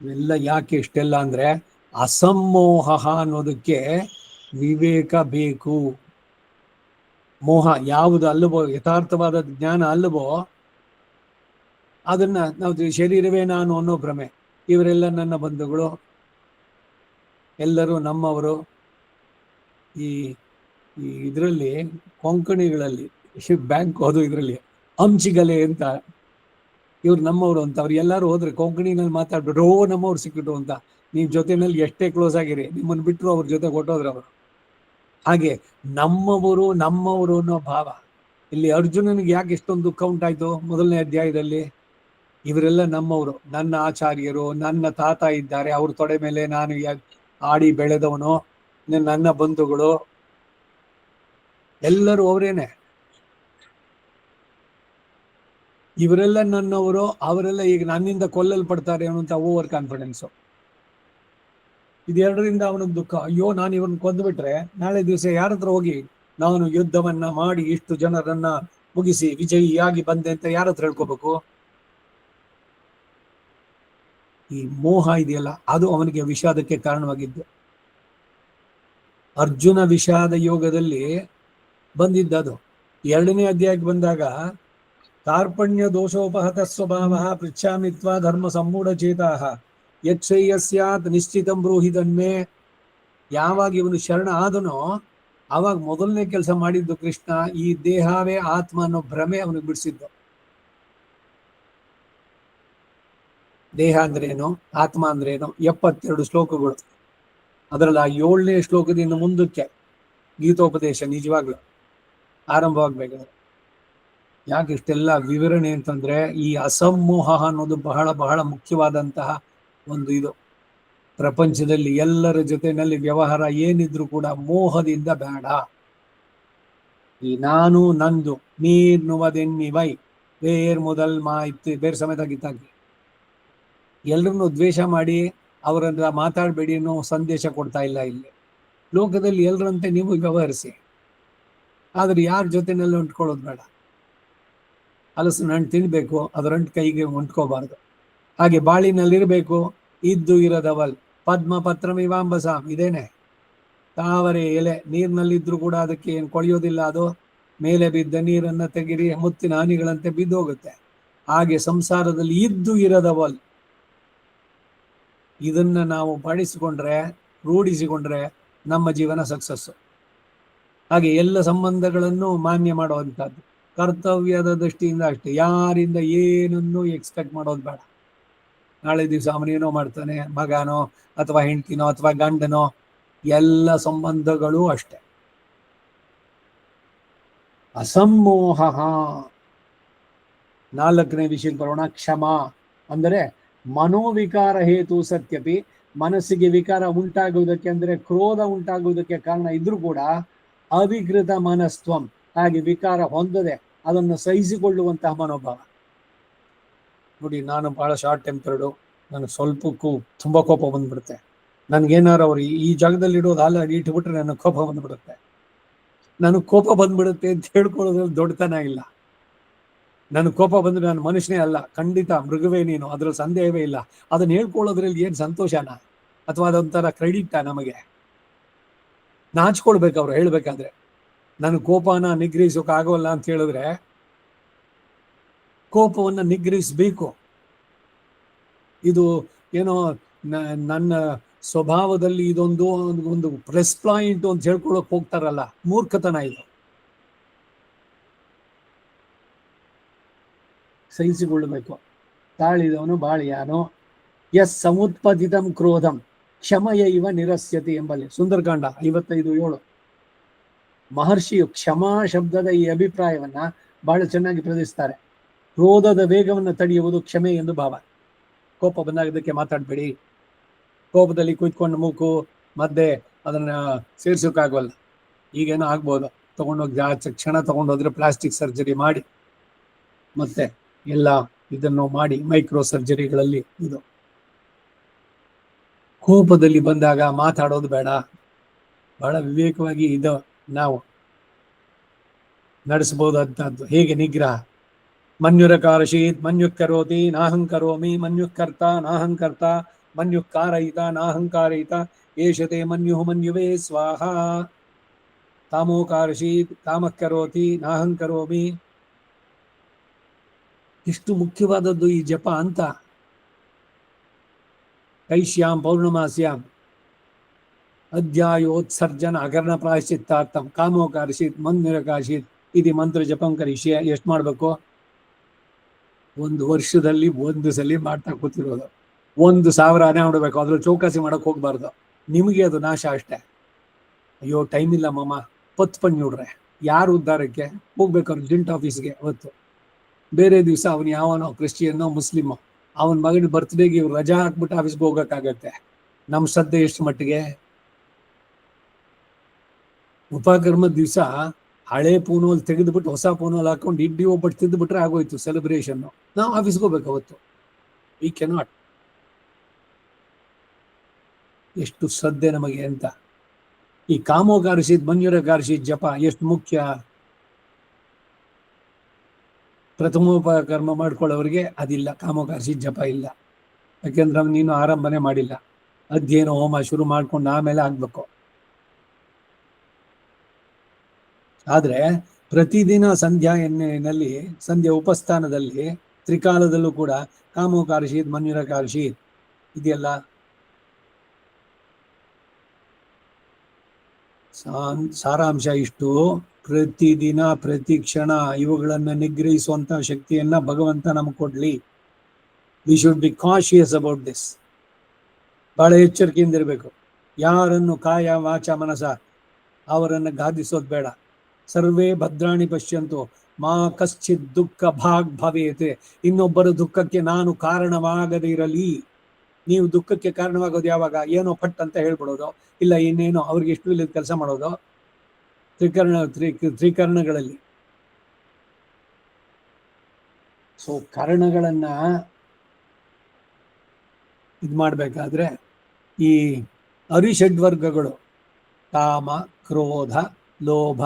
ಇವೆಲ್ಲ ಯಾಕೆ ಇಷ್ಟೆಲ್ಲ ಅಂದ್ರೆ, ಅಸಮ್ಮೋಹ ಅನ್ನೋದಕ್ಕೆ ವಿವೇಕ ಬೇಕು. ಮೋಹ ಯಾವುದು ಅಲ್ಲವೋ, ಯಥಾರ್ಥವಾದ ಜ್ಞಾನ ಅಲ್ಲವೋ, ಅದನ್ನ ನಾವು ಶರೀರವೇ ನಾನು ಅನ್ನೋ ಭ್ರಮೆ. ಇವರೆಲ್ಲ ನನ್ನ ಬಂಧುಗಳು, ಎಲ್ಲರೂ ನಮ್ಮವರು. ಈ ಇದರಲ್ಲಿ ಕೊಂಕಣಿಗಳಲ್ಲಿ ಬ್ಯಾಂಕ್ ಹೋದು ಇದರಲ್ಲಿ ಹಂಚಿಗಲೆ ಅಂತ, ಇವ್ರು ನಮ್ಮವರು ಅಂತ. ಅವ್ರು ಎಲ್ಲರೂ ಹೋದ್ರೆ ಕೊಂಕಣಿನಲ್ಲಿ ಮಾತಾಡ್ಬಿಟ್ರು, ಓ ನಮ್ಮವ್ರು ಸಿಕ್ಕಿದ್ರು ಅಂತ. ನೀವು ಜೊತೆನಲ್ಲಿ ಎಷ್ಟೇ ಕ್ಲೋಸ್ ಆಗಿರಿ, ನಿಮ್ಮನ್ನು ಬಿಟ್ಟರು ಅವ್ರ ಜೊತೆ ಕೊಟ್ಟೋದ್ರು ಅವರು. ಹಾಗೆ ನಮ್ಮವರು ನಮ್ಮವರು ಅನ್ನೋ ಭಾವ. ಇಲ್ಲಿ ಅರ್ಜುನನಿಗೆ ಯಾಕೆ ಇಷ್ಟೊಂದು ದುಃಖ ಉಂಟಾಯ್ತು ಮೊದಲನೇ ಅಧ್ಯಾಯದಲ್ಲಿ? ಇವರೆಲ್ಲ ನಮ್ಮವರು, ನನ್ನ ಆಚಾರ್ಯರು, ನನ್ನ ತಾತ ಇದ್ದಾರೆ, ಅವ್ರ ತೊಡೆ ಮೇಲೆ ನಾನು ಆಡಿ ಬೆಳೆದವನು, ನನ್ನ ಬಂಧುಗಳು ಎಲ್ಲರೂ ಅವರೇನೆ. ಇವರೆಲ್ಲ ನನ್ನವರು, ಅವರೆಲ್ಲ ಈಗ ನನ್ನಿಂದ ಕೊಲ್ಲಲ್ಪಡ್ತಾರೆ ಅನ್ನುವಂಥ ಓವರ್ ಕಾನ್ಫಿಡೆನ್ಸು. ಇದೆರಡರಿಂದ ಅವನಿಗೆ ದುಃಖ. ಅಯ್ಯೋ, ನಾನು ಇವ್ರನ್ನ ಕೊಂದುಬಿಟ್ರೆ ನಾಳೆ ದಿವಸ ಯಾರ ಹತ್ರ ಹೋಗಿ ನಾನು ಯುದ್ಧವನ್ನ ಮಾಡಿ ಇಷ್ಟು ಜನರನ್ನ ಮುಗಿಸಿ ವಿಜಯಿಯಾಗಿ ಬಂದೆ ಅಂತ ಯಾರ ಹತ್ರ ಹೇಳ್ಕೋಬೇಕು? ಈ ಮೋಹ ಇದೆಯಲ್ಲ, ಅದು ಅವನಿಗೆ ವಿಷಾದಕ್ಕೆ ಕಾರಣವಾಗಿದ್ದು. ಅರ್ಜುನ ವಿಷಾದ ಯೋಗದಲ್ಲಿ ಬಂದಿದ್ದದು. ಎರಡನೇ ಅಧ್ಯಾಯಕ್ಕೆ ಬಂದಾಗ ಕಾರ್ಪಣ್ಯ ದೋಷೋಪಹತ ಸ್ವಭಾವ ಪೃಚ್ಛಾಮಿತ್ವ ಧರ್ಮ ಸಮ್ಮೂಢಚೇತಾ ಯತ್ಸೇಯಸ್ಯಾತ್ ನಿಶ್ಚಿತಂ ಬ್ರೂಹಿ ತನ್ಮೇ. ಯಾವಾಗ ಇವನು ಶರಣ ಆದನೋ ಆವಾಗ ಮೊದಲನೇ ಕೆಲಸ ಮಾಡಿದ್ದು ಕೃಷ್ಣ ಈ ದೇಹವೇ ಆತ್ಮ ಅನ್ನೋ ಭ್ರಮೆ ಅವನಿಗೆ ಬಿಡಿಸಿದ್ದು. ದೇಹ ಅಂದ್ರೇನು, ಆತ್ಮ ಅಂದ್ರೇನು, 72 ಶ್ಲೋಕಗಳು. ಅದರಲ್ಲಿ ಆ 7ನೇ ಶ್ಲೋಕದಿಂದ ಮುಂದಕ್ಕೆ ಗೀತೋಪದೇಶ ನಿಜವಾಗ್ಲು ಆರಂಭವಾಗ್ಬೇಕಾದ್ರೆ. ಯಾಕೆ ಇಷ್ಟೆಲ್ಲ ವಿವರಣೆ ಅಂತಂದ್ರೆ, ಈ ಅಸಮ್ಮೋಹ ಅನ್ನೋದು ಬಹಳ ಬಹಳ ಮುಖ್ಯವಾದಂತಹ ಒಂದು ಇದು. ಪ್ರಪಂಚದಲ್ಲಿ ಎಲ್ಲರ ಜೊತೆನಲ್ಲಿ ವ್ಯವಹಾರ ಏನಿದ್ರು ಕೂಡ ಮೋಹದಿಂದ ಬೇಡ. ಈ ನಾನು ನಂದು ನೀರ್ ನುವದೆನ್ನಿವೈ ಬೇರ್ ಮೊದಲ್ ಮಾಯ್ತು, ಬೇರೆ ಸಮೇತ ಗೀತಾಗಿ ಎಲ್ಲರನ್ನು ದ್ವೇಷ ಮಾಡಿ ಅವರನ್ನ ಮಾತಾಡಬೇಡಿ ಅನ್ನೋ ಸಂದೇಶ ಕೊಡ್ತಾ ಇಲ್ಲ ಇಲ್ಲಿ. ಲೋಕದಲ್ಲಿ ಎಲ್ಲರಂತೆ ನೀವು ವ್ಯವಹರಿಸಿ, ಆದ್ರೆ ಯಾರ ಜೊತೆನಲ್ಲಿ ಹೊಂಟ್ಕೊಳ್ಳೋದು ಬೇಡ. ಹಲಸಿನ ಹಣ್ಣು ತಿನ್ಬೇಕು, ಅದರಂಟು ಕೈಗೆ ಹೊಂಟ್ಕೋಬಾರ್ದು. ಹಾಗೆ ಬಾಳಿನಲ್ಲಿರ್ಬೇಕು, ಇದ್ದು ಇರದವಲ್ ಪದ್ಮ ಪತ್ರಮಿವಾಂಬಸಾಂ, ಇದೇನೆ ತಾವರೆ ಎಲೆ ನೀರಿನಲ್ಲಿದ್ರು ಕೂಡ ಅದಕ್ಕೆ ಏನು ಕೊಳೆಯೋದಿಲ್ಲ. ಅದು ಮೇಲೆ ಬಿದ್ದ ನೀರನ್ನ ತೆಗಿರಿ, ಮುತ್ತಿನ ಹನಿಗಳಂತೆ ಬಿದ್ದೋಗುತ್ತೆ. ಹಾಗೆ ಸಂಸಾರದಲ್ಲಿ ಇದ್ದು ಇರದವಲ್, ಇದನ್ನ ನಾವು ಪಾಲಿಸಿಕೊಂಡ್ರೆ, ರೂಢಿಸಿಕೊಂಡ್ರೆ ನಮ್ಮ ಜೀವನ ಸಕ್ಸಸ್ಸು. ಹಾಗೆ ಎಲ್ಲ ಸಂಬಂಧಗಳನ್ನು ಮಾನ್ಯ ಮಾಡುವಂಥದ್ದು, ಕರ್ತವ್ಯದ ದೃಷ್ಟಿಯಿಂದ ಅಷ್ಟೇ. ಯಾರಿಂದ ಏನನ್ನು ಎಕ್ಸ್ಪೆಕ್ಟ್ ಮಾಡೋದು ಬೇಡ. ನಾಳೆ ದಿವಸ ಅವನೇನೋ ಮಾಡ್ತಾನೆ, ಮಗನೋ ಅಥವಾ ಹೆಂಡ್ತಿನೋ ಅಥವಾ ಗಂಡನೋ, ಎಲ್ಲ ಸಂಬಂಧಗಳು ಅಷ್ಟೆ. ಅಸಮ್ಮೋಹ. 4ನೇ ವಿಷಯಕ್ಕೆ ಬರೋಣ. ಕ್ಷಮ ಅಂದರೆ ಮನೋವಿಕಾರ ಹೇತು ಸತ್ಯಪಿ, ಮನಸ್ಸಿಗೆ ವಿಕಾರ ಉಂಟಾಗುವುದಕ್ಕೆ ಅಂದ್ರೆ ಕ್ರೋಧ ಉಂಟಾಗುವುದಕ್ಕೆ ಕಾರಣ ಇದ್ರೂ ಕೂಡ ಅವಿಕೃತ ಮನಸ್ತ್ವಂ, ಹಾಗೆ ವಿಕಾರ ಹೊಂದದೆ ಅದನ್ನು ಸಹಿಸಿಕೊಳ್ಳುವಂತಹ ಮನೋಭಾವ. ನೋಡಿ, ನಾನು ಬಹಳ ಶಾರ್ಟ್ ಟೆಂಪರ್ಡು, ನನಗೆ ಸ್ವಲ್ಪಕ್ಕೂ ತುಂಬಾ ಕೋಪ ಬಂದ್ಬಿಡುತ್ತೆ. ನನ್ಗೇನಾರು ಅವ್ರು ಈ ಜಾಗದಲ್ಲಿ ಇಡೋದು ಅಲ್ಲ ಇಟ್ಬಿಟ್ರೆ ನನಗೆ ಕೋಪ ಬಂದ್ಬಿಡುತ್ತೆ. ನನಗೆ ಕೋಪ ಬಂದ್ಬಿಡುತ್ತೆ ಅಂತ ಹೇಳ್ಕೊಳ್ಳೋದ್ರಲ್ಲಿ ದೊಡ್ಡತನ ಇಲ್ಲ. ನನ್ನ ಕೋಪ ಬಂದ್ರೆ ನಾನು ಮನುಷ್ಯನೇ ಅಲ್ಲ, ಖಂಡಿತ ಮೃಗವೇ ನೀನು, ಅದ್ರಲ್ಲಿ ಸಂದೇಹವೇ ಇಲ್ಲ. ಅದನ್ನ ಹೇಳ್ಕೊಳ್ಳೋದ್ರಲ್ಲಿ ಏನ್ ಸಂತೋಷನಾ ಅಥವಾ ಅದೊಂಥರ ಕ್ರೆಡಿಟಾ? ನಮಗೆ ನಾಚ್ಕೊಳ್ಬೇಕು ಅವ್ರು ಹೇಳ್ಬೇಕಾದ್ರೆ. ನನ್ನ ಕೋಪನ ನಿಗ್ರಹಿಸೋಕೆ ಆಗೋಲ್ಲ ಅಂತ ಹೇಳಿದ್ರೆ, ಕೋಪವನ್ನ ನಿಗ್ರಹಿಸಬೇಕು. ಇದು ಏನೋ ನನ್ನ ಸ್ವಭಾವದಲ್ಲಿ ಇದೊಂದು ಒಂದು ಪ್ರೆಸ್ ಪಾಯಿಂಟ್ ಅಂತ ಹೇಳ್ಕೊಳಕ್ ಹೋಗ್ತಾರಲ್ಲ, ಮೂರ್ಖತನ ಇದು. ಸಹಿಸಿಕೊಳ್ಳಬೇಕು. ತಾಳಿದವನು ಬಾಳಿಯಾನೋ ಎಸ್ ಸಮುತ್ಪದಿತಂ ಕ್ರೋಧಂ ಕ್ಷಮಯ ಇವ ನಿರಸ್ಯತಿ ಎಂಬಲ್ಲಿ ಸುಂದರಕಾಂಡ 55:7. ಮಹರ್ಷಿಯು ಕ್ಷಮಾ ಶಬ್ದದ ಈ ಅಭಿಪ್ರಾಯವನ್ನ ಬಹಳ ಚೆನ್ನಾಗಿ ಪ್ರದರ್ಶಿಸ್ತಾರೆ. ಕ್ರೋಧದ ವೇಗವನ್ನು ತಡೆಯುವುದು ಕ್ಷಮೆ ಎಂದು ಭಾವ. ಕೋಪ ಬಂದಾಗದಕ್ಕೆ ಮಾತಾಡ್ಬೇಡಿ. ಕೋಪದಲ್ಲಿ ಕುಯ್ಕೊಂಡು ಮೂಕು ಮಧ್ಯೆ ಅದನ್ನ ಸೇರ್ಸೋಕ್ಕಾಗಲ್ಲ. ಈಗೇನೋ ಆಗ್ಬೋದು, ತಗೊಂಡೋಗಿ ಕ್ಷಣ ತಗೊಂಡೋದ್ರೆ ಪ್ಲಾಸ್ಟಿಕ್ ಸರ್ಜರಿ ಮಾಡಿ ಮತ್ತೆ ಎಲ್ಲ ಇದನ್ನು ಮಾಡಿ ಮೈಕ್ರೋ ಸರ್ಜರಿಗಳಲ್ಲಿ ಇದು. ಕೋಪದಲ್ಲಿ ಬಂದಾಗ ಮಾತಾಡೋದು ಬೇಡ. ಬಹಳ ವಿವೇಕವಾಗಿ ಇದು ನಾವು ನಡೆಸಬಹುದಂತದ್ದು. ಹೇಗೆ ನಿಗ್ರಹ? ಮನ್ಯುರಕಾರಶೀತ್ ಮನ್ಯುಕ್ಕರೋತಿ ನಾಹಂಕರೋಮಿ ಮನ್ಯುಕ್ಕರ್ತ ನಾಹಂಕರ್ತ ಮನ್ಯುಕ್ಕಾರಯಿತ ನಾಹಂಕಾರಯಿತ ಏಷತೆ ಮನ್ಯು ಮನ್ಯುವೇ ಸ್ವಾಹ. ಕಾಮೋಕಾರಶೀತ್ ಕಾಮಕ್ಕರೋತಿ ನಾಹಂಕರೋಮಿ. ಇಷ್ಟು ಮುಖ್ಯವಾದದ್ದು ಈ ಜಪ ಅಂತ. ಕೈಶ್ಯಾಂ ಪೌರ್ಣಮಾಸ್ಯಾಂ ಅಧ್ಯಾಯೋತ್ಸರ್ಜನ ಅಕರ್ಣ ಪ್ರಾಯಶ್ಚಿತ್ತಾರ್ಥಂ ಕಾಮೋಕಾರಶೀತ್ ಮನ್ಯುರಕಾರಶೀತ್ ಇದು ಮಂತ್ರ ಜಪಂ ಕರಿಷ್ಯ. ಎಷ್ಟು ಮಾಡ್ಬೇಕು? 1 ವರ್ಷದಲ್ಲಿ 1 ಸಲ ಮಾಡ್ತಾ ಕೂತಿರೋದು. 1,000 ಆನೆ ಹೊಡಬೇಕು, ಅದ್ರಲ್ಲಿ ಚೌಕಾಸಿ ಮಾಡಕ್ ಹೋಗ್ಬಾರ್ದು. ನಿಮಗೆ ಅದು ನಾಶ ಅಷ್ಟೇ. ಅಯ್ಯೋ ಟೈಮ್ ಇಲ್ಲ ಮಾಮ, ಪತ್ ಪಣ್ಣಿಡ್ರೆ ಯಾರು ಉದ್ಧಾರಕ್ಕೆ ಹೋಗ್ಬೇಕು? ಅರ್ಜೆಂಟ್ ಆಫೀಸ್ಗೆ. ಅವತ್ತು ಬೇರೆ ದಿವಸ ಅವನು ಯಾವನೋ ಕ್ರಿಶ್ಚಿಯನ್ನೋ ಮುಸ್ಲಿಮೋ ಅವನ ಮಗನ ಬರ್ತ್ಡೇಗೆ ಇವ್ರು ರಜಾ ಹಾಕ್ಬಿಟ್ಟು ಆಫೀಸ್ಗೆ ಹೋಗಕ್ಕಾಗತ್ತೆ? ನಮ್ಮ ಶ್ರದ್ಧೆ ಎಷ್ಟು ಮಟ್ಟಿಗೆ? ಉಪಕರ್ಮದ ದಿವಸ ಹಳೆ ಪೂನೋಲ್ ತೆಗೆದುಬಿಟ್ಟು ಹೊಸ ಪೂನೋಲ್ ಹಾಕೊಂಡು ಇಡ್ಲಿ ಒಬ್ಬಟ್ಟು ತಿಂದುಬಿಟ್ರೆ ಆಗೋಯ್ತು ಸೆಲೆಬ್ರೇಷನ್. ನಾವು ಆಫೀಸ್ಗೆ ಹೋಗ್ಬೇಕು ಅವತ್ತು. We cannot. ಎಷ್ಟು ಶ್ರದ್ಧೆ ನಮಗೆ ಅಂತ. ಈ ಕಾಮೋಕಾರಶೀತ್ ಮನ್ಯುರಕಾರಶೀತ್ ಜಪ ಎಷ್ಟು ಮುಖ್ಯ. ಪ್ರಥಮೋಪಕರ್ಮ ಮಾಡ್ಕೊಳ್ಳೋರಿಗೆ ಅದಿಲ್ಲ, ಕಾಮೋಕಾರಶೀತ್ ಜಪ ಇಲ್ಲ. ಯಾಕೆಂದ್ರೆ ನೀನು ಆರಂಭನೆ ಮಾಡಿಲ್ಲ. ಅಧ್ಯಯನ ಹೋಮ ಶುರು ಮಾಡ್ಕೊಂಡು ಆಮೇಲೆ ಆಗ್ಬೇಕು. ಆದ್ರೆ ಪ್ರತಿದಿನ ಸಂಧ್ಯಾ ಎಣ್ಣೆಯಲ್ಲಿ ಸಂಧ್ಯಾ ಉಪಸ್ಥಾನದಲ್ಲಿ ತ್ರಿಕಾಲದಲ್ಲೂ ಕೂಡ ಕಾಮೋಕಾರಶೀತ್ ಮನ್ಯುರಕಾರಶೀತ್ ಇದೆಯಲ್ಲ. ಸಾರಾಂಶ ಇಷ್ಟು. ಪ್ರತಿದಿನ ಪ್ರತಿ ಕ್ಷಣ ಇವುಗಳನ್ನು ನಿಗ್ರಹಿಸುವಂತ ಶಕ್ತಿಯನ್ನ ಭಗವಂತ ನಮ್ಗೆ ಕೊಡ್ಲಿ. We should be cautious about this. ಬಹಳ ಎಚ್ಚರಿಕೆಯಿಂದ ಇರಬೇಕು. ಯಾರನ್ನು ಕಾಯ ವಾಚ ಮನಸ ಅವರನ್ನು ಗಾದಿಸೋದು ಬೇಡ. ಸರ್ವೇ ಭದ್ರಾಣಿ ಪಶ್ಯಂತು ಮಾ ಕಶ್ಚಿತ್ ದುಃಖ ಭಾಗ್ ಭವೇತೆ. ಇನ್ನೊಬ್ಬರ ದುಃಖಕ್ಕೆ ನಾನು ಕಾರಣವಾಗದಿರಲಿ. ನೀವು ದುಃಖಕ್ಕೆ ಕಾರಣವಾಗೋದು ಯಾವಾಗ? ಏನೋ ಪಟ್ ಅಂತ ಹೇಳ್ಬಿಡೋದು, ಇಲ್ಲ ಇನ್ನೇನೋ ಅವ್ರಿಗೆ ಇಷ್ಟು ಇಲ್ಲದ ಕೆಲಸ ಮಾಡೋದು. ತ್ರಿಕರಣಗಳಲ್ಲಿ ಸೊ ಕರ್ಣಗಳನ್ನ ಇದು ಮಾಡ್ಬೇಕಾದ್ರೆ ಈ ಅರಿಷಡ್ವರ್ಗಗಳು ಕಾಮ ಕ್ರೋಧ ಲೋಭ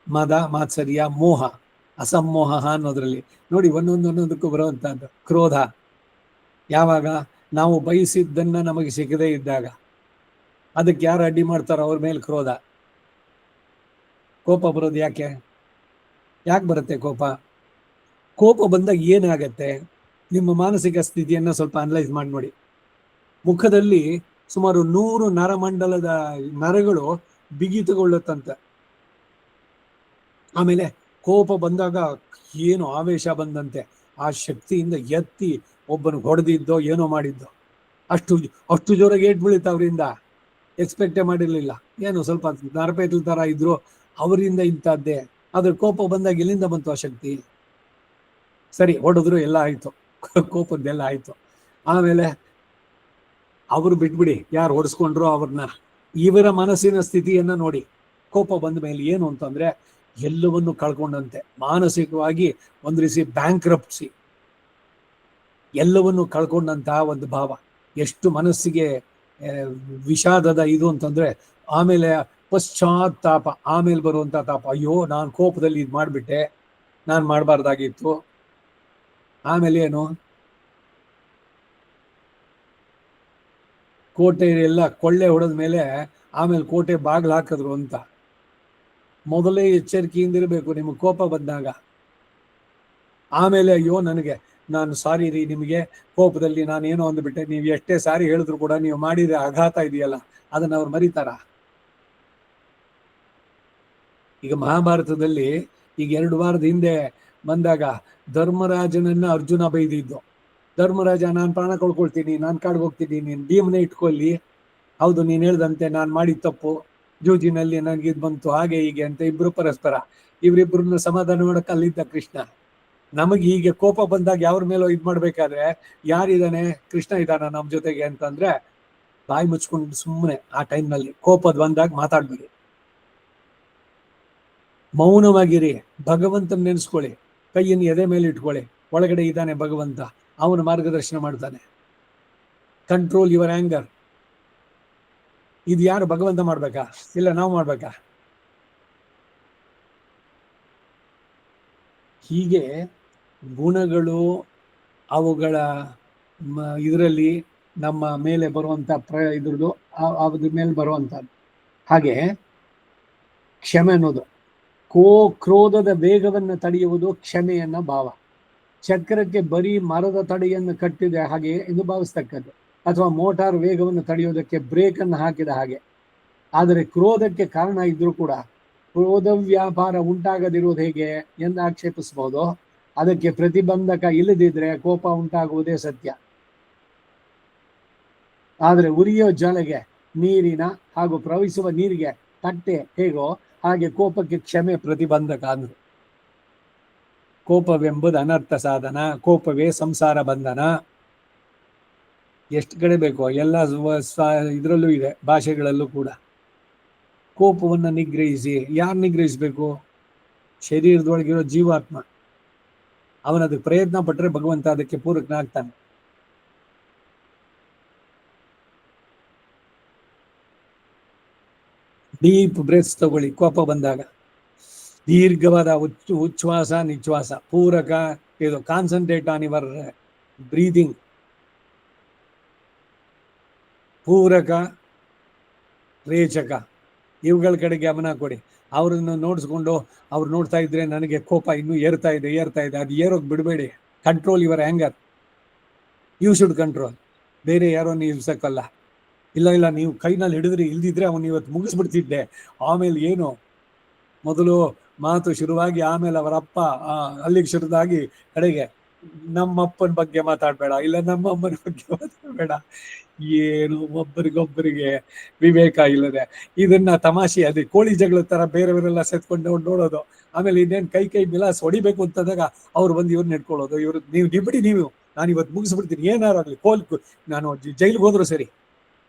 ಮದ ಮಾತ್ಸರ್ಯ ಮೋಹ ಅಸಮೋಹ ಅನ್ನೋದ್ರಲ್ಲಿ ನೋಡಿ ಒಂದೊಂದಕ್ಕೂ ಬರುವಂತಹದ್ದು. ಕ್ರೋಧ ಯಾವಾಗ? ನಾವು ಬಯಸಿದ್ದನ್ನ ನಮಗೆ ಸಿಗದೇ ಇದ್ದಾಗ. ಅದಕ್ಕೆ ಯಾರು ಅಡ್ಡಿ ಮಾಡ್ತಾರೋ ಅವ್ರ ಮೇಲೆ ಕ್ರೋಧ. ಕೋಪ ಬರೋದು ಯಾಕೆ ಬರುತ್ತೆ ಕೋಪ? ಕೋಪ ಬಂದಾಗ ಏನಾಗತ್ತೆ? ನಿಮ್ಮ ಮಾನಸಿಕ ಸ್ಥಿತಿಯನ್ನ ಸ್ವಲ್ಪ ಅನಲೈಸ್ ಮಾಡಿ ನೋಡಿ. ಮುಖದಲ್ಲಿ ಸುಮಾರು 100 ನರಮಂಡಲದ ನರಗಳು ಬಿಗಿತಗೊಳ್ಳುತ್ತಂತೆ. ಆಮೇಲೆ ಕೋಪ ಬಂದಾಗ ಏನು ಆವೇಶ ಬಂದಂತೆ ಆ ಶಕ್ತಿಯಿಂದ ಎತ್ತಿ ಒಬ್ಬನು ಹೊಡೆದಿದ್ದೋ ಏನೋ ಮಾಡಿದ್ದೋ ಅಷ್ಟು ಜೋರಾಗಿ ಏಟ್ ಬೀಳುತ್ತೆ. ಅವರಿಂದ ಎಕ್ಸ್ಪೆಕ್ಟೇ ಮಾಡಿರ್ಲಿಲ್ಲ. ಏನು ಸ್ವಲ್ಪ ನರಪೇತಲ್ ತರ ಇದ್ರು, ಅವರಿಂದ ಇಂಥದ್ದೇ. ಆದ್ರೆ ಕೋಪ ಬಂದಾಗ ಎಲ್ಲಿಂದ ಬಂತು ಆ ಶಕ್ತಿ? ಸರಿ ಹೊಡೆದ್ರು, ಎಲ್ಲ ಆಯ್ತು, ಕೋಪದ್ದೆಲ್ಲ ಆಯ್ತು. ಆಮೇಲೆ ಅವರು ಬಿಟ್ಬಿಡಿ, ಯಾರು ಹೊಡೆಸ್ಕೊಂಡ್ರು ಅವ್ರನ್ನ. ಇವರ ಮನಸ್ಸಿನ ಸ್ಥಿತಿಯನ್ನ ನೋಡಿ. ಕೋಪ ಬಂದ ಮೇಲೆ ಏನು ಅಂತಂದ್ರೆ ಎಲ್ಲವನ್ನು ಕಳ್ಕೊಂಡಂತೆ. ಮಾನಸಿಕವಾಗಿ ಒಂದು ರೀತಿ ಬ್ಯಾಂಕ್ರಪ್ಸಿ, ಎಲ್ಲವನ್ನು ಕಳ್ಕೊಂಡಂತಹ ಒಂದು ಭಾವ. ಎಷ್ಟು ಮನಸ್ಸಿಗೆ ವಿಷಾದದ ಇದು ಅಂತಂದ್ರೆ. ಆಮೇಲೆ ಪಶ್ಚಾತ್ತಾಪ, ಆಮೇಲೆ ಬರುವಂತ ತಾಪ, ಅಯ್ಯೋ ನಾನು ಕೋಪದಲ್ಲಿ ಇದು ಮಾಡಿಬಿಟ್ಟೆ, ನಾನು ಮಾಡಬಾರ್ದಾಗಿತ್ತು. ಆಮೇಲೆ ಏನು, ಕೋಟೆ ಎಲ್ಲ ಕೊಳ್ಳೆ ಹೊಡೆದ ಮೇಲೆ ಆಮೇಲೆ ಕೋಟೆ ಬಾಗಿಲು ಹಾಕಿದ್ರು ಅಂತ. ಮೊದಲೇ ಎಚ್ಚರಿಕೆಯಿಂದಿರಬೇಕು ನಿಮಗೆ ಕೋಪ ಬಂದಾಗ. ಆಮೇಲೆ ಅಯ್ಯೋ ನಾನು ಸಾರಿ ರೀ, ನಿಮಗೆ ಕೋಪದಲ್ಲಿ ನಾನು ಏನೋ ಅಂದ್ಬಿಟ್ಟೆ, ನೀವು ಎಷ್ಟೇ ಸಾರಿ ಹೇಳಿದ್ರು ಕೂಡ ನೀವು ಮಾಡಿದ ಆಘಾತ ಇದೆಯಲ್ಲ ಅದನ್ನ ಅವ್ರು ಮರೀತಾರ? ಈಗ ಮಹಾಭಾರತದಲ್ಲಿ ಈಗ 2 ವಾರದ ಹಿಂದೆ ಬಂದಾಗ ಧರ್ಮರಾಜನನ್ನ ಅರ್ಜುನ ಬೈದಿದ್ದು. ಧರ್ಮರಾಜ, ನಾನು ಪ್ರಾಣ ಕಳ್ಕೊಳ್ತೀನಿ, ನಾನು ಕಾಡ್ಗೆ ಹೋಗ್ತೀನಿ, ನೀನು ಭೀಮನೆ ಇಟ್ಕೊಳ್ಳಿ, ಹೌದು ನೀನು ಹೇಳ್ದಂತೆ ನಾನು ಮಾಡಿದ ತಪ್ಪು, ಜೂಜಿನಲ್ಲಿ ನನಗಿದ್ ಬಂತು, ಹಾಗೆ ಹೀಗೆ ಅಂತ ಇಬ್ರು ಪರಸ್ಪರ ಇವರಿಬ್ಬರನ್ನ ಸಮಾಧಾನ ಮಾಡಕ್ಕೆ ಅಲ್ಲಿದ್ದ ಕೃಷ್ಣ. ನಮಗೆ ಹೀಗೆ ಕೋಪ ಬಂದಾಗ ಯಾವ್ರ ಮೇಲೋ ಇದ್ ಮಾಡ್ಬೇಕಾದ್ರೆ ಯಾರಿದ್ದಾನೆ, ಕೃಷ್ಣ ಇದ್ದಾನ ನಮ್ಮ ಜೊತೆಗೆ ಅಂತಂದ್ರೆ ಬಾಯಿ ಮುಚ್ಕೊಂಡು ಸುಮ್ಮನೆ ಆ ಟೈಮ್ನಲ್ಲಿ ಕೋಪದ ಬಂದಾಗ ಮಾತಾಡ್ಬೇಡಿ, ಮೌನವಾಗಿರಿ, ಭಗವಂತನ ನೆನೆಸ್ಕೊಳ್ಳಿ, ಕೈಯನ್ನು ಎದೆ ಮೇಲೆ ಇಟ್ಕೊಳ್ಳಿ, ಒಳಗಡೆ ಇದ್ದಾನೆ ಭಗವಂತ, ಅವನ ಮಾರ್ಗದರ್ಶನ ಮಾಡ್ತಾನೆ. Control your anger. ಇದು ಯಾರು ಭಗವಂತ ಮಾಡ್ಬೇಕಾ, ಇಲ್ಲ ನಾವು ಮಾಡ್ಬೇಕಾ? ಹೀಗೆ ಗುಣಗಳು ಅವುಗಳ ಇದರಲ್ಲಿ ನಮ್ಮ ಮೇಲೆ ಬರುವಂತ ಇದ್ರದ್ದು ಅದ್ರ ಮೇಲೆ ಬರುವಂತದ್ದು. ಹಾಗೆ ಕ್ಷಮೆ ಅನ್ನೋದು, ಕ್ರೋಧದ ವೇಗವನ್ನು ತಡೆಯುವುದು ಕ್ಷಮೆಯನ್ನ ಭಾವ. ಚಕ್ರಕ್ಕೆ ಬರೀ ಮರದ ತಡೆಯನ್ನು ಕಟ್ಟಿದ ಹಾಗೆ ಎಂದು ಭಾವಿಸ್ತಕ್ಕದ್ದು, ಅಥವಾ ಮೋಟಾರ್ ವೇಗವನ್ನು ತಡೆಯೋದಕ್ಕೆ ಬ್ರೇಕ್ ಅನ್ನು ಹಾಕಿದ ಹಾಗೆ. ಆದರೆ ಕ್ರೋಧಕ್ಕೆ ಕಾರಣ ಇದ್ರೂ ಕೂಡ ಕ್ರೋಧ ವ್ಯಾಪಾರ ಉಂಟಾಗದಿರುವುದು ಹೇಗೆ ಎಂದು ಆಕ್ಷೇಪಿಸಬಹುದು. ಅದಕ್ಕೆ ಪ್ರತಿಬಂಧಕ ಇಲ್ಲದಿದ್ರೆ ಕೋಪ ಉಂಟಾಗುವುದೇ ಸತ್ಯ. ಆದರೆ ಉರಿಯೋ ಜಲಗೆ ನೀರಿನ ಹಾಗೂ ಪ್ರವಹಿಸುವ ನೀರಿಗೆ ತಟ್ಟೆ ಹೇಗೋ ಹಾಗೆ ಕೋಪಕ್ಕೆ ಕ್ಷಮೆ ಪ್ರತಿಬಂಧಕ ಅಂದ್ರು. ಕೋಪವೆಂಬುದು ಅನರ್ಥ ಸಾಧನ, ಕೋಪವೇ ಸಂಸಾರ ಬಂಧನ. ಎಷ್ಟು ಕಡೆ ಬೇಕೋ ಎಲ್ಲ ಇದರಲ್ಲೂ ಇದೆ, ಭಾಷೆಗಳಲ್ಲೂ ಕೂಡ. ಕೋಪವನ್ನು ನಿಗ್ರಹಿಸಿ, ಯಾರು ನಿಗ್ರಹಿಸಬೇಕು? ಶರೀರದೊಳಗಿರೋ ಜೀವಾತ್ಮ. ಅವನದಕ್ಕೆ ಪ್ರಯತ್ನ ಪಟ್ಟರೆ ಭಗವಂತ ಅದಕ್ಕೆ ಪೂರಕನಾಗ್ತಾನೆ. ಡೀಪ್ ಬ್ರೆತ್ಸ್ ತಗೊಳ್ಳಿ ಕೋಪ ಬಂದಾಗ, ದೀರ್ಘವಾದ ಉಚ್ಛ್ವಾಸ ನಿಶ್ವಾಸ, ಪೂರಕ ಇದು, ಕಾನ್ಸಂಟ್ರೇಟ್ ಆನ್ ಯುವರ್ ಬ್ರೀದಿಂಗ್. ಪೂರಕ, ರೇಚಕ, ಇವುಗಳ ಕಡೆ ಗಮನ ಕೊಡಿ. ಅವರನ್ನು ನೋಡಿಸ್ಕೊಂಡು ಅವ್ರು ನೋಡ್ತಾ ಇದ್ರೆ ನನಗೆ ಕೋಪ ಇನ್ನೂ ಏರ್ತಾ ಇದೆ, ಅದು ಏರೋಗಿ ಬಿಡಬೇಡಿ. Control your anger, you should control. ಬೇರೆ ಯಾರೋ ನೀವು ಇಲ್ಸಕ್ಕಲ್ಲ. ಇಲ್ಲ ನೀವು ಕೈನಲ್ಲಿ ಹಿಡಿದ್ರಿ, ಇಲ್ದಿದ್ರೆ ಅವನು ಇವತ್ತು ಮುಗಿಸ್ಬಿಡ್ತಿದ್ದೆ. ಆಮೇಲೆ ಏನು, ಮೊದಲು ಮಾತು ಶುರುವಾಗಿ ಆಮೇಲೆ ಅವರ ಅಪ್ಪ ಅಲ್ಲಿಗೆ ಶುರುವಾಗಿ ಕಡೆಗೆ ನಮ್ಮಪ್ಪನ ಬಗ್ಗೆ ಮಾತಾಡಬೇಡ, ಇಲ್ಲ ನಮ್ಮಮ್ಮನ ಬಗ್ಗೆ ಮಾತಾಡಬೇಡ. ಏನು ಒಬ್ಬರಿಗೊಬ್ಬರಿಗೆ ವಿವೇಕ ಇಲ್ಲದೆ ಇದನ್ನ ತಮಾಷೆ, ಅದೇ ಕೋಳಿ ಜಗಳ ತರ ಬೇರೆಯವರೆಲ್ಲ ಸೆತ್ಕೊಂಡು ನೋಡೋದು. ಆಮೇಲೆ ಇನ್ನೇನು ಕೈ ಮಿಲಾಸ್ ಹೊಡಿಬೇಕು ಅಂತಂದಾಗ ಅವ್ರು ಬಂದು ಇವ್ರನ್ನ ಇಟ್ಕೊಳ್ಳೋದು. ಇವ್ರು ನೀವು ನಿಬಿಡಿ, ನಾನು ಇವತ್ತು ಮುಗಿಸ್ಬಿಡ್ತೀನಿ, ಏನಾರಾಗ್ಲಿ, ನಾನು ಜೈಲಿಗೆ ಹೋದ್ರು ಸರಿ.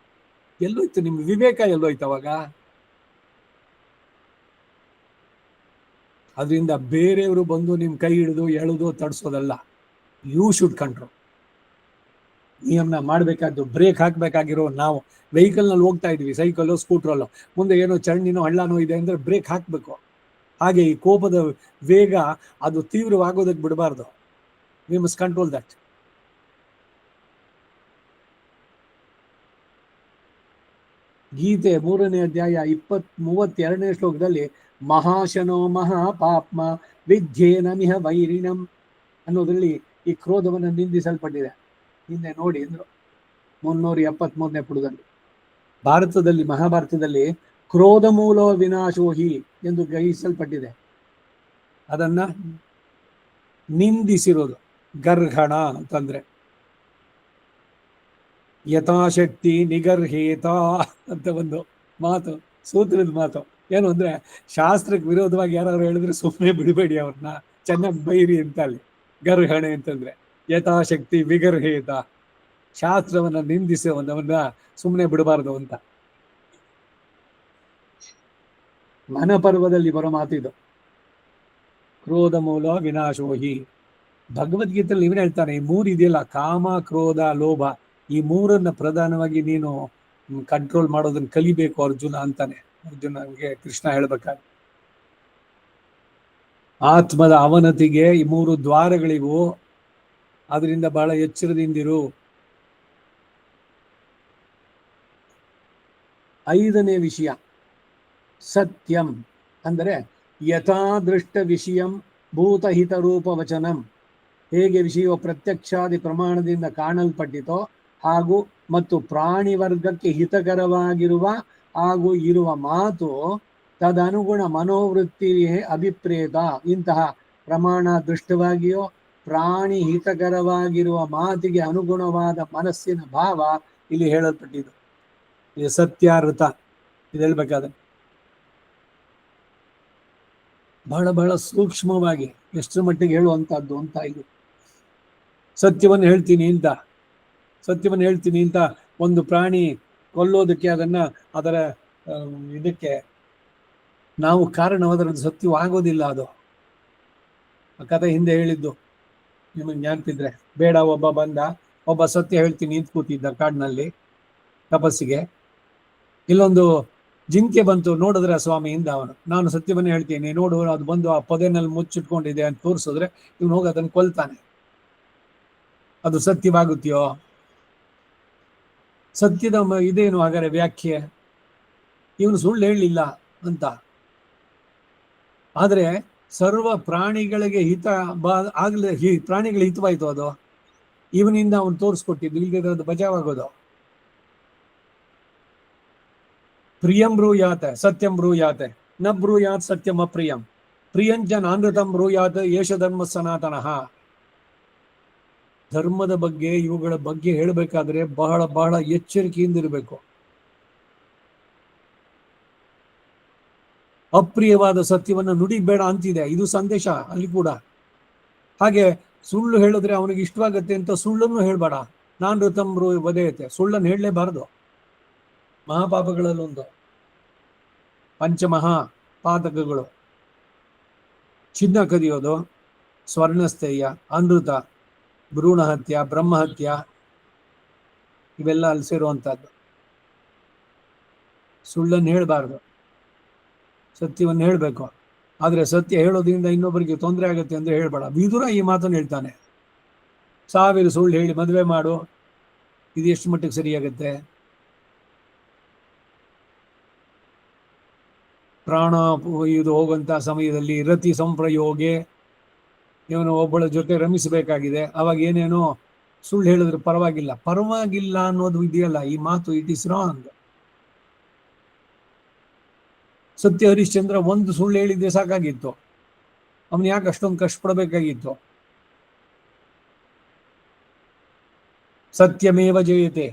ಎಲ್ಲೋಯ್ತು ನಿಮ್ ವಿವೇಕ, ಎಲ್ಲೋಯ್ತು ಅವಾಗ? ಅದರಿಂದ ಬೇರೆಯವರು ಬಂದು ನಿಮ್ ಕೈ ಹಿಡಿದು ಎಳೆದು ತಡಿಸೋದಲ್ಲ. You should control. ನಿಯಮನ ಮಾಡಬೇಕಾದ್ದು, ಬ್ರೇಕ್ ಹಾಕಬೇಕಾಗಿರೋ ನಾವು ವೆಹಿಕಲ್ನಲ್ಲಿ ಹೋಗ್ತಾ ಇದ್ವಿ, ಸೈಕಲ್ಲು ಸ್ಕೂಟ್ರಲ್ಲೋ, ಮುಂದೆ ಏನೋ ಚರಂಡಿನೋ ಹಳ್ಳನೋ ಇದೆ ಅಂದ್ರೆ ಬ್ರೇಕ್ ಹಾಕಬೇಕು. ಹಾಗೆ ಈ ಕೋಪದ ವೇಗ ಅದು ತೀವ್ರವಾಗೋದಕ್ಕೆ ಬಿಡಬಾರ್ದು. We must control that. ಗೀತೆ 3ನೇ ಅಧ್ಯಾಯ 32ನೇ ಶ್ಲೋಕದಲ್ಲಿ ಮಹಾಶನೋ ಮಹಾಪಾಪ್ಮ ವಿದ್ಯೇನ ಮಿಹ ವೈರಿಣಂ ಅನ್ನೋದ್ರಲ್ಲಿ ಈ ಕ್ರೋಧವನ್ನು ನಿಂದಿಸಲ್ಪಟ್ಟಿದೆ. ಹಿಂದೆ ನೋಡಿ ಅಂದ್ರು 373ನೇ ಪುಟದಲ್ಲಿ. ಭಾರತದಲ್ಲಿ, ಮಹಾಭಾರತದಲ್ಲಿ ಕ್ರೋಧ ಮೂಲೋ ವಿನಾಶೋಹಿ ಎಂದು ಗ್ರಹಿಸಲ್ಪಟ್ಟಿದೆ. ಅದನ್ನ ನಿಂದಿಸಿರೋದು ಗರ್ಹಣ ಅಂತಂದ್ರೆ ಯಥಾಶಕ್ತಿ ನಿಗರ್ಹೇತ ಅಂತ ಒಂದು ಮಾತು, ಸೂತ್ರದ ಮಾತು. ಏನು ಅಂದ್ರೆ ಶಾಸ್ತ್ರಕ್ಕೆ ವಿರೋಧವಾಗಿ ಯಾರು ಹೇಳಿದ್ರೆ ಸುಮ್ಮನೆ ಬಿಡಬೇಡಿ, ಅವ್ರನ್ನ ಚೆನ್ನಾಗಿ ಬೈರಿ ಅಂತ. ಅಲ್ಲಿ ಗರ್ಹಣೆ ಅಂತಂದ್ರೆ ಯಥಾಶಕ್ತಿ ವಿಗರ್ಹೇತ, ಶಾಸ್ತ್ರವನ್ನ ನಿಂದಿಸುವವನ್ನ ಸುಮ್ಮನೆ ಬಿಡಬಾರ್ದು ಅಂತ. ಮನಪರ್ವದಲ್ಲಿ ಬರೋ ಮಾತಿದು, ಕ್ರೋಧ ಮೂಲ ವಿನಾಶೋಹಿ. ಭಗವದ್ಗೀತೆಯಲ್ಲಿ ಇವನು ಹೇಳ್ತಾನೆ, ಈ 3 ಇದೆಯಲ್ಲ, ಕಾಮ ಕ್ರೋಧ ಲೋಭ, ಈ 3 ಪ್ರಧಾನವಾಗಿ ನೀನು ಕಂಟ್ರೋಲ್ ಮಾಡೋದನ್ನ ಕಲಿಬೇಕು ಅರ್ಜುನ ಅಂತಾನೆ. ಅರ್ಜುನನಿಗೆ ಕೃಷ್ಣ ಹೇಳ್ಬೇಕಾದ್ರೆ ಆತ್ಮದ ಅವನತಿಗೆ ಈ 3 ದ್ವಾರಗಳಿಗೂ, ಅದರಿಂದ ಬಹಳ ಎಚ್ಚರದಿಂದಿರು. 5ನೇ ವಿಷಯ ಸತ್ಯಂ ಅಂದರೆ ಯಥಾದೃಷ್ಟ ವಿಷಯಂ ಭೂತಹಿತ ರೂಪ ವಚನಂ. ಹೇಗೆ ವಿಷಯವು ಪ್ರತ್ಯಕ್ಷಾದಿ ಪ್ರಮಾಣದಿಂದ ಕಾಣಲ್ಪಟ್ಟಿತೋ ಹಾಗೂ ಮತ್ತು ಪ್ರಾಣಿ ವರ್ಗಕ್ಕೆ ಹಿತಕರವಾಗಿರುವ ಹಾಗೂ ಇರುವ ಮಾತು ತದನುಗುಣ ಮನೋವೃತ್ತಿಯೇ ಅಭಿಪ್ರೇತ. ಇಂತಹ ಪ್ರಮಾಣ ದೃಷ್ಟವಾಗಿಯೋ ಪ್ರಾಣಿ ಹಿತಕರವಾಗಿರುವ ಮಾತಿಗೆ ಅನುಗುಣವಾದ ಮನಸ್ಸಿನ ಭಾವ ಇಲ್ಲಿ ಹೇಳಲ್ಪಟ್ಟಿದ್ದು. ಇದು ಸತ್ಯಾರ್ಥ. ಇದು ಹೇಳ್ಬೇಕಾದ್ರೆ ಬಹಳ ಬಹಳ ಸೂಕ್ಷ್ಮವಾಗಿ ಎಷ್ಟರ ಮಟ್ಟಿಗೆ ಹೇಳುವಂತಹದ್ದು ಅಂತ. ಇದು ಸತ್ಯವನ್ನು ಹೇಳ್ತೀನಿ ಅಂತ ಒಂದು ಪ್ರಾಣಿ ಕೊಲ್ಲೋದಕ್ಕೆ ಅದರ ಇದಕ್ಕೆ ನಾವು ಕಾರಣವಾದ್ರದ್ದು ಸತ್ಯವಾಗೋದಿಲ್ಲ. ಅದು ಆ ಕಥೆ ಹಿಂದೆ ಹೇಳಿದ್ದು ನಿಮಗೆ ಜ್ಞಾಪಿದ್ರೆ, ಬೇಡ ಒಬ್ಬ ಸತ್ಯ ಹೇಳ್ತೀನಿ ಅಂತ ಕೂತಿದ್ದ ಕಾಡಿನಲ್ಲಿ ತಪಸ್ಸಿಗೆ. ಇಲ್ಲೊಂದು ಜಿಂಕೆ ಬಂತು, ನೋಡಿದ್ರೆ ಸ್ವಾಮಿಯಿಂದ ಅವನು, ನಾನು ಸತ್ಯವನ್ನೇ ಹೇಳ್ತೀನಿ ನೋಡು, ಅದು ಬಂದು ಆ ಪೊದೆನಲ್ಲಿ ಮುಚ್ಚಿಟ್ಕೊಂಡಿದೆ ಅಂತ ತೋರಿಸಿದ್ರೆ ಇವನು ಹೋಗಿ ಅದನ್ನು ಕೊಲ್ತಾನೆ. ಅದು ಸತ್ಯವಾಗುತ್ತೆಯೋ? ಸತ್ಯದ ಇದೇನು ಹಾಗಾದ್ರೆ ವ್ಯಾಖ್ಯೆ? ಇವನು ಸುಳ್ಳು ಹೇಳಲಿಲ್ಲ ಅಂತ. ಆದ್ರೆ ಸರ್ವ ಪ್ರಾಣಿಗಳಿಗೆ ಹಿತ ಆಗ್ಲಿ, ಪ್ರಾಣಿಗಳಿಗೆ ಹಿತವಾಯ್ತು ಅದು. ಇವನಿಂದ ಅವನು ತೋರಿಸ್ಕೊಟ್ಟಿದ್ದು, ಇಲ್ಲದೆ ಅದು ಬಚಾವಾಗೋದು. ಪ್ರಿಯಂ ಬ್ರೂಯಾತ್ ಸತ್ಯಂ ಬ್ರೂಯಾತ್ ನ ಬ್ರೂಯಾತ್ ಸತ್ಯಂ ಅಪ್ರಿಯಂ ಪ್ರಿಯಂಚ ನಾನೃತಂ ಬ್ರೂಯಾತ್ ಯೇಷ ಧರ್ಮ ಸನಾತನಃ. ಧರ್ಮದ ಬಗ್ಗೆ, ಇವುಗಳ ಬಗ್ಗೆ ಹೇಳಬೇಕಾದ್ರೆ ಬಹಳ ಬಹಳ ಎಚ್ಚರಿಕೆಯಿಂದ ಇರಬೇಕು. ಅಪ್ರಿಯವಾದ ಸತ್ಯವನ್ನು ನುಡಿಬೇಡ ಅಂತಿದೆ, ಇದು ಸಂದೇಶ ಅಲ್ಲಿ ಕೂಡ. ಹಾಗೆ ಸುಳ್ಳು ಹೇಳಿದ್ರೆ ಅವನಿಗೆ ಇಷ್ಟವಾಗತ್ತೆ ಅಂತ ಸುಳ್ಳನ್ನು ಹೇಳ್ಬೇಡ. ನಾನೃತಂ ವದೆಯತೆ, ಸುಳ್ಳನ್ನು ಹೇಳಲೇಬಾರದು. ಮಹಾಪಾಪಗಳಲ್ಲೊಂದು ಪಂಚಮಹಾ ಪಾತಕಗಳು: ಚಿನ್ನ ಕದಿಯೋದು, ಸ್ವರ್ಣಸ್ಥೇಯ, ಅನೃತ, ಭ್ರೂಣಹತ್ಯ, ಬ್ರಹ್ಮಹತ್ಯ, ಇವೆಲ್ಲ ಅಲ್ಲಿ ಸೇರುವಂತಹದ್ದು. ಸುಳ್ಳನ್ನು ಹೇಳಬಾರ್ದು, ಸತ್ಯವನ್ನು ಹೇಳಬೇಕು. ಆದ್ರೆ ಸತ್ಯ ಹೇಳೋದ್ರಿಂದ ಇನ್ನೊಬ್ಬರಿಗೆ ತೊಂದರೆ ಆಗುತ್ತೆ ಅಂದ್ರೆ ಹೇಳ್ಬೇಡ. ವಿದುರ ಈ ಮಾತನ್ನು ಹೇಳ್ತಾನೆ, 1000 ಸುಳ್ಳು ಹೇಳಿ ಮದುವೆ ಮಾಡು, ಇದು ಎಷ್ಟು ಮಟ್ಟಿಗೆ ಸರಿಯಾಗತ್ತೆ? ಪ್ರಾಣ ಇದು ಹೋಗುವಂತ ಸಮಯದಲ್ಲಿ ರತಿ ಸಂಪ್ರಯೋಗೆ, ಇವನು ಒಬ್ಬಳ ಜೊತೆ ರಮಿಸಬೇಕಾಗಿದೆ, ಅವಾಗ ಏನೇನೋ ಸುಳ್ಳು ಹೇಳಿದ್ರೆ ಪರವಾಗಿಲ್ಲ ಅನ್ನೋದು ಇದೆಯಲ್ಲ, ಈ ಮಾತು it is wrong. Satya Harishchandra ಒಂದು ಸುಳ್ಳು ಹೇಳಿದ್ರೆ ಸಾಕಾಗಿತ್ತು, ಅವನು ಯಾಕೆ ಅಷ್ಟೊಂದು ಕಷ್ಟಪಡಬೇಕಾಗಿತ್ತು? ಸತ್ಯಮೇವ ಜಯತೆ,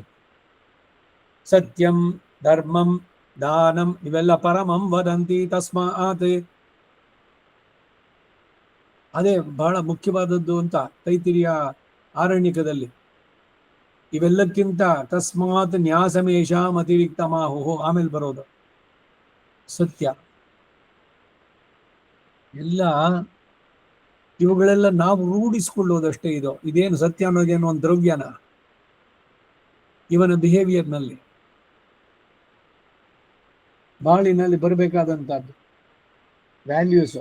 ಸತ್ಯಂ ಧರ್ಮಂ ದಾನಂ ಇವೆಲ್ಲ ಪರಮಂ ವದಂತಿ ತಸ್ಮಾತ್. ಅದೇ ಬಹಳ ಮುಖ್ಯವಾದದ್ದು ಅಂತ ತೈತಿರಿಯ ಆರಣ್ಯಕದಲ್ಲಿ. ಇವೆಲ್ಲಕ್ಕಿಂತ ತಸ್ಮಾತ್ ನ್ಯಾಸಮೇಶ ಅತಿರಿಕ್ತ ಮಾಹು, ಆಮೇಲೆ ಬರೋದು ಸತ್ಯ. ಎಲ್ಲ ಇವುಗಳೆಲ್ಲ ನಾವು ರೂಢಿಸಿಕೊಳ್ಳೋದಷ್ಟೇ. ಇದೇನು ಸತ್ಯ ಅನ್ನೋದೇನು ಒಂದು ದ್ರವ್ಯನ ಇವನ ಬಿಹೇವಿಯರ್ನಲ್ಲಿ, ಬಾಳಿನಲ್ಲಿ ಬರಬೇಕಾದಂತಹದ್ದು ವ್ಯಾಲ್ಯೂಸ್.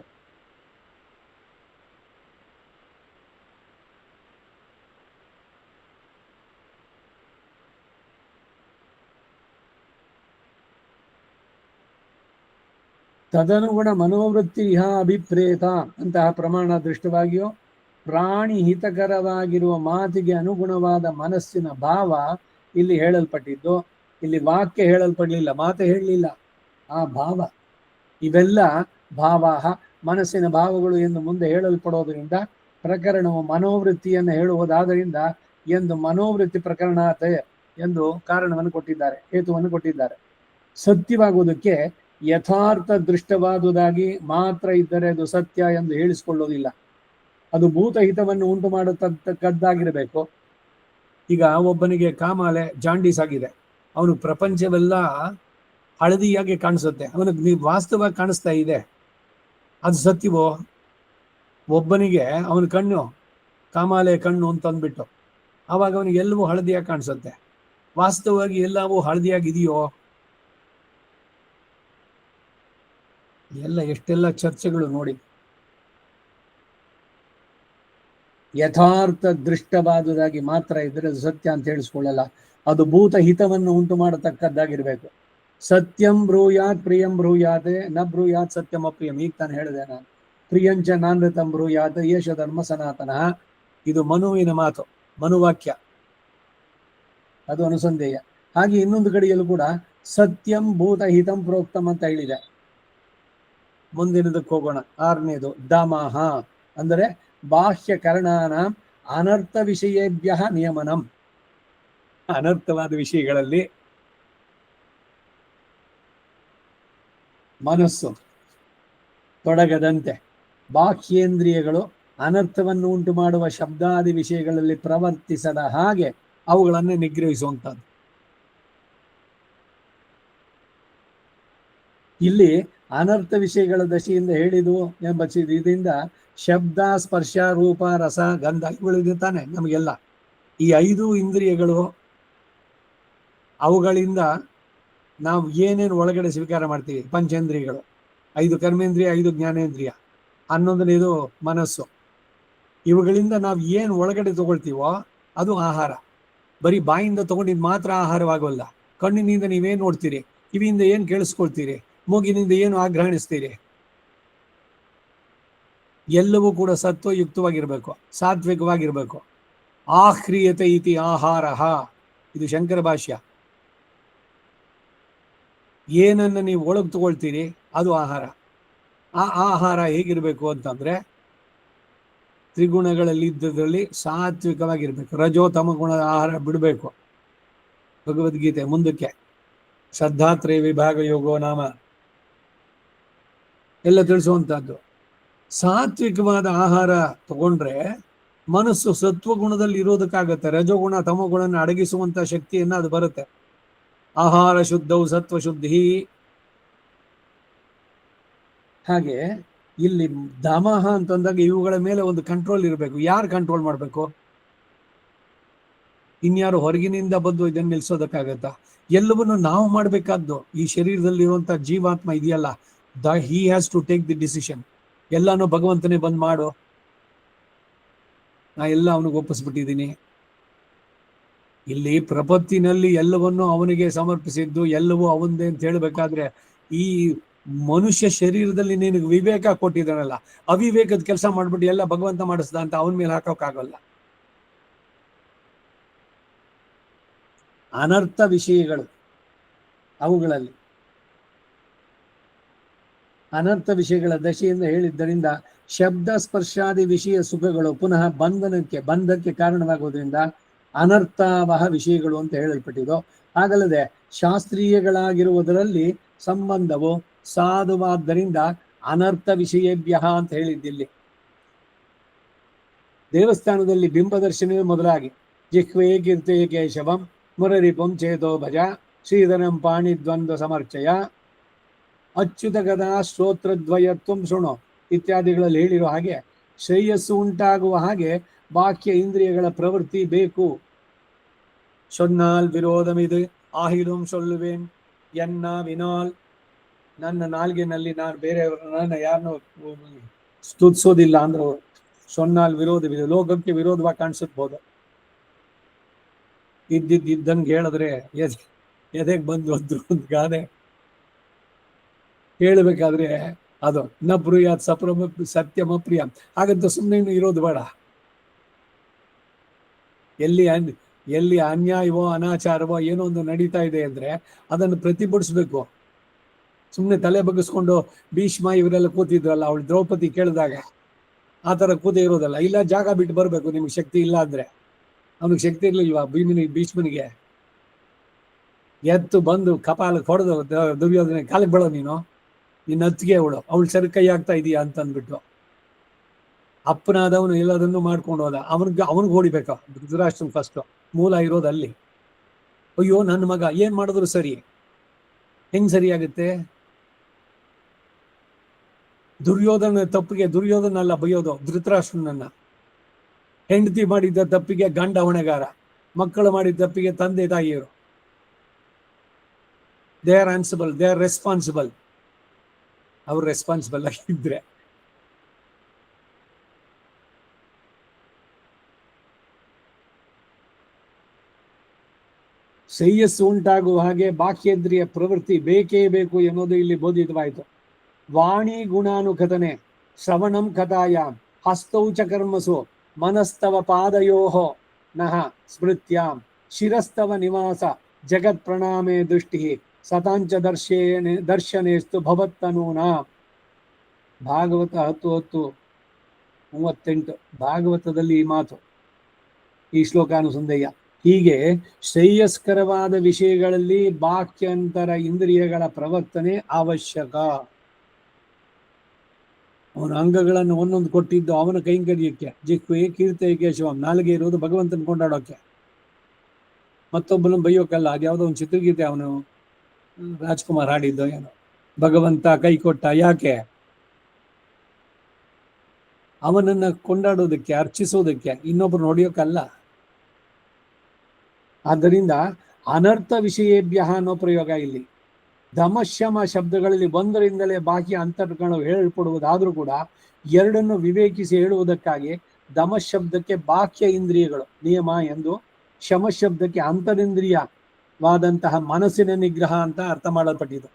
ತದನುಗುಣ ಮನೋವೃತ್ತಿ ಇಹ ಅಭಿಪ್ರೇತ. ಅಂತಹ ಪ್ರಮಾಣ ದೃಷ್ಟವಾಗಿಯೋ ಪ್ರಾಣಿ ಹಿತಕರವಾಗಿರುವ ಮಾತಿಗೆ ಅನುಗುಣವಾದ ಮನಸ್ಸಿನ ಭಾವ ಇಲ್ಲಿ ಹೇಳಲ್ಪಟ್ಟಿದ್ದು. ಇಲ್ಲಿ ವಾಕ್ಯ ಹೇಳಲ್ಪಡಲಿಲ್ಲ, ಮಾತು ಹೇಳಲಿಲ್ಲ, ಆ ಭಾವ. ಇವೆಲ್ಲ ಭಾವಾಹ ಮನಸ್ಸಿನ ಭಾವಗಳು ಎಂದು ಮುಂದೆ ಹೇಳಲ್ಪಡೋದ್ರಿಂದ ಪ್ರಕರಣವು ಮನೋವೃತ್ತಿಯನ್ನು ಹೇಳುವುದಾದ್ದರಿಂದ ಎಂದು ಮನೋವೃತ್ತಿ ಪ್ರಕರಣಾತ ಎಂದು ಕಾರಣವನ್ನು ಕೊಟ್ಟಿದ್ದಾರೆ, ಹೇತುವನ್ನು ಕೊಟ್ಟಿದ್ದಾರೆ. ಸತ್ಯವಾಗುವುದಕ್ಕೆ ಯಥಾರ್ಥ ದೃಷ್ಟವಾದುದಾಗಿ ಮಾತ್ರ ಇದ್ದರೆ ಅದು ಸತ್ಯ ಎಂದು ಹೇಳಿಸಿಕೊಳ್ಳೋದಿಲ್ಲ. ಅದು ಭೂತಹಿತವನ್ನು ಉಂಟು ಮಾಡತಕ್ಕದ್ದಾಗಿರಬೇಕು. ಈಗ ಒಬ್ಬನಿಗೆ ಕಾಮಾಲೆ, ಜಾಂಡೀಸ್ ಆಗಿದೆ, ಅವನು ಪ್ರಪಂಚವೆಲ್ಲ ಹಳದಿಯಾಗಿ ಕಾಣಿಸುತ್ತೆ, ಅವನಿಗೆ ವಾಸ್ತವವಾಗಿ ಕಾಣಿಸ್ತಾ ಇದೆ, ಅದು ಸತ್ಯವೋ? ಒಬ್ಬನಿಗೆ ಅವನ ಕಣ್ಣು ಕಾಮಾಲೆ ಕಣ್ಣು ಅಂತ ಅಂದ್ಬಿಟ್ಟು ಆವಾಗ ಅವನಿಗೆ ಎಲ್ಲವೂ ಹಳದಿಯಾಗಿ ಕಾಣಿಸುತ್ತೆ, ವಾಸ್ತವವಾಗಿ ಎಲ್ಲವೂ ಹಳದಿಯಾಗಿದೆಯೋ? ಎಲ್ಲ ಎಷ್ಟೆಲ್ಲ ಚರ್ಚೆಗಳು ನೋಡಿ. ಯಥಾರ್ಥ ದೃಷ್ಟವಾದುದಾಗಿ ಮಾತ್ರ ಇದ್ರೆ ಅದು ಸತ್ಯ ಅಂತ ಹೇಳಿಸ್ಕೊಳ್ಳಲ್ಲ, ಅದು ಭೂತ ಹಿತವನ್ನು ಉಂಟು ಮಾಡತಕ್ಕದ್ದಾಗಿರ್ಬೇಕು. ಸತ್ಯಂ ಬ್ರೂಯಾತ್ ಪ್ರಿಯಂ ಬ್ರೂಯಾತ್ ನ ಬ್ರೂಯಾತ್ ಸತ್ಯಂ ಅಪ್ರಿಯಂ. ಈಗ ತಾನು ಹೇಳಿದೆ ನಾನು. ಪ್ರಿಯಂಚ ನಾನೃತಂ ಬ್ರೂಯಾತ್ ಯೇಷ ಧರ್ಮ ಸನಾತನ. ಇದು ಮನುವಿನ ಮಾತು, ಮನುವಾಕ್ಯ, ಅದು ಅನುಸಂಧೇಯ. ಹಾಗೆ ಇನ್ನೊಂದು ಕಡೆಯಲ್ಲೂ ಕೂಡ ಸತ್ಯಂ ಭೂತ ಹಿತಂ ಪ್ರೋಕ್ತಂ ಅಂತ ಹೇಳಿದೆ. ಮುಂದಿನದಕ್ಕೆ ಹೋಗೋಣ. ಆರನೇದು ದಮಃ, ಅಂದರೆ ಬಾಹ್ಯ ಕರ್ಣಾನ ಅನರ್ಥ ವಿಷಯೇಭ್ಯ ನಿಯಮನಂ. ಅನರ್ಥವಾದ ವಿಷಯಗಳಲ್ಲಿ ಮನಸ್ಸು ತೊಡಗದಂತೆ, ಬಾಹ್ಯೇಂದ್ರಿಯಗಳು ಅನರ್ಥವನ್ನು ಉಂಟು ಮಾಡುವ ಶಬ್ದಾದಿ ವಿಷಯಗಳಲ್ಲಿ ಪ್ರವರ್ತಿಸದ ಹಾಗೆ ಅವುಗಳನ್ನು ನಿಗ್ರಹಿಸುವಂಥದ್ದು. ಇಲ್ಲಿ ಅನರ್ಥ ವಿಷಯಗಳ ದಶೆಯಿಂದ ಹೇಳಿದು ಎಂಬ ಇದರಿಂದ ಶಬ್ದ ಸ್ಪರ್ಶ ರೂಪ ರಸ ಗಂಧ ಇವುಗಳಿದೆ ತಾನೆ ನಮಗೆಲ್ಲ. ಈ 5 ಇಂದ್ರಿಯಗಳು, ಅವುಗಳಿಂದ ನಾವು ಏನೇನು ಒಳಗಡೆ ಸ್ವೀಕಾರ ಮಾಡ್ತೀವಿ, ಪಂಚೇಂದ್ರಿಯಗಳು, 5 ಕರ್ಮೇಂದ್ರಿಯ, 5 ಜ್ಞಾನೇಂದ್ರಿಯ, 11 ಇದು ಮನಸ್ಸು. ಇವುಗಳಿಂದ ನಾವು ಏನು ಒಳಗಡೆ ತಗೊಳ್ತೀವೋ ಅದು ಆಹಾರ. ಬರೀ ಬಾಯಿಂದ ತಗೊಂಡಿದ್ದು ಮಾತ್ರ ಆಹಾರವಾಗೋಲ್ಲ. ಕಣ್ಣಿನಿಂದ ನೀವೇನು ನೋಡ್ತೀರಿ, ಕಿವಿಯಿಂದ ಏನು ಕೇಳಿಸ್ಕೊಳ್ತೀರಿ, ಮೂಗಿನಿಂದ ಏನು ಆಗ್ರಹಣಿಸ್ತೀರಿ, ಎಲ್ಲವೂ ಕೂಡ ಸತ್ವಯುಕ್ತವಾಗಿರ್ಬೇಕು, ಸಾತ್ವಿಕವಾಗಿರ್ಬೇಕು. ಆಹ್ರಿಯತೆ ಇತಿ ಆಹಾರ, ಇದು ಶಂಕರ ಭಾಷ್ಯ. ಏನನ್ನು ನೀವು ಒಳಗೆ ತಗೊಳ್ತೀರಿ ಅದು ಆಹಾರ. ಆ ಆಹಾರ ಹೇಗಿರ್ಬೇಕು ಅಂತಂದ್ರೆ ತ್ರಿಗುಣಗಳಲ್ಲಿ ಇದ್ದದ್ರಲ್ಲಿ ಸಾತ್ವಿಕವಾಗಿರ್ಬೇಕು. ರಜೋ ತಮ ಗುಣದ ಆಹಾರ ಬಿಡಬೇಕು. ಭಗವದ್ಗೀತೆ ಮುಂದಕ್ಕೆ ಶ್ರದ್ಧಾತ್ರಯ ವಿಭಾಗ ಯೋಗೋ ನಾಮ ಎಲ್ಲ ತಿಳಿಸುವಂತಹದ್ದು. ಸಾತ್ವಿಕವಾದ ಆಹಾರ ತಗೊಂಡ್ರೆ ಮನಸ್ಸು ಸತ್ವಗುಣದಲ್ಲಿ ಇರೋದಕ್ಕಾಗತ್ತೆ. ರಜೋಗುಣ ತಮಗುಣನ ಅಡಗಿಸುವಂತ ಶಕ್ತಿಯನ್ನ ಅದು ಬರುತ್ತೆ. ಆಹಾರ ಶುದ್ಧವು ಸತ್ವ ಶುದ್ಧಿ. ಹಾಗೆ ಇಲ್ಲಿ ದಮಃ ಅಂತಂದಾಗ ಇವುಗಳ ಮೇಲೆ ಒಂದು ಕಂಟ್ರೋಲ್ ಇರಬೇಕು. ಯಾರು ಕಂಟ್ರೋಲ್ ಮಾಡಬೇಕು? ಇನ್ಯಾರು ಹೊರಗಿನಿಂದ ಬಂದು ಇದನ್ನು ನಿಲ್ಸೋದಕ್ಕಾಗತ್ತಾ? ಎಲ್ಲವನ್ನು ನಾವು ಮಾಡಬೇಕಾದ್ದು. ಈ ಶರೀರದಲ್ಲಿರುವಂತಹ ಜೀವಾತ್ಮ ಇದೆಯಲ್ಲ, he has to take the decision. ಎಲ್ಲಾನು ಭಗವಂತನೇ ಬಂದ್ ಮಾಡು, ನಾ ಎಲ್ಲ ಅವನಿಗೆ ಒಪ್ಪಿಸ್ಬಿಟ್ಟಿದ್ದೀನಿ. ಇಲ್ಲಿ ಪ್ರಪತ್ತಿನಲ್ಲಿ ಎಲ್ಲವನ್ನು ಅವನಿಗೆ ಸಮರ್ಪಿಸಿದ್ದು, ಎಲ್ಲವೂ ಅವಂದೇ ಅಂತ ಹೇಳ್ಬೇಕಾದ್ರೆ ಈ ಮನುಷ್ಯ ಶರೀರದಲ್ಲಿ ನಿನಗೆ ವಿವೇಕ ಕೊಟ್ಟಿದ್ದಾನಲ್ಲ, ಅವಿವೇಕದ ಕೆಲಸ ಮಾಡ್ಬಿಟ್ಟು ಎಲ್ಲ ಭಗವಂತ ಮಾಡಿಸ್ದ ಅಂತ ಅವನ ಮೇಲೆ ಹಾಕೋಕ್ಕಾಗಲ್ಲ. ಅನರ್ಥ ವಿಷಯಗಳು, ಅವುಗಳಲ್ಲಿ ಅನರ್ಥ ವಿಷಯಗಳ ದಶೆಯಿಂದ ಹೇಳಿದ್ದರಿಂದ ಶಬ್ದ ಸ್ಪರ್ಶಾದಿ ವಿಷಯ ಸುಖಗಳು ಪುನಃ ಬಂಧಕ್ಕೆ ಕಾರಣವಾಗುವುದರಿಂದ ಅನರ್ಥವಹ ವಿಷಯಗಳು ಅಂತ ಹೇಳಲ್ಪಟ್ಟಿದ್ದು. ಹಾಗಲ್ಲದೆ ಶಾಸ್ತ್ರೀಯಗಳಾಗಿರುವುದರಲ್ಲಿ ಸಂಬಂಧವು ಸಾಧುವಾದ್ದರಿಂದ ಅನರ್ಥ ವಿಷಯೇಭ್ಯ ಅಂತ ಹೇಳಿದ್ದಿಲ್ಲಿ. ದೇವಸ್ಥಾನದಲ್ಲಿ ಬಿಂಬ ದರ್ಶನವೇ ಮೊದಲಾಗಿ ಜಿಹ್ವೇ ಕೀರ್ತೆ ಕೇಶವಂ ಮುರರಿಪಂ ಚೇತೋ ಭಜ ಶ್ರೀಧರಂ ಪಾಣಿದ್ವಂದ್ವ ಸಮರ್ಚಯ ಅಚ್ಯುತ ಗದಾ ಶ್ರೋತ್ರದ್ವಯತ್ವಂ ಶೃಣು ಇತ್ಯಾದಿಗಳಲ್ಲಿ ಹೇಳಿರೋ ಹಾಗೆ ಶ್ರೇಯಸ್ಸು ಉಂಟಾಗುವ ಹಾಗೆ ಬಾಹ್ಯ ಇಂದ್ರಿಯಗಳ ಪ್ರವೃತ್ತಿ ಬೇಕು. ಸೊನ್ನಾಲ್ ವಿರೋಧಮಿದು ಆಹಿಲುಂ ಸೊಲ್ಲುವೇನ್ ಎನ್ನ ವಿನಾಲ್. ನನ್ನ ನಾಲ್ಗೆನಲ್ಲಿ ನಾನು ಬೇರೆಯವರನ್ನ ಯಾರನ್ನೂ ಸ್ತುತಿಸೋದಿಲ್ಲ ಅಂದ್ರು ಸೊನ್ನಾಲ್ ವಿರೋಧವಿದೆ. ಲೋಕಕ್ಕೆ ವಿರೋಧವಾಗಿ ಕಾಣಿಸಬಹುದು. ಇದ್ದಂಗೆ ಹೇಳಿದ್ರೆ ಎದೆಗೆ ಬಂದು ಒಂದು ಗಾದೆ ಹೇಳಬೇಕಾದ್ರೆ ಅದು ನ ಬ್ರೂಯಾತ್ ಸತ್ಯಮ ಪ್ರಿಯ. ಹಾಗಂತ ಸುಮ್ಮನೆ ಇರೋದು ಬೇಡ. ಎಲ್ಲಿ ಅನ್ಯಾಯವೋ ಅನಾಚಾರವೋ ಏನೋ ಒಂದು ನಡೀತಾ ಇದೆ ಅಂದ್ರೆ ಅದನ್ನು ಪ್ರತಿಭಟಿಸ್ಬೇಕು. ಸುಮ್ಮನೆ ತಲೆ ಬಗ್ಗಿಸ್ಕೊಂಡು ಭೀಷ್ಮ ಇವರೆಲ್ಲ ಕೂತಿದ್ರಲ್ಲ, ಅವಳು ದ್ರೌಪದಿ ಕೇಳಿದಾಗ ಆ ಥರ ಕೂತೆ ಇರೋದಲ್ಲ. ಇಲ್ಲ, ಜಾಗ ಬಿಟ್ಟು ಬರಬೇಕು. ನಿಮ್ಗೆ ಶಕ್ತಿ ಇಲ್ಲ ಅಂದ್ರೆ, ಅವನಿಗೆ ಶಕ್ತಿ ಇರ್ಲಿಲ್ವಾ ಭೀಷ್ಮನಿಗೆ? ಎತ್ತು ಬಂದು ಕಪಾಲಕ್ಕೆ ಹೊಡೆದು ದುರ್ಯೋಧನ ಕಾಲಿಗೆ ಬೇಡ, ನಿನ್ನ ಹತ್ತಿಗೆ ಅವಳು ಸರಿ ಕೈ ಆಗ್ತಾ ಇದೀಯಾ ಅಂತಂದ್ಬಿಟ್ಟು ಅಪ್ಪನಾದವನು ಎಲ್ಲದನ್ನು ಮಾಡ್ಕೊಂಡು ಹೋದ. ಅವನಿಗೆ ಹೊಡಿಬೇಕಾ ಧೃತರಾಷ್ಟ್ರನ್ ಫಸ್ಟ್. ಮೂಲ ಇರೋದು ಅಲ್ಲಿ. ಅಯ್ಯೋ ನನ್ನ ಮಗ ಏನ್ ಮಾಡಿದ್ರು ಸರಿ, ಹೆಂಗ್ ಸರಿಯಾಗುತ್ತೆ? ದುರ್ಯೋಧನ ತಪ್ಪಿಗೆ ದುರ್ಯೋಧನ ಬೈಯೋದು ಧೃತರಾಷ್ಟ್ರನನ್ನ. ಹೆಂಡತಿ ಮಾಡಿದ್ದ ತಪ್ಪಿಗೆ ಗಂಡ ಹೊಣೆಗಾರ, ಮಕ್ಕಳು ಮಾಡಿದ ತಪ್ಪಿಗೆ ತಂದೆ ತಾಯಿಯರು. They are answerable, they are responsible. ಅವ್ರು ರೆಸ್ಪಾನ್ಸಿಬಲ್ ಆಗಿದ್ರೆ. ಶ್ರೇಯಸ್ಸು ಉಂಟಾಗುವ ಹಾಗೆ ಬಾಹ್ಯೇಂದ್ರಿಯ ಪ್ರವೃತ್ತಿ ಬೇಕೇ ಬೇಕು ಎನ್ನುವುದು ಇಲ್ಲಿ ಬೋಧಿತವಾಯಿತು. ವಾಣಿ ಗುಣಾನುಕಥನೆ ಶ್ರವಣಂ ಕಥಾಯಾಂ ಹಸ್ತೌ ಚ ಕರ್ಮಸು ಮನಸ್ತವ ಪಾದಯೋಃ ನಃ ಸ್ಮೃತ್ಯಾಂ ಶಿರಸ್ತವ ನಿವಾಸ ಜಗತ್ ಪ್ರಣಾಮೇ ದೃಷ್ಟಿ ಸತಾಂಚ ದರ್ಶನೇಸ್ತು ಭವತ್ತನೂನ. ಭಾಗವತ 10:38 ಭಾಗವತದಲ್ಲಿ ಈ ಮಾತು, ಈ ಶ್ಲೋಕಾನುಸಂಧೇಯ. ಹೀಗೆ ಶ್ರೇಯಸ್ಕರವಾದ ವಿಷಯಗಳಲ್ಲಿ ಬಾಹ್ಯಂತರ ಇಂದ್ರಿಯಗಳ ಪ್ರವರ್ತನೆ ಅವಶ್ಯಕ. ಅವನ ಅಂಗಗಳನ್ನು ಒಂದೊಂದು ಕೊಟ್ಟಿದ್ದು ಅವನ ಕೈಂಕರ್ಯಕ್ಕೆ. ಜಿಹ್ವೆ ಕೀರ್ತಯ ಕೇಶವಂ, ನಾಲಿಗೆ ಇರುವುದು ಭಗವಂತನ ಕೊಂಡಾಡೋಕೆ, ಮತ್ತೊಬ್ಬನ ಬೈಯೋಕ್ಕಲ್ಲ. ಅದ್ಯಾವುದೋ ಒಂದು ಚಿತ್ರಗೀತೆ ಅವನು ರಾಜ್ಕುಮಾರ್ ಹಾಡಿದ್ದು ಏನೋ, ಭಗವಂತ ಕೈ ಕೊಟ್ಟ. ಯಾಕೆ? ಅವನನ್ನ ಕೊಂಡಾಡೋದಕ್ಕೆ, ಅರ್ಚಿಸೋದಕ್ಕೆ, ಇನ್ನೊಬ್ರು ನೋಡಿಯೋಕ್ಕಲ್ಲ. ಆದ್ದರಿಂದ ಅನರ್ಥ ವಿಷಯೇಭ್ಯ ಅನ್ನೋ ಪ್ರಯೋಗ ಇಲ್ಲಿ. ದಮಶಮ ಶಬ್ದಗಳಲ್ಲಿ ಒಂದರಿಂದಲೇ ಬಾಹ್ಯ ಅಂತರ್ಗಳು ಹೇಳಲ್ಪಡುವುದಾದ್ರೂ ಕೂಡ ಎರಡನ್ನು ವಿವೇಕಿಸಿ ಹೇಳುವುದಕ್ಕಾಗಿ ದಮಶಬ್ದಕ್ಕೆ ಬಾಹ್ಯ ಇಂದ್ರಿಯಗಳು ನಿಯಮ ಎಂದು, ಶಮಶಬ್ದಕ್ಕೆ ಅಂತರಿಂದ್ರಿಯವಾದಂತಹ ಮನಸ್ಸಿನ ನಿಗ್ರಹ ಅಂತ ಅರ್ಥ ಮಾಡಲ್ಪಟ್ಟಿದೆ.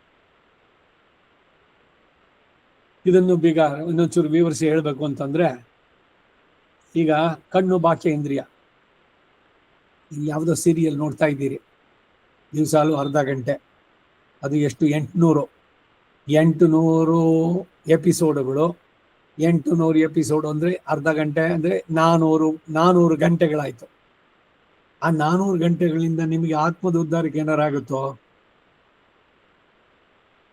ಇದನ್ನು ಬೇಗ ಇನ್ನೊಂಚೂರು ವಿವರಿಸಿ ಹೇಳಬೇಕು ಅಂತಂದ್ರೆ, ಈಗ ಕಣ್ಣು ಬಾಹ್ಯ ಇಂದ್ರಿಯ. ಯಾವುದೋ ಸೀರಿಯಲ್ ನೋಡ್ತಾ ಇದ್ದೀರಿ, ದಿವಸಾಲು ಅರ್ಧ ಗಂಟೆ, ಅದು ಎಷ್ಟು 800 ಎಪಿಸೋಡುಗಳು. 800 ಎಪಿಸೋಡ್ ಅಂದರೆ ಅರ್ಧ ಗಂಟೆ ಅಂದರೆ 400 ಗಂಟೆಗಳಾಯಿತು. ಆ 400 ಗಂಟೆಗಳಿಂದ ನಿಮಗೆ ಆತ್ಮದ ಉದ್ಧಾರಕ್ಕೆ ಏನಾರಾಗುತ್ತೋ?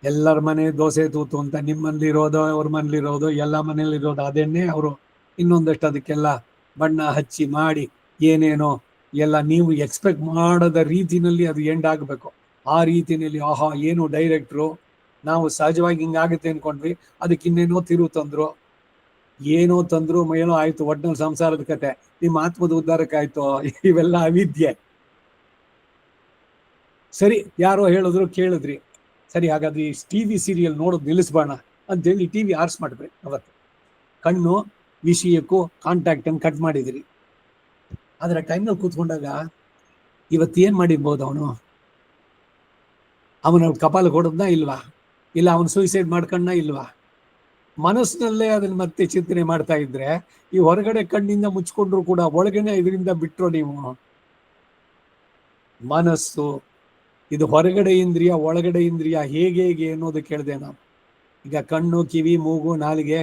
ಎಲ್ಲರ ಮನೆ ದೋಸೆ ತೂತು ಅಂತ ನಿಮ್ಮಲ್ಲಿರೋದು, ಅವ್ರ ಮನೇಲಿರೋದು, ಎಲ್ಲ ಮನೇಲಿರೋದು ಅದನ್ನೇ ಅವರು ಇನ್ನೊಂದಷ್ಟು ಅದಕ್ಕೆಲ್ಲ ಬಣ್ಣ ಹಚ್ಚಿ ಮಾಡಿ ಏನೇನೋ ಎಲ್ಲ ನೀವು ಎಕ್ಸ್ಪೆಕ್ಟ್ ಮಾಡದ ರೀತಿನಲ್ಲಿ ಅದು ಎಂಡ್ ಆಗಬೇಕು. ಆ ರೀತಿಯಲ್ಲಿ ಆಹಾ ಏನು ಡೈರೆಕ್ಟ್ರು, ನಾವು ಸಹಜವಾಗಿ ಹಿಂಗಾಗುತ್ತೆ ಅನ್ಕೊಂಡ್ವಿ, ಅದಕ್ಕೆ ಇನ್ನೇನೋ ತಿರು ತಂದ್ರು, ಏನೋ ತಂದ್ರು, ಏನೋ ಆಯ್ತು, ಒಟ್ಟಿನಲ್ಲಿ ಸಂಸಾರದ ಕತೆ. ನಿಮ್ಮ ಆತ್ಮದ ಉದ್ಧಾರಕ್ಕೆ ಆಯ್ತು. ಇವೆಲ್ಲ ಅವಿದ್ಯೆ. ಸರಿ, ಯಾರೋ ಹೇಳಿದ್ರು, ಕೇಳಿದ್ರಿ, ಸರಿ ಹಾಗಾದ್ರೆ ಈ ಟಿವಿ ಸೀರಿಯಲ್ ನೋಡೋದು ನಿಲ್ಲಿಸ್ಬೋಣ ಅಂತೇಳಿ ಟಿವಿ ಆರ್ಸ್ ಮಾಡಿದ್ರಿ. ಅವತ್ತು ಕಣ್ಣು ವಿಷಯಕ್ಕೂ ಕಾಂಟ್ಯಾಕ್ಟನ್ನು ಕಟ್ ಮಾಡಿದಿರಿ. ಆದರೆ ಟೈಮ್ನಲ್ಲಿ ಕೂತ್ಕೊಂಡಾಗ ಇವತ್ತೇನು ಮಾಡಿರ್ಬೋದು ಅವನ ಕಪಾಲ ಕೊಡೋದನ್ನ ಇಲ್ವಾ? ಇಲ್ಲ ಅವನು ಸೂಸೈಡ್ ಮಾಡ್ಕೊಂಡ ಇಲ್ವಾ? ಮನಸ್ಸಿನಲ್ಲೇ ಅದನ್ನ ಮತ್ತೆ ಚಿಂತನೆ ಮಾಡ್ತಾ ಇದ್ರೆ, ಈ ಹೊರಗಡೆ ಕಣ್ಣಿಂದ ಮುಚ್ಕೊಂಡ್ರು ಕೂಡ ಒಳಗನೆ ಇದರಿಂದ ಬಿಟ್ಟರು ನೀವು. ಮನಸ್ಸು ಇದು ಹೊರಗಡೆ ಇಂದ್ರಿಯ, ಒಳಗಡೆ ಇಂದ್ರಿಯ, ಹೇಗೆ ಅನ್ನೋದು ಕೇಳಿದೆ ನಾನು. ಈಗ ಕಣ್ಣು, ಕಿವಿ, ಮೂಗು, ನಾಲಿಗೆ,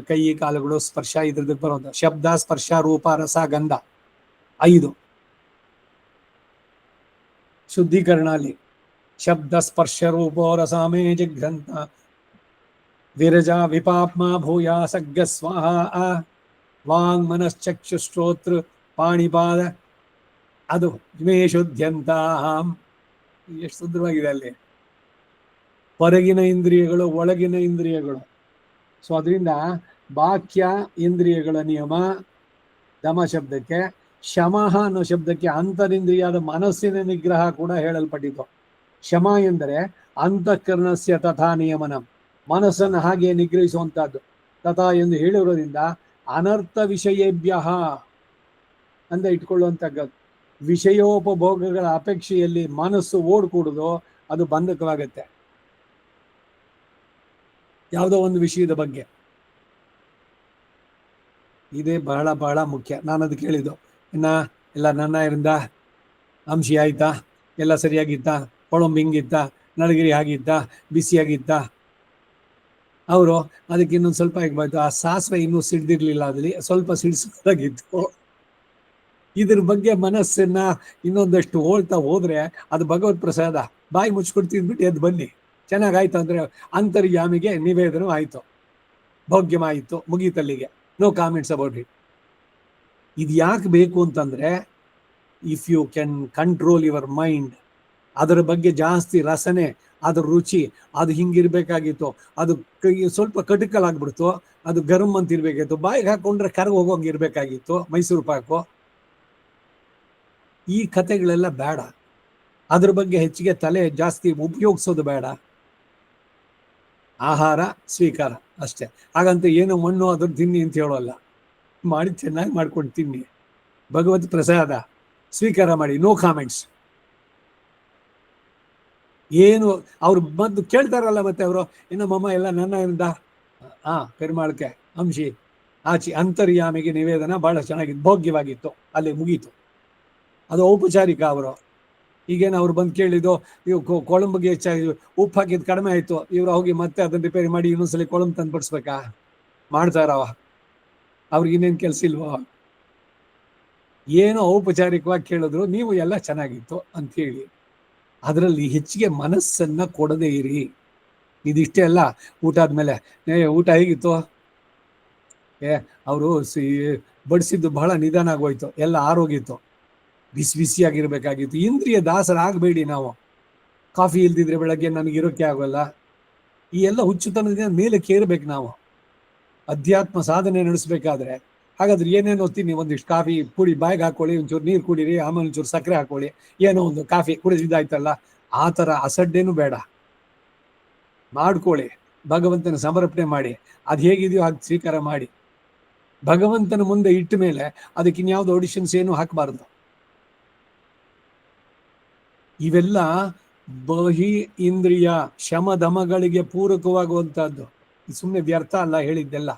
ಕೈ, ಕಾಲುಗಳು, ಸ್ಪರ್ಶ, ಇದ್ರದ್ದು ಬರೋದು ಶಬ್ದ, ಸ್ಪರ್ಶ, ರೂಪ, ರಸ, ಗಂಧ 5 ಶುದ್ಧೀಕರಣ. ಅಲ್ಲಿ ಶಬ್ದ ಸ್ಪರ್ಶ ರೂಪೋ ರಸಾಮೇ ಜಿಘ್ರಂತ ವಿರಜ ವಿಪಾಪ್ಮ ಭೂಯ ಸಗ್ಗ ಸ್ವಾಹ ವಾಂಗ್ ಮನಶ್ಚಕ್ಷು ಶ್ರೋತೃ ಪಾಣಿಪಾದ ಅದು ಮೇ ಶುದ್ಧಂತ. ಎಷ್ಟು ಸುಂದರವಾಗಿದೆ ಅಲ್ಲಿ. ಹೊರಗಿನ ಇಂದ್ರಿಯಗಳು, ಒಳಗಿನ ಇಂದ್ರಿಯಗಳು. ಸೊ ಅದರಿಂದ ಬಾಹ್ಯ ಇಂದ್ರಿಯಗಳ ನಿಯಮ ದಮ ಶಬ್ದಕ್ಕೆ, ಶಮಃ ಅನ್ನೋ ಶಬ್ದಕ್ಕೆ ಅಂತರಿಂದ್ರಿಯಾದ ಮನಸ್ಸಿನ ನಿಗ್ರಹ ಕೂಡ ಹೇಳಲ್ಪಟ್ಟಿತು. ಶಮ ಎಂದರೆ ಅಂತಃಕರಣಸ್ಯ ತಥಾ ನಿಯಮನ, ಮನಸ್ಸನ್ನು ಹಾಗೆ ನಿಗ್ರಹಿಸುವಂತಹದ್ದು. ತಥಾ ಎಂದು ಹೇಳಿರೋದ್ರಿಂದ ಅನರ್ಥ ವಿಷಯೇಭ್ಯ ಅಂತ ಇಟ್ಕೊಳ್ಳುವಂಥದ್ದು. ವಿಷಯೋಪಭೋಗಗಳ ಅಪೇಕ್ಷೆಯಲ್ಲಿ ಮನಸ್ಸು ಓಡ್ಕೂಡುದು, ಅದು ಬಂಧಕವಾಗತ್ತೆ. ಯಾವುದೋ ಒಂದು ವಿಷಯದ ಬಗ್ಗೆ ಇದೇ ಬಹಳ ಬಹಳ ಮುಖ್ಯ. ನಾನು ಅದು ಕೇಳಿದ್ದು, ಎಲ್ಲ ನನ್ನ ಇರಿಂದ ಅಂಶಿ ಆಯ್ತಾ, ಎಲ್ಲ ಸರಿಯಾಗಿತ್ತ, ಕೊಳಂಬಿ ಹಿಂಗಿತ್ತ, ನಳಗಿರಿ ಆಗಿತ್ತ, ಬಿಸಿಯಾಗಿತ್ತ. ಅವರು ಅದಕ್ಕೆ ಇನ್ನೊಂದು ಸ್ವಲ್ಪ ಆಗಬಾರ್ದು, ಆ ಸಾಸಿವೆ ಇನ್ನೂ ಸಿಡ್ದಿರ್ಲಿಲ್ಲ, ಅದ್ರಲ್ಲಿ ಸ್ವಲ್ಪ ಸಿಡಿಸೋದಾಗಿತ್ತು. ಇದ್ರ ಬಗ್ಗೆ ಮನಸ್ಸನ್ನ ಇನ್ನೊಂದಷ್ಟು ಹೋಳ್ತಾ ಹೋದ್ರೆ ಅದು ಭಗವತ್ ಪ್ರಸಾದ. ಬಾಯಿ ಮುಚ್ಕೊಂಡು ತಿಂದ್ಬಿಟ್ಟು ಎದ್ದು ಬನ್ನಿ, ಚೆನ್ನಾಗಾಯ್ತು ಅಂದ್ರೆ ಅಂತರ್ಯಾಮಿಗೆ ನಿವೇದನ ಆಯ್ತು, ಭೋಗ್ಯಮಾಯಿತು, ಮುಗೀತಲ್ಲಿಗೆ. No comments about it. ಇದು ಯಾಕೆ ಬೇಕು ಅಂತಂದ್ರೆ, if you can control your mind, ಅದರ ಬಗ್ಗೆ ಜಾಸ್ತಿ ರಸನೆ, ಅದ್ರ ರುಚಿ, ಅದು ಹಿಂಗಿರ್ಬೇಕಾಗಿತ್ತು, ಅದು ಸ್ವಲ್ಪ ಕಟಕಲಾಗ್ಬಿಡ್ತು, ಅದು ಗರಂ ಅಂತ ಇರ್ಬೇಕಾಗಿತ್ತು, ಬಾಯಿಗೆ ಹಾಕೊಂಡ್ರೆ ಕರಗ ಹೋಗೋಂಗೆ ಇರ್ಬೇಕಾಗಿತ್ತು, ಮೈಸೂರು ಪಾಕು. ಈ ಕಥೆಗಳೆಲ್ಲ ಬೇಡ. ಅದ್ರ ಬಗ್ಗೆ ಹೆಚ್ಚಿಗೆ ತಲೆ ಜಾಸ್ತಿ ಉಪಯೋಗಿಸೋದು ಬೇಡ. ಆಹಾರ ಸ್ವೀಕಾರ ಅಷ್ಟೇ. ಹಾಗಂತ ಏನು ಮಣ್ಣು ಅದ್ರ ತಿನ್ನಿ ಅಂತ ಹೇಳೋಲ್ಲ, ಮಾಡಿ ಚೆನ್ನಾಗಿ ಮಾಡ್ಕೊಂಡು ತಿನ್ನಿ, ಭಗವತ್ ಪ್ರಸಾದ ಸ್ವೀಕಾರ ಮಾಡಿ, ನೋ ಕಾಮೆಂಟ್ಸ್. ಏನು ಅವ್ರು ಬಂದು ಕೇಳ್ತಾರಲ್ಲ, ಮತ್ತೆ ಅವರು ಇನ್ನೊಮ್ಮಮ್ಮ ಎಲ್ಲ ನನ್ನ ಪೆರುಮಾಳ್ಕೆ ಅಂಶಿ ಆಚಿ ಅಂತರ್ಯಾಮಿಗೆ ನಿವೇದನ ಬಹಳ ಚೆನ್ನಾಗಿತ್ತು, ಭೋಗ್ಯವಾಗಿತ್ತು, ಅಲ್ಲಿ ಮುಗೀತು. ಅದು ಔಪಚಾರಿಕ. ಅವರು ಈಗೇನು ಅವ್ರು ಬಂದು ಕೇಳಿದ್ದು, ಇವು ಕೊಳಂಬಿಗೆ ಹೆಚ್ಚಾಗಿ ಉಪ್ಪು ಹಾಕಿದ್ದು ಕಡಿಮೆ ಆಯಿತು, ಇವ್ರು ಹೋಗಿ ಮತ್ತೆ ಅದನ್ನು ರಿಪೇರಿ ಮಾಡಿ ಇನ್ನೊಂದ್ಸಲಿ ಕೊಳಂಬು ತಂದು ಬಡಿಸ್ಬೇಕಾ? ಮಾಡ್ತಾರವ, ಅವ್ರಿಗೆ ಇನ್ನೇನು ಕೆಲಸ ಇಲ್ವೋ? ಏನೋ ಔಪಚಾರಿಕವಾಗಿ ಕೇಳಿದ್ರು, ನೀವು ಎಲ್ಲ ಚೆನ್ನಾಗಿತ್ತು ಅಂತ ಹೇಳಿ, ಅದರಲ್ಲಿ ಹೆಚ್ಚಿಗೆ ಮನಸ್ಸನ್ನ ಕೊಡದೇ ಇರಿ. ಇದಿಷ್ಟೇ ಅಲ್ಲ, ಊಟ ಆದ್ಮೇಲೆ ಊಟ ಹೇಗಿತ್ತು, ಅವರು ಬಡಿಸಿದ್ದು ಬಹಳ ನಿಧಾನ ಆಗೋಯ್ತು, ಎಲ್ಲ ಆರೋಗಿತ್ತು, ಬಿಸಿ ಬಿಸಿಯಾಗಿರ್ಬೇಕಾಗಿತ್ತು. ಇಂದ್ರಿಯ ದಾಸರಾಗಬೇಡಿ ನಾವು. ಕಾಫಿ ಇಲ್ದಿದ್ರೆ ಬೆಳಗ್ಗೆ ನನಗೆ ಇರೋಕ್ಕೆ ಆಗೋಲ್ಲ, ಈ ಎಲ್ಲ ಹುಚ್ಚುತನದಿಂದ ಮೇಲೆ ಕೇರ್ಬೇಕು ನಾವು ಅಧ್ಯಾತ್ಮ ಸಾಧನೆ ನಡೆಸಬೇಕಾದ್ರೆ. ಹಾಗಾದ್ರೆ ಏನೇನು ಓದ್ತೀನಿ, ಒಂದಿಷ್ಟು ಕಾಫಿ ಪುಡಿ ಬಾಯಿಗೆ ಹಾಕೊಳ್ಳಿ, ಒಂಚೂರು ನೀರು ಕುಡೀರಿ, ಆಮೇಲೆ ಒಂಚೂರು ಸಕ್ಕರೆ ಹಾಕೊಳ್ಳಿ, ಏನೋ ಒಂದು ಕಾಫಿ ಕುಡಿದಿದ್ದಾಯ್ತಲ್ಲ, ಆ ಥರ ಅಸಡ್ಡೇನು ಬೇಡ. ಮಾಡ್ಕೊಳ್ಳಿ, ಭಗವಂತನ ಸಮರ್ಪಣೆ ಮಾಡಿ, ಅದು ಹೇಗಿದೆಯೋ ಹಾಗೆ ಸ್ವೀಕಾರ ಮಾಡಿ. ಭಗವಂತನ ಮುಂದೆ ಇಟ್ಟ ಮೇಲೆ ಅದಕ್ಕೆ ಇನ್ಯಾವುದು ಆಡಿಷನ್ಸ್ ಏನು ಹಾಕಬಾರ್ದು. ಇವೆಲ್ಲ ಬಹಿ ಇಂದ್ರಿಯ ಶಮಧಮಗಳಿಗೆ ಪೂರಕವಾಗುವಂತಹದ್ದು, ಸುಮ್ಮನೆ ವ್ಯರ್ಥ ಅಲ್ಲ ಹೇಳಿದ್ದೆಲ್ಲ.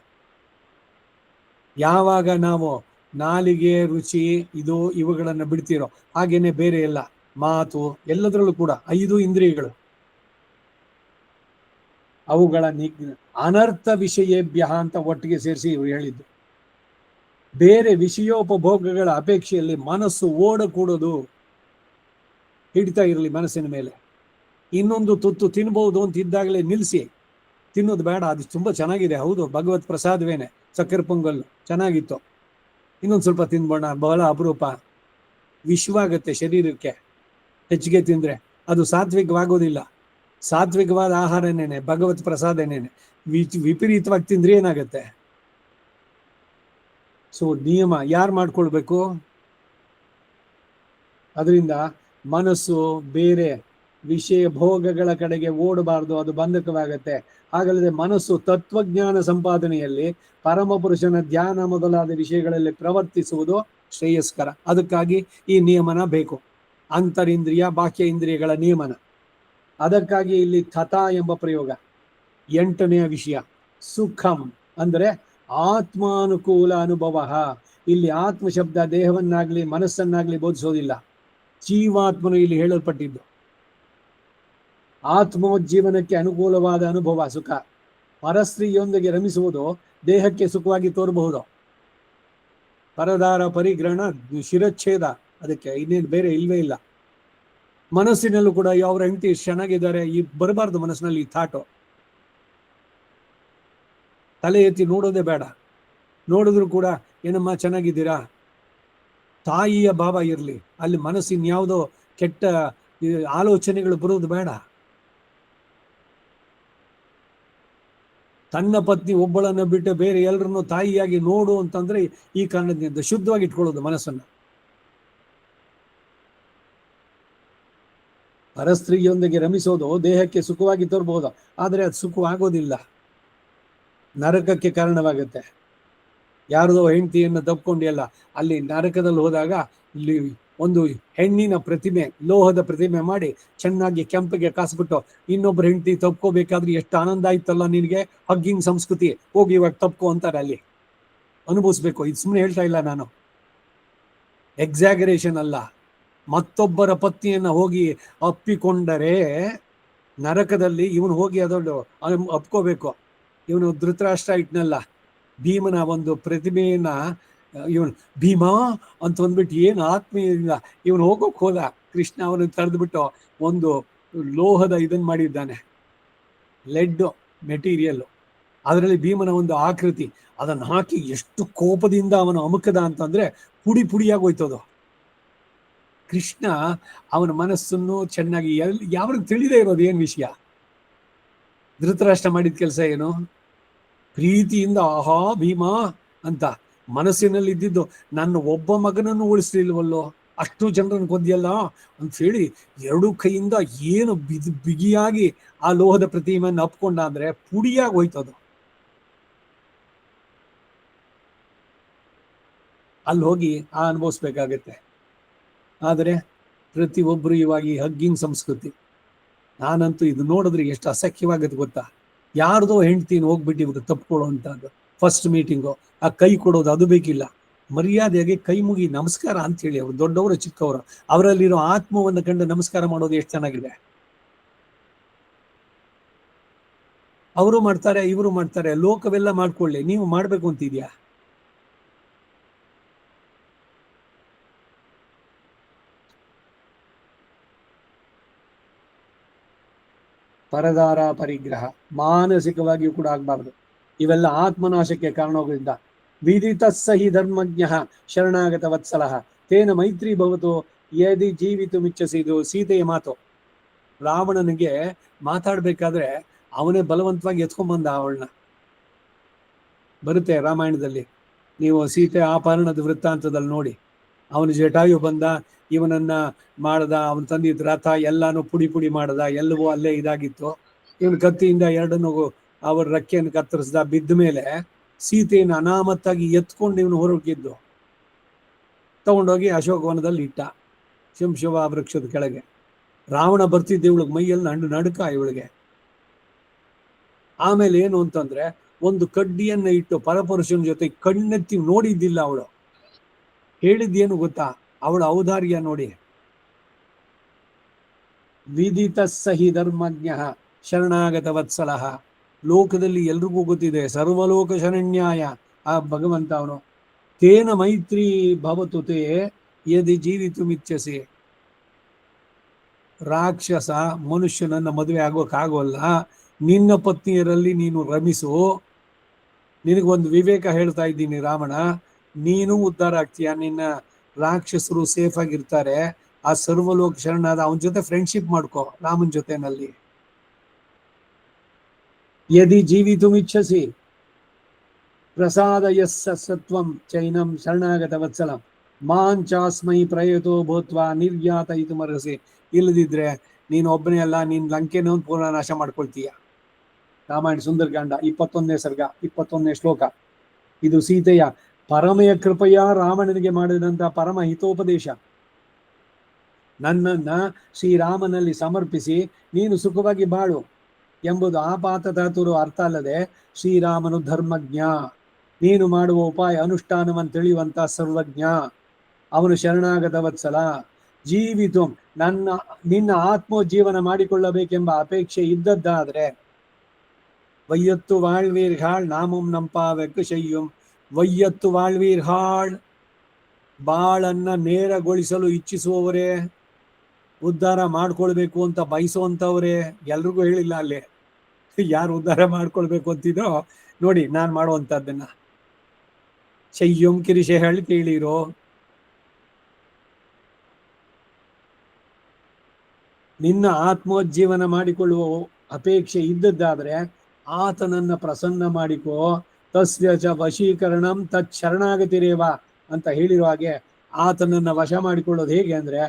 ಯಾವಾಗ ನಾವು ನಾಲಿಗೆ ರುಚಿ ಇದು ಇವುಗಳನ್ನು ಬಿಡ್ತೀರೋ, ಹಾಗೇನೆ ಬೇರೆ ಎಲ್ಲ ಮಾತು ಎಲ್ಲದರಲ್ಲೂ ಕೂಡ 5 ಇಂದ್ರಿಯಗಳು, ಅವುಗಳ ಅನರ್ಥ ವಿಷಯೇಭ್ಯ ಅಂತ ಒಟ್ಟಿಗೆ ಸೇರಿಸಿ ಇವರು ಹೇಳಿದ್ದು. ಬೇರೆ ವಿಷಯೋಪಭೋಗಗಳ ಅಪೇಕ್ಷೆಯಲ್ಲಿ ಮನಸ್ಸು ಓಡಕೂಡದು, ಹಿಡಿತಾ ಇರಲಿ ಮನಸ್ಸಿನ ಮೇಲೆ. ಇನ್ನೊಂದು ತುತ್ತು ತಿನ್ಬಹುದು ಅಂತ ಇದ್ದಾಗಲೇ ನಿಲ್ಲಿಸಿ, ತಿನ್ನೋದು ಬೇಡ, ಅದು ತುಂಬ ಚೆನ್ನಾಗಿದೆ, ಹೌದು ಭಗವತ್ ಪ್ರಸಾದವೇನೆ, ಸಕ್ಕರೆ ಪೊಂಗಲ್ ಚೆನ್ನಾಗಿತ್ತು, ಇನ್ನೊಂದು ಸ್ವಲ್ಪ ತಿನ್ಬೋಣ, ಬಹಳ ಅಪರೂಪ. ವಿಶ್ವಾಗತ್ತೆ ಶರೀರಕ್ಕೆ ಹೆಚ್ಚಿಗೆ ತಿಂದರೆ, ಅದು ಸಾತ್ವಿಕವಾಗೋದಿಲ್ಲ. ಸಾತ್ವಿಕವಾದ ಆಹಾರನೇನೆ ಭಗವತ್ ಪ್ರಸಾದನೇನೆ. ವಿಪರೀತವಾಗಿ ತಿಂದ್ರೆ ಏನಾಗತ್ತೆ? ಸೊ ನಿಯಮ ಯಾರು ಮಾಡ್ಕೊಳ್ಬೇಕು? ಅದರಿಂದ ಮನಸ್ಸು ಬೇರೆ ವಿಷಯ ಭೋಗಗಳ ಕಡೆಗೆ ಓಡಬಾರ್ದು, ಅದು ಬಂಧಕವಾಗತ್ತೆ. ಹಾಗಲ್ಲದೆ ಮನಸ್ಸು ತತ್ವಜ್ಞಾನ ಸಂಪಾದನೆಯಲ್ಲಿ, ಪರಮಪುರುಷನ ಧ್ಯಾನ ಮೊದಲಾದ ವಿಷಯಗಳಲ್ಲಿ ಪ್ರವರ್ತಿಸುವುದು ಶ್ರೇಯಸ್ಕರ. ಅದಕ್ಕಾಗಿ ಈ ನಿಯಮನ ಬೇಕು, ಅಂತರಿಂದ್ರಿಯ ಬಾಹ್ಯ ಇಂದ್ರಿಯಗಳ ನಿಯಮನ. ಅದಕ್ಕಾಗಿ ಇಲ್ಲಿ ತಥಾ ಎಂಬ ಪ್ರಯೋಗ. 8ನೆಯ ವಿಷಯ ಸುಖಂ ಅಂದರೆ ಆತ್ಮಾನುಕೂಲ ಅನುಭವ. ಇಲ್ಲಿ ಆತ್ಮ ಶಬ್ದ ದೇಹವನ್ನಾಗ್ಲಿ ಮನಸ್ಸನ್ನಾಗ್ಲಿ ಬೋಧಿಸೋದಿಲ್ಲ, ಜೀವಾತ್ಮನು ಇಲ್ಲಿ ಹೇಳಲ್ಪಟ್ಟಿದ್ದು. ಆತ್ಮೋಜ್ಜೀವನಕ್ಕೆ ಅನುಕೂಲವಾದ ಅನುಭವ ಸುಖ. ಪರಸ್ತ್ರೀಯೊಂದಿಗೆ ರಮಿಸುವುದು ದೇಹಕ್ಕೆ ಸುಖವಾಗಿ ತೋರಬಹುದು, ಪರದಾರ ಪರಿಗ್ರಹಣ ಶಿರಚ್ಛೇದ, ಅದಕ್ಕೆ ಇನ್ನೇನು ಬೇರೆ ಇಲ್ವೇ ಇಲ್ಲ. ಮನಸ್ಸಿನಲ್ಲೂ ಕೂಡ ಅವ್ರ ಹೆಂಡತಿ ಚೆನ್ನಾಗಿದ್ದಾರೆ ಈ ಬರಬಾರ್ದು ಮನಸ್ಸಿನಲ್ಲಿ ಈ ಥಾಟು. ತಲೆ ಎತ್ತಿ ನೋಡೋದೇ ಬೇಡ, ನೋಡಿದ್ರು ಕೂಡ ಏನಮ್ಮ ಚೆನ್ನಾಗಿದ್ದೀರಾ, ತಾಯಿಯ ಭಾವ ಇರಲಿ, ಅಲ್ಲಿ ಮನಸ್ಸಿನ ಯಾವುದೋ ಕೆಟ್ಟ ಆಲೋಚನೆಗಳು ಬರೋದು ಬೇಡ. ತನ್ನ ಪತ್ನಿ ಒಬ್ಬಳನ್ನ ಬಿಟ್ಟು ಬೇರೆ ಎಲ್ಲರನ್ನು ತಾಯಿಯಾಗಿ ನೋಡು ಅಂತಂದ್ರೆ ಈ ಕಾರಣದಿಂದ ಶುದ್ಧವಾಗಿ ಇಟ್ಕೊಳ್ಳೋದು ಮನಸ್ಸನ್ನು. ಪರಸ್ತ್ರೀಯೊಂದಿಗೆ ರಮಿಸೋದು ದೇಹಕ್ಕೆ ಸುಖವಾಗಿ ತೋರ್ಬಹುದು, ಆದರೆ ಅದು ಸುಖವಾಗೋದಿಲ್ಲ, ನರಕಕ್ಕೆ ಕಾರಣವಾಗುತ್ತೆ. ಯಾರದೋ ಹೆಂಡತಿಯನ್ನು ತಪ್ಕೊಂಡಿಯಲ್ಲ, ಅಲ್ಲಿ ನರಕದಲ್ಲಿ ಹೋದಾಗ ಇಲ್ಲಿ ಒಂದು ಹೆಣ್ಣಿನ ಪ್ರತಿಮೆ, ಲೋಹದ ಪ್ರತಿಮೆ ಮಾಡಿ ಚೆನ್ನಾಗಿ ಕೆಂಪಿಗೆ ಕಾಸ್ಬಿಟ್ಟು ಇನ್ನೊಬ್ಬರ ಹೆಂಡತಿ ತಪ್ಕೋಬೇಕಾದ್ರೆ ಎಷ್ಟು ಆನಂದ ಆಯ್ತಲ್ಲ ನಿನಗೆ, ಹಗ್ಗಿಂಗ್ ಸಂಸ್ಕೃತಿ, ಹೋಗಿ ಇವಾಗ ತಪ್ಕೋ ಅಂತಾರೆ, ಅಲ್ಲಿ ಅನುಭವಿಸ್ಬೇಕು. ಇದು ಸುಮ್ಮನೆ ಹೇಳ್ತಾ ಇಲ್ಲ ನಾನು, ಎಕ್ಸಾಗರೇಷನ್ ಅಲ್ಲ. ಮತ್ತೊಬ್ಬರ ಪತ್ನಿಯನ್ನ ಹೋಗಿ ಅಪ್ಪಿಕೊಂಡರೆ ನರಕದಲ್ಲಿ ಇವನು ಹೋಗಿ ಅದೊಂದು ಅಪ್ಕೋಬೇಕು. ಇವನು ಧೃತರಾಷ್ಟ್ರ ಇಟ್ನಲ್ಲ, ಭೀಮನ ಒಂದು ಪ್ರತಿಮೆಯನ್ನ ಇವನು ಭೀಮಾ ಅಂತ ಅಂದ್ಬಿಟ್ಟು ಏನು ಆತ್ಮೀಯದಿಂದ ಇವನು ಹೋಗೋಕೆ ಹೋದ, ಕೃಷ್ಣ ಅವನು ತಡೆದ್ಬಿಟ್ಟು ಒಂದು ಲೋಹದ ಇದನ್ನು ಮಾಡಿದ್ದಾನೆ, ಲೆಡ್ ಮೆಟೀರಿಯಲ್, ಅದರಲ್ಲಿ ಭೀಮನ ಒಂದು ಆಕೃತಿ, ಅದನ್ನು ಹಾಕಿ ಎಷ್ಟು ಕೋಪದಿಂದ ಅವನು ಅಮುಕದ ಅಂತಂದ್ರೆ ಪುಡಿ ಪುಡಿಯಾಗಿ ಹೋಯ್ತದು. ಕೃಷ್ಣ ಅವನ ಮನಸ್ಸನ್ನು ಚೆನ್ನಾಗಿ ಯಾವಾಗ ತಿಳಿದೇ ಇರೋದು ಏನು ವಿಷಯ. ಧೃತರಾಷ್ಟ್ರ ಮಾಡಿದ ಕೆಲಸ ಏನು? ಪ್ರೀತಿಯಿಂದ ಆಹಾ ಭೀಮಾ ಅಂತ ಮನಸ್ಸಿನಲ್ಲಿ ಇದ್ದಿದ್ದು, ನನ್ನ ಒಬ್ಬ ಮಗನನ್ನು ಉಳಿಸ್ಲಿಲ್ವಲ್ಲೋ, ಅಷ್ಟು ಜನರನ್ನು ಕೊಂದಿಯಲ್ಲ ಅಂತ ಹೇಳಿ ಎರಡೂ ಕೈಯಿಂದ ಏನು ಬಿಗಿಯಾಗಿ ಆ ಲೋಹದ ಪ್ರತಿಮೆಯನ್ನು ಅಪ್ಕೊಂಡ ಅಂದ್ರೆ ಪುಡಿಯಾಗಿ ಹೋಯ್ತದು. ಅಲ್ಲಿ ಹೋಗಿ ಅನುಭವಿಸ್ಬೇಕಾಗತ್ತೆ. ಆದರೆ ಪ್ರತಿಯೊಬ್ಬರು ಇವಾಗ ಈ ಹಗ್ಗಿಂಗ್ ಸಂಸ್ಕೃತಿ, ನಾನಂತೂ ಇದು ನೋಡಿದ್ರೆ ಎಷ್ಟು ಅಸಖ್ಯವಾಗತ್ತೆ ಗೊತ್ತಾ. ಯಾರ್ದೋ ಹೆಂಡ್ತೀನಿ ಹೋಗ್ಬಿಟ್ಟು ಇವರು ತಪ್ಕೊಳ್ಳೋ ಅಂತದ್ದು ಫಸ್ಟ್ ಮೀಟಿಂಗು, ಆ ಕೈ ಕೊಡೋದು ಅದು ಬೇಕಿಲ್ಲ, ಮರ್ಯಾದೆಯಾಗಿ ಕೈ ಮುಗಿ ನಮಸ್ಕಾರ ಅಂತ ಹೇಳಿ, ಅವರು ದೊಡ್ಡವರು ಚಿಕ್ಕವರು ಅವರಲ್ಲಿರೋ ಆತ್ಮವನ್ನು ಕಂಡು ನಮಸ್ಕಾರ ಮಾಡೋದು ಎಷ್ಟು ಚೆನ್ನಾಗಿದೆ. ಅವರು ಮಾಡ್ತಾರೆ, ಇವರು ಮಾಡ್ತಾರೆ, ಲೋಕವೆಲ್ಲ ಮಾಡ್ಕೊಳ್ಳಿ, ನೀವು ಮಾಡ್ಬೇಕು ಅಂತಿದ್ಯಾ? ಪರದಾರ ಪರಿಗ್ರಹ ಮಾನಸಿಕವಾಗಿಯೂ ಕೂಡ ಆಗಬಾರ್ದು. ಇವೆಲ್ಲ ಆತ್ಮನಾಶಕ್ಕೆ ಕಾರಣವಾಗೋದ್ರಿಂದ ವಿದಿತ ಸಹಿ ಧರ್ಮಜ್ಞ ಶರಣಾಗತ ವತ್ಸಲ ತೇನ ಮೈತ್ರಿ ಭವತು ಯದಿ ಜೀವಿತು ಮಿಚ್ಛಸಿ. ಇದು ಸೀತೆಯ ಮಾತು. ರಾವಣನಿಗೆ ಮಾತಾಡ್ಬೇಕಾದ್ರೆ ಅವನೇ ಬಲವಂತವಾಗಿ ಎತ್ಕೊಂಡ್ಬಂದ ಅವಳನ್ನ. ಬರುತ್ತೆ ರಾಮಾಯಣದಲ್ಲಿ, ನೀವು ಸೀತೆ ಅಪಹರಣದ ವೃತ್ತಾಂತದಲ್ಲಿ ನೋಡಿ. ಅವನ ಜಟಾಯು ಬಂದ, ಇವನನ್ನ ಮಾಡದ, ಅವನ ತಂದಿದ್ದ ರಥ ಎಲ್ಲಾನು ಪುಡಿ ಪುಡಿ ಮಾಡದ, ಎಲ್ಲವೂ ಅಲ್ಲೇ ಇದಾಗಿತ್ತು. ಇವನು ಕತ್ತಿಯಿಂದ ಎರಡನ್ನು ಅವರ ರೆಕ್ಕೆಯನ್ನು ಕತ್ತರಿಸ್ದ. ಬಿದ್ದ ಮೇಲೆ ಸೀತೆಯನ್ನು ಅನಾಮತ್ತಾಗಿ ಎತ್ಕೊಂಡು ಇವನು ಹೊರಗಿದ್ದು ತಗೊಂಡೋಗಿ ಅಶೋಕವನದಲ್ಲಿ ಇಟ್ಟ, ಶಂಶವ ವೃಕ್ಷದ ಕೆಳಗೆ. ರಾವಣ ಬರ್ತಿದ್ದ ಇವಳಿಗೆ ಮೈಯಲ್ಲಿ ನಡುಕ ಇವಳಿಗೆ. ಆಮೇಲೆ ಏನು ಅಂತಂದ್ರೆ, ಒಂದು ಕಡ್ಡಿಯನ್ನ ಇಟ್ಟು ಪರಪುರುಷನ ಜೊತೆ ಕಣ್ಣೆತ್ತಿ ನೋಡಿದ್ದಿಲ್ಲ ಅವಳು. ಹೇಳಿದ್ದೇನು ಗೊತ್ತಾ, ಅವಳ ಔದಾರ್ಯ ನೋಡಿ. ವಿದಿತ ಸಹಿ ಧರ್ಮಜ್ಞ ಶರಣಾಗತ ವತ್ಸಲ. ಲೋಕದಲ್ಲಿ ಎಲ್ರಿಗೂ ಗೊತ್ತಿದೆ, ಸರ್ವಲೋಕ ಶರಣ್ಯಾಯ ಆ ಭಗವಂತ ಅವನು. ತೇನ ಮೈತ್ರಿ ಭವತು ತೇ ಯದಿ ಜೀವಿತು ಮಿಚ್ಛಸಿ. ರಾಕ್ಷಸ ಮನುಷ್ಯನನ್ನ ಮದುವೆ ಆಗೋಕ್ಕಾಗೋಲ್ಲ, ನಿನ್ನ ಪತ್ನಿಯರಲ್ಲಿ ನೀನು ರಮಿಸು. ನಿನಗೊಂದು ವಿವೇಕ ಹೇಳ್ತಾ ಇದ್ದೀನಿ ರಾವಣ, ನೀನು ಉದ್ಧಾರ ಆಗ್ತೀಯ, ನಿನ್ನ ರಾಕ್ಷಸರು ಸೇಫ್ ಆಗಿರ್ತಾರೆ. ಆ ಸರ್ವಲೋಕ ಶರಣಾದ ಅವನ ಜೊತೆ ಫ್ರೆಂಡ್ಶಿಪ್ ಮಾಡ್ಕೋ, ರಾಮನ ಜೊತೆನಲ್ಲಿ. ಯದಿ ಜೀವಿತು ಮಿಚ್ಛಸಿ ಪ್ರಸಾದ ಯಸ್ಸ ಸತ್ವಂ ಚೈನಂ ಶರಣಾಗತ ವತ್ಸಲಂ ಮಾಂಚಾಸ್ಮೈ ಪ್ರಯತೋ ಭೂತ್ವ ನಿರ್ಯಾತ ಇದು ಮರಸಿ. ಇಲ್ಲದಿದ್ರೆ ನೀನು ಒಬ್ಬನೇ ಅಲ್ಲ, ನೀನ್ ಲಂಕೆನ ಪೂರ್ಣ ನಾಶ ಮಾಡ್ಕೊಳ್ತೀಯ. ರಾಮಾಯಣ ಸುಂದರಕಾಂಡ 21ನೇ ಸರ್ಗ 21ನೇ ಶ್ಲೋಕ. ಇದು ಸೀತೆಯ ಪರಮೆಯ ಕೃಪೆಯ ರಾವಣನಿಗೆ ಮಾಡಿದಂತ ಪರಮ ಹಿತೋಪದೇಶ. ನನ್ನನ್ನ ಶ್ರೀರಾಮನಲ್ಲಿ ಸಮರ್ಪಿಸಿ ನೀನು ಸುಖವಾಗಿ ಬಾಳು ಎಂಬುದು ಆಪಾತ ಧಾತುರು ಅರ್ಥ ಅಲ್ಲದೆ, ಶ್ರೀರಾಮನು ಧರ್ಮಜ್ಞ, ನೀನು ಮಾಡುವ ಉಪಾಯ ಅನುಷ್ಠಾನವನ್ನು ತಿಳಿಯುವಂತ ಸರ್ವಜ್ಞ, ಅವನು ಶರಣಾಗತ ವತ್ಸಲ. ಜೀವಿತು ನಿನ್ನ ಆತ್ಮೋಜ್ಜೀವನ ಮಾಡಿಕೊಳ್ಳಬೇಕೆಂಬ ಅಪೇಕ್ಷೆ ಇದ್ದದ್ದಾದ್ರೆ ವೈಯತ್ತು ವಾಳ್ವೀರ್ಹಾಳ್ ನಾಮಂ ನಂಪಾವೆಕ್ಕು ಶಯ್ಯುಂ. ವೈಯತ್ತು ವಾಳ್ವೀರ್ಹಾಳ್, ಬಾಳನ್ನ ನೇರಗೊಳಿಸಲು ಇಚ್ಛಿಸುವವರೇ, ಉದ್ಧಾರ ಮಾಡ್ಕೊಳ್ಬೇಕು ಅಂತ ಬಯಸುವಂತವ್ರೆ. ಎಲ್ರಿಗೂ ಹೇಳಿಲ್ಲ, ಅಲ್ಲಿ ಯಾರು ಉದ್ಧಾರ ಮಾಡ್ಕೊಳ್ಬೇಕು ಅಂತಿದ್ರೋ ನೋಡಿ ನಾನ್ ಮಾಡುವಂತದ್ದನ್ನ. ಶಯ್ಯುಂ ಕಿರಿಶೆ ಹೇಳಿ ಕೇಳಿರೋ. ನಿನ್ನ ಆತ್ಮೋಜ್ಜೀವನ ಮಾಡಿಕೊಳ್ಳುವ ಅಪೇಕ್ಷೆ ಇದ್ದದ್ದಾದ್ರೆ ಆತನನ್ನ ಪ್ರಸನ್ನ ಮಾಡಿಕೋ. ತಸ್ಯ ಚ ವಶೀಕರಣಂ ತತ್ ಶರಣಾಗತಿರೇವ ಅಂತ ಹೇಳಿರೋ ಹಾಗೆ, ಆತನನ್ನ ವಶ ಮಾಡಿಕೊಳ್ಳೋದು ಹೇಗೆ ಅಂದ್ರೆ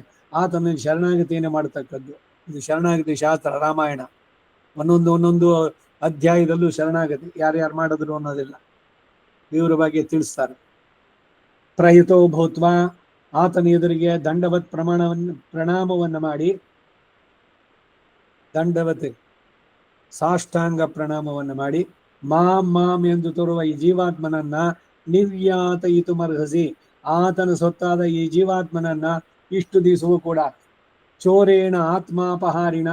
ಆತನನ್ನು ಶರಣಾಗತಿಯನ್ನು ಮಾಡತಕ್ಕದ್ದು. ಇದು ಶರಣಾಗತಿ ಶಾಸ್ತ್ರ. ರಾಮಾಯಣ ಒಂದೊಂದು ಅಧ್ಯಾಯದಲ್ಲೂ ಶರಣಾಗತಿ ಯಾರ್ಯಾರು ಮಾಡಿದ್ರು ಅನ್ನೋದಿಲ್ಲ, ಇವ್ರ ಬಗ್ಗೆ ತಿಳಿಸ್ತಾರೆ. ಪ್ರಯುತೋ ಭೂತ್ವ, ಆತನ ಎದುರಿಗೆ ದಂಡವತ್ ಪ್ರಣಾಮವನ್ನು ಮಾಡಿ, ದಂಡವತ್ ಸಾಷ್ಟಾಂಗ ಪ್ರಣಾಮವನ್ನು ಮಾಡಿ, ಮಾಂ ಎಂದು ತೋರುವ ಈ ಜೀವಾತ್ಮನನ್ನ ನಿರ್ಯಾತಯಿತು ಮರ್ಹಸಿ, ಆತನ ಸೊತ್ತಾದ ಈ ಜೀವಾತ್ಮನನ್ನ ಇಷ್ಟು ದಿವಸವೂ ಕೂಡ ಚೋರೇಣ ಆತ್ಮಾಪಹಾರಿಣ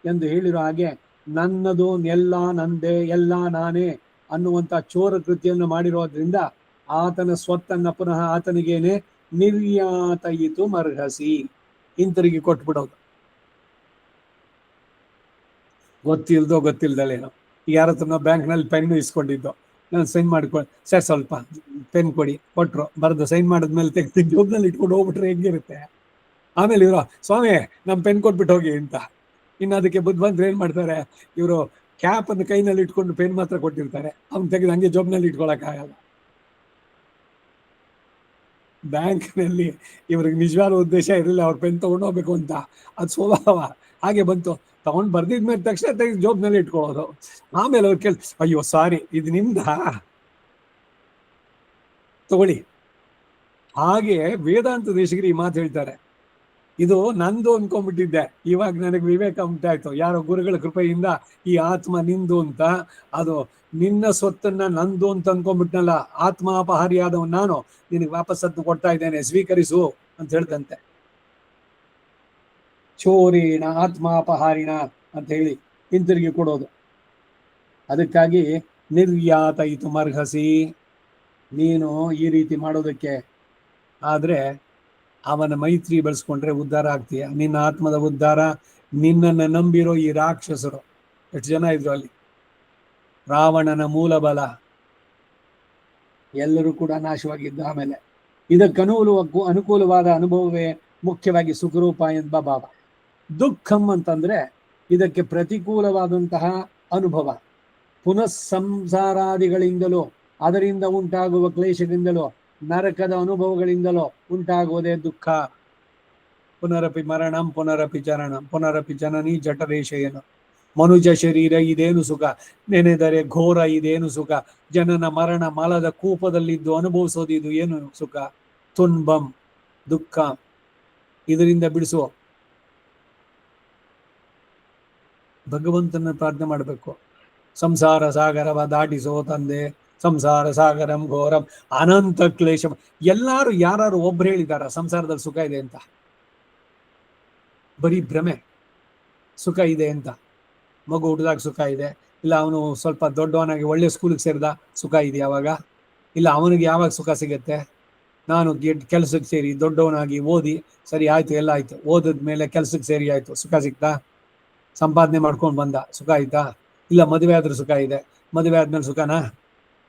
ಎಂದು ಹೇಳಿರೋ ಹಾಗೆ, ನನ್ನದು ಎಲ್ಲ ನಂದೇ, ಎಲ್ಲ ನಾನೇ ಅನ್ನುವಂಥ ಚೋರ ಕೃತಿಯನ್ನು ಮಾಡಿರೋದ್ರಿಂದ ಆತನ ಸ್ವತ್ತನ್ನ ಪುನಃ ಆತನಿಗೇನೆ ನಿರ್ಯಾತಯಿತು ಮರ್ಹಸಿ, ಹಿಂತಿರುಗಿ ಕೊಟ್ಬಿಡೋದು. ಗೊತ್ತಿಲ್ದಲೇನೋ ಯಾರ ಹತ್ರ ನಾವು ಬ್ಯಾಂಕ್ನಲ್ಲಿ ಪೆನ್ನು ಇಸ್ಕೊಂಡಿದ್ದು, ನಾನು ಸೈನ್ ಮಾಡ್ಕೊಂಡು ಸರ್ ಸ್ವಲ್ಪ ಪೆನ್ ಕೊಡಿ, ಕೊಟ್ರು, ಬರೆದು ಸೈನ್ ಮಾಡಿದ್ಮೇಲೆ ತೆಗೆದು ಜೋಬ್ನಲ್ಲಿ ಇಟ್ಕೊಂಡು ಹೋಗ್ಬಿಟ್ರೆ ಹೆಂಗಿರುತ್ತೆ. ಆಮೇಲೆ ಇವರು ಸ್ವಾಮಿ ನಮ್ಮ ಪೆನ್ ಕೊಟ್ಬಿಟ್ಟು ಹೋಗಿ ಅಂತ. ಇನ್ನು ಅದಕ್ಕೆ ಬುದ್ಧಿವಂತರು ಏನ್ ಮಾಡ್ತಾರೆ, ಇವರು ಕ್ಯಾಪ್ ಅನ್ನು ಕೈನಲ್ಲಿ ಇಟ್ಕೊಂಡು ಪೆನ್ ಮಾತ್ರ ಕೊಟ್ಟಿರ್ತಾರೆ, ಅವ್ನು ತೆಗೆದು ಹಂಗೆ ಜೋಬ್ನಲ್ಲಿ ಇಟ್ಕೊಳಕ್ಕಾಗಲ್ಲ. ಬ್ಯಾಂಕ್ನಲ್ಲಿ ಇವ್ರಿಗೆ ನಿಜವಾದ ಉದ್ದೇಶ ಇರಲಿಲ್ಲ, ಅವ್ರ ಪೆನ್ ತಗೊಂಡು ಹೋಗ್ಬೇಕು ಅಂತ. ಅದು ಸ್ವಭಾವ ಹಾಗೆ ಬಂತು. ತಗೊಂಡು ಬರ್ದಿದ್ಮೇಲೆ ತಕ್ಷಣ ತೆಗೆದು ಜೋಬ್ನಲ್ಲಿ ಇಟ್ಕೊಳ್ಳೋದು. ಆಮೇಲೆ ಅವ್ರು ಅಯ್ಯೋ ಸಾರಿ, ಇದು ನಿಮ್ದ, ತಗೊಳ್ಳಿ. ಹಾಗೆ ವೇದಾಂತ ದೇಶಿಗರು ಈ ಮಾತು ಹೇಳ್ತಾರೆ, ಇದು ನಂದು ಅನ್ಕೊಂಡ್ಬಿಟ್ಟಿದ್ದೆ, ಇವಾಗ ನನಗೆ ವಿವೇಕ ಉಂಟಾಯ್ತು ಯಾರೋ ಗುರುಗಳ ಕೃಪೆಯಿಂದ, ಈ ಆತ್ಮ ನಿಂದು ಅಂತ. ಅದು ನಿನ್ನ ಸ್ವತ್ತನ್ನ ನಂದು ಅಂತ ಅನ್ಕೊಂಡ್ಬಿಟ್ನಲ್ಲ, ಆತ್ಮಾಪಹಾರಿಯಾದವ್ ನಾನು, ನಿನಗೆ ವಾಪಸ್ಸನ್ನು ಕೊಡ್ತಾ ಇದ್ದೇನೆ, ಸ್ವೀಕರಿಸು ಅಂತ ಹೇಳ್ದಂತೆ. ಚೋರೇಣ ಆತ್ಮಾಪಹಾರಿಣ ಅಂತ ಹೇಳಿ ಹಿಂತಿರುಗಿ ಕೊಡೋದು. ಅದಕ್ಕಾಗಿ ನಿರ್ಯಾತ ಇತು ಮರ್ಹಸಿ, ನೀನು ಈ ರೀತಿ ಮಾಡೋದಕ್ಕೆ ಆದ್ರೆ ಅವನ ಮೈತ್ರಿ ಬೆಳೆಸ್ಕೊಂಡ್ರೆ ಉದ್ಧಾರ ಆಗ್ತೀಯ. ನಿನ್ನ ಆತ್ಮದ ಉದ್ಧಾರ, ನಿನ್ನನ್ನು ನಂಬಿರೋ ಈ ರಾಕ್ಷಸರು ಎಷ್ಟು ಜನ ಇದ್ರು ಅಲ್ಲಿ, ರಾವಣನ ಮೂಲ ಬಲ ಎಲ್ಲರೂ ಕೂಡ ನಾಶವಾಗಿದ್ದ. ಆಮೇಲೆ ಇದಕ್ಕೆ ಅನುಕೂಲವಾದ ಅನುಭವವೇ ಮುಖ್ಯವಾಗಿ ಸುಖರೂಪ ಎಂಬ ಭಾವ. ದುಃಖಂ ಅಂತಂದ್ರೆ ಇದಕ್ಕೆ ಪ್ರತಿಕೂಲವಾದಂತಹ ಅನುಭವ. ಪುನಃ ಸಂಸಾರಾದಿಗಳಿಂದಲೂ, ಅದರಿಂದ ಉಂಟಾಗುವ ಕ್ಲೇಶದಿಂದಲೂ, ನರಕದ ಅನುಭವಗಳಿಂದಲೂ ಉಂಟಾಗುವುದೇ ದುಃಖ. ಪುನರಪಿ ಮರಣಂ ಪುನರಪಿ ಜನನಂ ಪುನರಪಿ ಜನನಿ ಜಠರೇಶಯನ. ಮನುಜ ಶರೀರ ಇದೇನು ಸುಖ, ನೆನೆದರೆ ಘೋರ ಇದೇನು ಸುಖ. ಜನನ ಮರಣ ಮಲದ ಕೂಪದಲ್ಲಿದ್ದು ಅನುಭವಿಸೋದು ಇದು ಏನು ಸುಖ. ತುನ್ಬಂ ದುಃಖ, ಇದರಿಂದ ಬಿಡಿಸುವ ಭಗವಂತನ ಪ್ರಾರ್ಥನೆ ಮಾಡಬೇಕು. ಸಂಸಾರ ಸಾಗರವ ದಾಟಿಸೋ ತಂದೆ, ಸಂಸಾರ ಸಾಗರಂ ಘೋರಂ ಅನಂತ ಕ್ಲೇಶ. ಎಲ್ಲಾರು ಯಾರು ಒಬ್ರು ಹೇಳಿದಾರ ಸಂಸಾರದಲ್ಲಿ ಸುಖ ಇದೆ ಅಂತ? ಬರೀ ಭ್ರಮೆ. ಸುಖ ಇದೆ ಅಂತ, ಮಗು ಹುಟ್ಟಿದಾಗ ಸುಖ ಇದೆ, ಇಲ್ಲ ಅವನು ಸ್ವಲ್ಪ ದೊಡ್ಡವನಾಗಿ ಒಳ್ಳೆ ಸ್ಕೂಲಿಗೆ ಸೇರಿದ ಸುಖ ಇದೆ ಯಾವಾಗ, ಇಲ್ಲ ಅವನಿಗೆ ಯಾವಾಗ ಸುಖ ಸಿಗತ್ತೆ? ನಾನು ಕೆಲಸಕ್ಕೆ ಸೇರಿ ದೊಡ್ಡವನಾಗಿ ಓದಿ ಸರಿ ಆಯ್ತು, ಎಲ್ಲ ಆಯ್ತು, ಓದಿದ ಮೇಲೆ ಕೆಲಸಕ್ಕೆ ಸೇರಿ ಆಯ್ತು, ಸುಖ ಸಿಕ್ತಾ? ಸಂಪಾದನೆ ಮಾಡ್ಕೊಂಡು ಬಂದ ಸುಖ ಆಯ್ತಾ? ಇಲ್ಲ ಮದುವೆ ಆದ್ರೂ ಸುಖ ಇದೆ, ಮದುವೆ ಆದ್ಮೇಲೆ ಸುಖನಾ?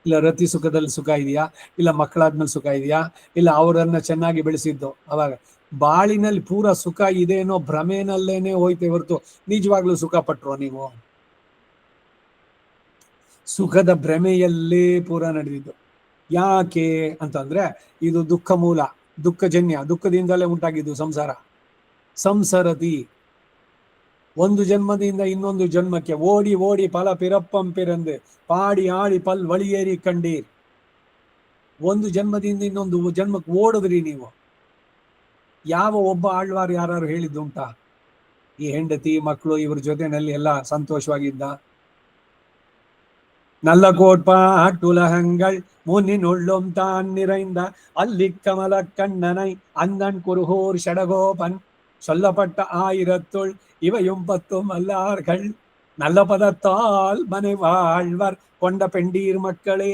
ಇಲ್ಲ ರತಿ ಸುಖದಲ್ಲಿ ಸುಖ ಇದೆಯಾ? ಇಲ್ಲ ಮಕ್ಕಳಾದ್ಮೇಲೆ ಸುಖ ಇದೆಯಾ? ಇಲ್ಲ ಅವರನ್ನ ಚೆನ್ನಾಗಿ ಬೆಳೆಸಿದ್ದು ಅವಾಗ? ಬಾಳಿನಲ್ಲಿ ಪೂರ ಸುಖ ಇದೆ ಅನ್ನೋ ಭ್ರಮೆನಲ್ಲೇನೆ ಹೋಯ್ತೆ ಹೊರತು ನಿಜವಾಗ್ಲೂ ಸುಖ ಪಟ್ರು ನೀವು? ಸುಖದ ಭ್ರಮೆಯಲ್ಲೇ ಪೂರ ನಡೆದಿದ್ದು. ಯಾಕೆ ಅಂತಂದ್ರೆ ಇದು ದುಃಖ ಮೂಲ, ದುಃಖಜನ್ಯ, ದುಃಖದಿಂದಲೇ ಉಂಟಾಗಿದ್ದು ಸಂಸಾರ. ಸಂಸರತಿ, ಒಂದು ಜನ್ಮದಿಂದ ಇನ್ನೊಂದು ಜನ್ಮಕ್ಕೆ ಓಡಿ ಓಡಿ ಪಲ ಪಿರಪ್ಪಂ ಪಿರಂದು ಪಾಡಿ ಆಡಿ ಪಲ್ ವಳಿಯೇರಿ ಕಂಡೀರ್. ಒಂದು ಜನ್ಮದಿಂದ ಇನ್ನೊಂದು ಜನ್ಮಕ್ಕೆ ಓಡಿದ್ರಿ ನೀವು. ಯಾವ ಒಬ್ಬ ಆಳ್ವಾರು ಯಾರು ಹೇಳಿದ್ದುಂಟಾ ಈ ಹೆಂಡತಿ ಮಕ್ಕಳು ಇವ್ರ ಜೊತೆನಲ್ಲಿ ಎಲ್ಲ ಸಂತೋಷವಾಗಿದ್ದ? நல்ல கோட்பாட்டுலகங்கள் முன்னினுள்ளும் தான் நிறைந்த அல்லிக்கமல கண்ணனை அந்தன் குருகோர் ஷடகோபன் சொல்லப்பட்ட 1000 இவையும் 10 அல்லார்கள் நல்ல ಪದತ್ತಾಲ್ ಮನೆ வாழ்வர் ಕೊಂಡ ಪೆಂಡೀರ್ ಮಕ್ಕಳೇ.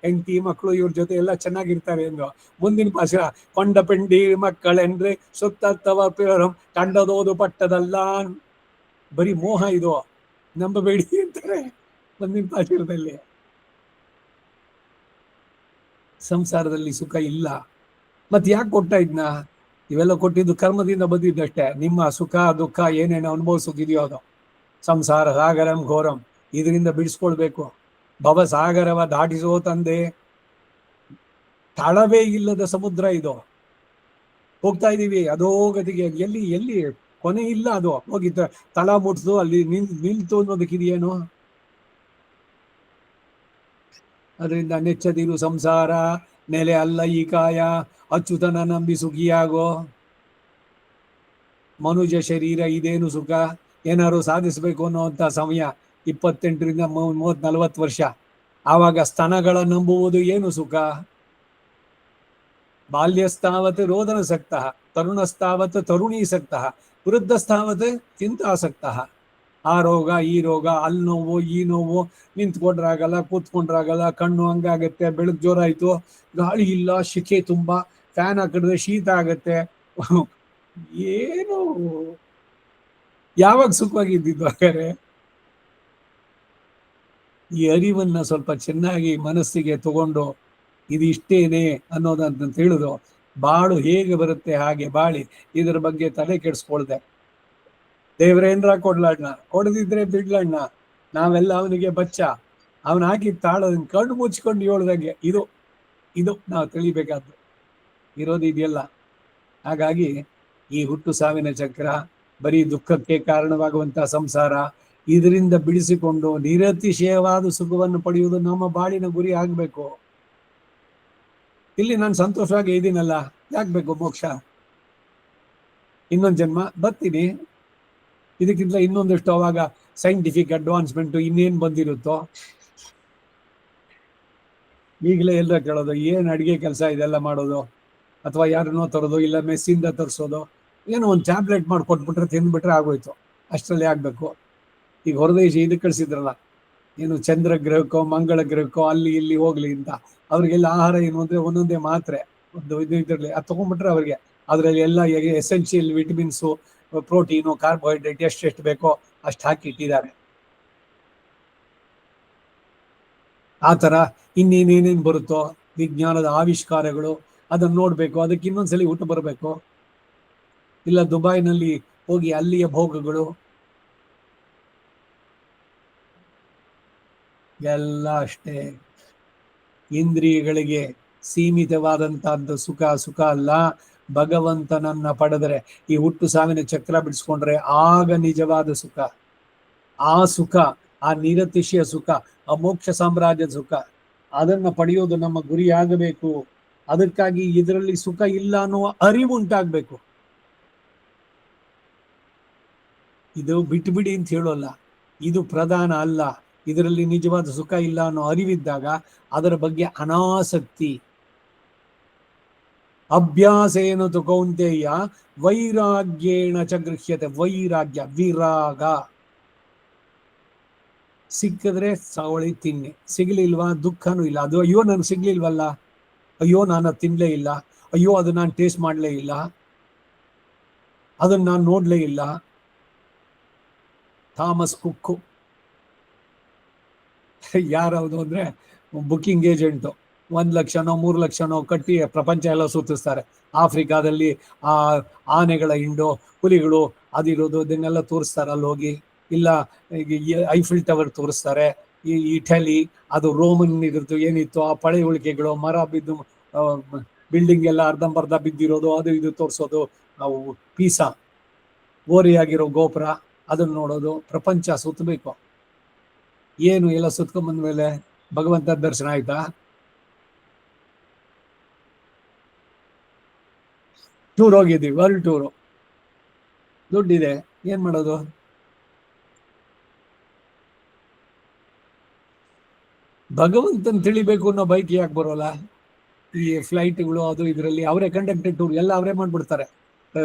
ಹೆಂಡತಿ ಮಕ್ಕಳು ಇವ್ರ ಜೊತೆ ಎಲ್ಲ ಚೆನ್ನಾಗಿರ್ತಾರೆ ಎಂದು ಮುಂದಿನ ಪಾಶ ಕೊಂಡ ಪೆಂಡೀರ್ ಮಕ್ಕಳೆಂದ್ರೆ ಸುತ್ತತ್ತವ ಪೇರಂ ಕಂಡದೋದು ಪಟ್ಟದಲ್ಲ. ಬರೀ ಮೋಹ ಇದು, ನಂಬಬೇಡಿ ಅಂತಾರೆ ಮುಂದಿನ ಪಾಶದಲ್ಲಿ. ಸಂಸಾರದಲ್ಲಿ ಸುಖ ಇಲ್ಲ. ಮತ್ತೆ ಯಾಕೆ ಕೊಟ್ಟ ಇದ್ನ? ಇವೆಲ್ಲ ಕೊಟ್ಟಿದ್ದು ಕರ್ಮದಿಂದ ಬಂದಿದ್ದಷ್ಟೇ. ನಿಮ್ಮ ಸುಖ ದುಃಖ ಏನೇನು ಅನುಭವಿಸೋಕಿದೆಯೋ ಅದು ಸಂಸಾರ ಸಾಗರಂ ಘೋರಂ, ಇದರಿಂದ ಬಿಡಿಸ್ಕೊಳ್ಬೇಕು. ಭವ ಸಾಗರವ ದಾಟಿಸೋ ತಂದೆ, ತಳವೇ ಇಲ್ಲದ ಸಮುದ್ರ ಇದು. ಹೋಗ್ತಾ ಇದೀವಿ ಅದೋ ಗತಿಗೆ, ಎಲ್ಲಿ ಎಲ್ಲಿ ಕೊನೆ ಇಲ್ಲ. ಅದು ಹೋಗಿದ್ದ ತಳ ಮುಟ್ಸು ಅಲ್ಲಿ ನಿಲ್ತು ಅನ್ನೋದಕ್ಕಿದೆಯೇನು? ಅದರಿಂದ ನೆಚ್ಚದಿರು ಸಂಸಾರ ನೆಲೆ ಅಲ್ಲ ಈ ಕಾಯ, ಅಚ್ಯುತನ ನಂಬಿ ಸುಖಿಯಾಗೋ. ಮನುಜ ಶರೀರ ಇದೇನು ಸುಖ, ಏನಾದ್ರು ಸಾಧಿಸಬೇಕು ಅನ್ನೋಂಥ ಸಮಯ 28ರಿಂದ 30-40 ವರ್ಷ. ಆವಾಗ ಸ್ತನಗಳ ನಂಬುವುದು ಏನು ಸುಖ? ಬಾಲ್ಯಸ್ತಾವತ್ ರೋದನಸಕ್ತ, ತರುಣಸ್ತಾವತ್ ತರುಣೀಸಕ್ತ, ವೃದ್ಧಸ್ತಾವತ್ ಚಿಂತಾಸಕ್ತ. ಆ ರೋಗ ಈ ರೋಗ, ಅಲ್ಲಿ ನೋವು ಈ ನೋವು, ನಿಂತ್ಕೊಂಡ್ರಾಗಲ್ಲ ಕೂತ್ಕೊಂಡ್ರಾಗಲ್ಲ, ಕಣ್ಣು ಹಂಗಾಗತ್ತೆ, ಬೆಳಗ್ಗೆ ಜೋರಾಯ್ತು, ಗಾಳಿ ಇಲ್ಲ, ಶಿಕೆ ತುಂಬಾ, ಫ್ಯಾನ್ ಹಾಕಿದ್ರೆ ಶೀತ ಆಗತ್ತೆ. ಏನು ಯಾವಾಗ ಸುಖವಾಗಿದ್ದಿದ್ದು? ಹಾಗಾದ್ರೆ ಈ ಅರಿವನ್ನ ಸ್ವಲ್ಪ ಚೆನ್ನಾಗಿ ಮನಸ್ಸಿಗೆ ತಗೊಂಡು ಇದು ಇಷ್ಟೇನೆ ಅನ್ನೋದಂತ ತಿಳಿದು ಬಾಳು ಹೇಗೆ ಬರುತ್ತೆ ಹಾಗೆ ಬಾಳಿ ಇದರ ಬಗ್ಗೆ ತಲೆ ಕೆಡಿಸ್ಕೊಳ್ದೆ ದೇವ್ರೇನ್ರ ಕೊಡ್ಲಣ್ಣ, ಕೊಡದಿದ್ರೆ ಬಿಡ್ಲಣ್ಣ, ನಾವೆಲ್ಲ ಅವನಿಗೆ ಬಚ್ಚ, ಅವನ ಹಾಕಿ ತಾಳೋದನ್ನ ಕಣ್ಣು ಮುಚ್ಕೊಂಡು ಹೇಳ್ದಂಗೆ. ಇದು ಇದು ನಾವು ತಿಳಿಬೇಕಾದ್ದು. ಇರೋದಿದೆಯಲ್ಲ. ಹಾಗಾಗಿ ಈ ಹುಟ್ಟು ಸಾವಿನ ಚಕ್ರ, ಬರೀ ದುಃಖಕ್ಕೆ ಕಾರಣವಾಗುವಂತಹ ಸಂಸಾರ, ಇದರಿಂದ ಬಿಡಿಸಿಕೊಂಡು ನಿರತಿಶಯವಾದ ಸುಖವನ್ನು ಪಡೆಯುವುದು ನಮ್ಮ ಬಾಳಿನ ಗುರಿ ಆಗ್ಬೇಕು. ಇಲ್ಲಿ ನಾನು ಸಂತೋಷವಾಗಿ ಇದ್ದೀನಲ್ಲ, ಯಾಕ್ಬೇಕು ಮೋಕ್ಷ? ಇನ್ನೊಂದು ಜನ್ಮ ಬರ್ತೀನಿ, ಇದಕ್ಕಿಂತ ಇನ್ನೊಂದಷ್ಟು ಅವಾಗ ಸೈಂಟಿಫಿಕ್ ಅಡ್ವಾನ್ಸ್ಮೆಂಟ್ ಇನ್ನೇನು ಬಂದಿರುತ್ತೋ. ಈಗಲೇ ಎಲ್ಲ ಕೇಳೋದು, ಏನು ಅಡುಗೆ ಕೆಲಸ ಇದೆಲ್ಲ ಮಾಡೋದು, ಅಥವಾ ಯಾರನ್ನೋ ತರೋದು, ಇಲ್ಲ ಮೆಸ್ಸಿಂದ ತರಿಸೋದು, ಏನೋ ಒಂದು ಟ್ಯಾಬ್ಲೆಟ್ ಮಾಡಿ ಕೊಟ್ಬಿಟ್ರೆ ತಿಂದ್ಬಿಟ್ರೆ ಆಗೋಯ್ತು, ಅಷ್ಟರಲ್ಲಿ ಆಗಬೇಕು. ಈಗ ಹೊರದೇಶ ಇದಕ್ಕೆ ಕಳಿಸಿದ್ರಲ್ಲ, ಏನು ಚಂದ್ರ ಗ್ರಹಕ್ಕೋ ಮಂಗಳ ಗ್ರಹಕ್ಕೋ ಅಲ್ಲಿ ಇಲ್ಲಿ ಹೋಗ್ಲಿ ಅಂತ, ಅವ್ರಿಗೆಲ್ಲ ಆಹಾರ ಏನು ಅಂದರೆ ಒಂದೊಂದೇ ಮಾತ್ರೆ, ಒಂದು ಇದರಲ್ಲಿ ಅದು ತೊಗೊಂಡ್ಬಿಟ್ರೆ ಅವ್ರಿಗೆ ಅದರಲ್ಲಿ ಎಲ್ಲ ಎಸೆನ್ಷಿಯಲ್ ವಿಟಮಿನ್ಸು, ಪ್ರೋಟೀನು, ಕಾರ್ಬೋಹೈಡ್ರೇಟ್ ಎಷ್ಟೆಷ್ಟು ಬೇಕೋ ಅಷ್ಟು ಹಾಕಿ ಇಟ್ಟಿದ್ದಾರೆ. ಆ ಥರ ಇನ್ನೇನೇನೇನು ಬರುತ್ತೋ ವಿಜ್ಞಾನದ ಆವಿಷ್ಕಾರಗಳು, ಅದನ್ನು ನೋಡಬೇಕು, ಅದಕ್ಕೆ ಇನ್ನೊಂದ್ಸಲಿ ಊಟ ಬರಬೇಕು. ಇಲ್ಲ ದುಬೈನಲ್ಲಿ ಹೋಗಿ ಅಲ್ಲಿಯ ಭೋಗಗಳು ಎಲ್ಲ ಅಷ್ಟೇ. ಇಂದ್ರಿಯಗಳಿಗೆ ಸೀಮಿತವಾದಂತಹದ್ದು ಸುಖ ಅಲ್ಲ. ಭಗವಂತನನ್ನ ಪಡೆದರೆ, ಈ ಹುಟ್ಟು ಸಾವಿನ ಚಕ್ರ ಬಿಡಿಸ್ಕೊಂಡ್ರೆ ಆಗ ನಿಜವಾದ ಸುಖ. ಆ ಸುಖ, ಆ ನಿರತಿಶಯ ಸುಖ, ಆ ಮೋಕ್ಷ ಸಾಮ್ರಾಜ್ಯದ ಸುಖ, ಅದನ್ನ ಪಡೆಯೋದು ನಮ್ಮ ಗುರಿಯಾಗಬೇಕು. ಅದಕ್ಕಾಗಿ ಇದರಲ್ಲಿ ಸುಖ ಇಲ್ಲ ಅನ್ನುವ ಅರಿವು ಉಂಟಾಗಬೇಕು. ಇದು ಬಿಟ್ಬಿಡಿ ಅಂತ ಹೇಳೋಲ್ಲ, ಇದು ಪ್ರಧಾನ ಅಲ್ಲ. ಇದರಲ್ಲಿ ನಿಜವಾದ ಸುಖ ಇಲ್ಲ ಅನ್ನೋ ಅರಿವಿದ್ದಾಗ ಅದರ ಬಗ್ಗೆ ಅನಾಸಕ್ತಿ. ಅಭ್ಯಾಸ ಏನು ಕೌಂತೆಯ ವೈರಾಗ್ಯೇಣ ಚ ಗೃಹ್ಯತೆ. ವೈರಾಗ್ಯ, ವಿರಾಗ. ಸಿಕ್ಕಿದ್ರೆ ಸಾವಳಿ ತಿನ್ನಿ, ಸಿಗ್ಲಿಲ್ವಾ ದುಃಖನೂ ಇಲ್ಲ. ಅದು ಅಯ್ಯೋ ನನಗೆ ಸಿಗ್ಲಿಲ್ವಲ್ಲ, ಅಯ್ಯೋ ನಾನು ಅದು ತಿನ್ಲೇ ಇಲ್ಲ, ಅಯ್ಯೋ ಅದು ನಾನು ಟೇಸ್ಟ್ ಮಾಡಲೇ ಇಲ್ಲ, ಅದನ್ನು ನಾನು ನೋಡಲೇ ಇಲ್ಲ. ಥಾಮಸ್ ಕುಕ್ಕು ಯಾರವುದು ಅಂದರೆ ಬುಕ್ಕಿಂಗ್ ಏಜೆಂಟು, 1 ಲಕ್ಷನೋ 3 ಲಕ್ಷನೋ ಕಟ್ಟಿ ಪ್ರಪಂಚ ಎಲ್ಲ ಸುತ್ತಿಸ್ತಾರೆ. ಆಫ್ರಿಕಾದಲ್ಲಿ ಆ ಆನೆಗಳ ಹಿಂಡು, ಹುಲಿಗಳು ಅದಿರೋದು, ಅದನ್ನೆಲ್ಲ ತೋರಿಸ್ತಾರೆ ಅಲ್ಲಿ ಹೋಗಿ. ಇಲ್ಲ ಐಫಿಲ್ ಟವರ್ ತೋರಿಸ್ತಾರೆ. ಈ ಇಟಲಿ, ಅದು ರೋಮನ್ ಇರುತ್ತೆ ಏನಿತ್ತು, ಆ ಪಳೆ ಉಳಿಕೆಗಳು, ಮರ ಬಿದ್ದು ಬಿಲ್ಡಿಂಗ್ ಎಲ್ಲ ಅರ್ಧಂಬರ್ಧ ಬಿದ್ದಿರೋದು, ಅದು ಇದು ತೋರಿಸೋದು. ನಾವು ಪೀಸಾ ಓರೆಯಾಗಿರೋ ಗೋಪುರ ಅದನ್ನು ನೋಡೋದು. ಪ್ರಪಂಚ ಸುತ್ತಬೇಕು. ಏನು ಎಲ್ಲ ಸುತ್ಕೊಂಡ್ಬಂದ್ಮೇಲೆ ಭಗವಂತ ದರ್ಶನ ಆಯ್ತಾ? ಟೂರ್ ಹೋಗಿದ್ದೀವಿ, ವರ್ಲ್ಡ್ ಟೂರು, ದುಡ್ಡಿದೆ, ಏನ್ ಮಾಡೋದು? ಭಗವಂತನ ತಿಳಿಬೇಕು ಅನ್ನೋ ಬೈಕ್ ಯಾಕೆ ಬರೋಲ್ಲ? ಈ ಫ್ಲೈಟ್ಗಳು ಅದು ಇದರಲ್ಲಿ ಅವರೇ ಕಂಡಕ್ಟೆಡ್ ಟೂರ್ ಎಲ್ಲ ಅವರೇ ಮಾಡ್ಬಿಡ್ತಾರೆ.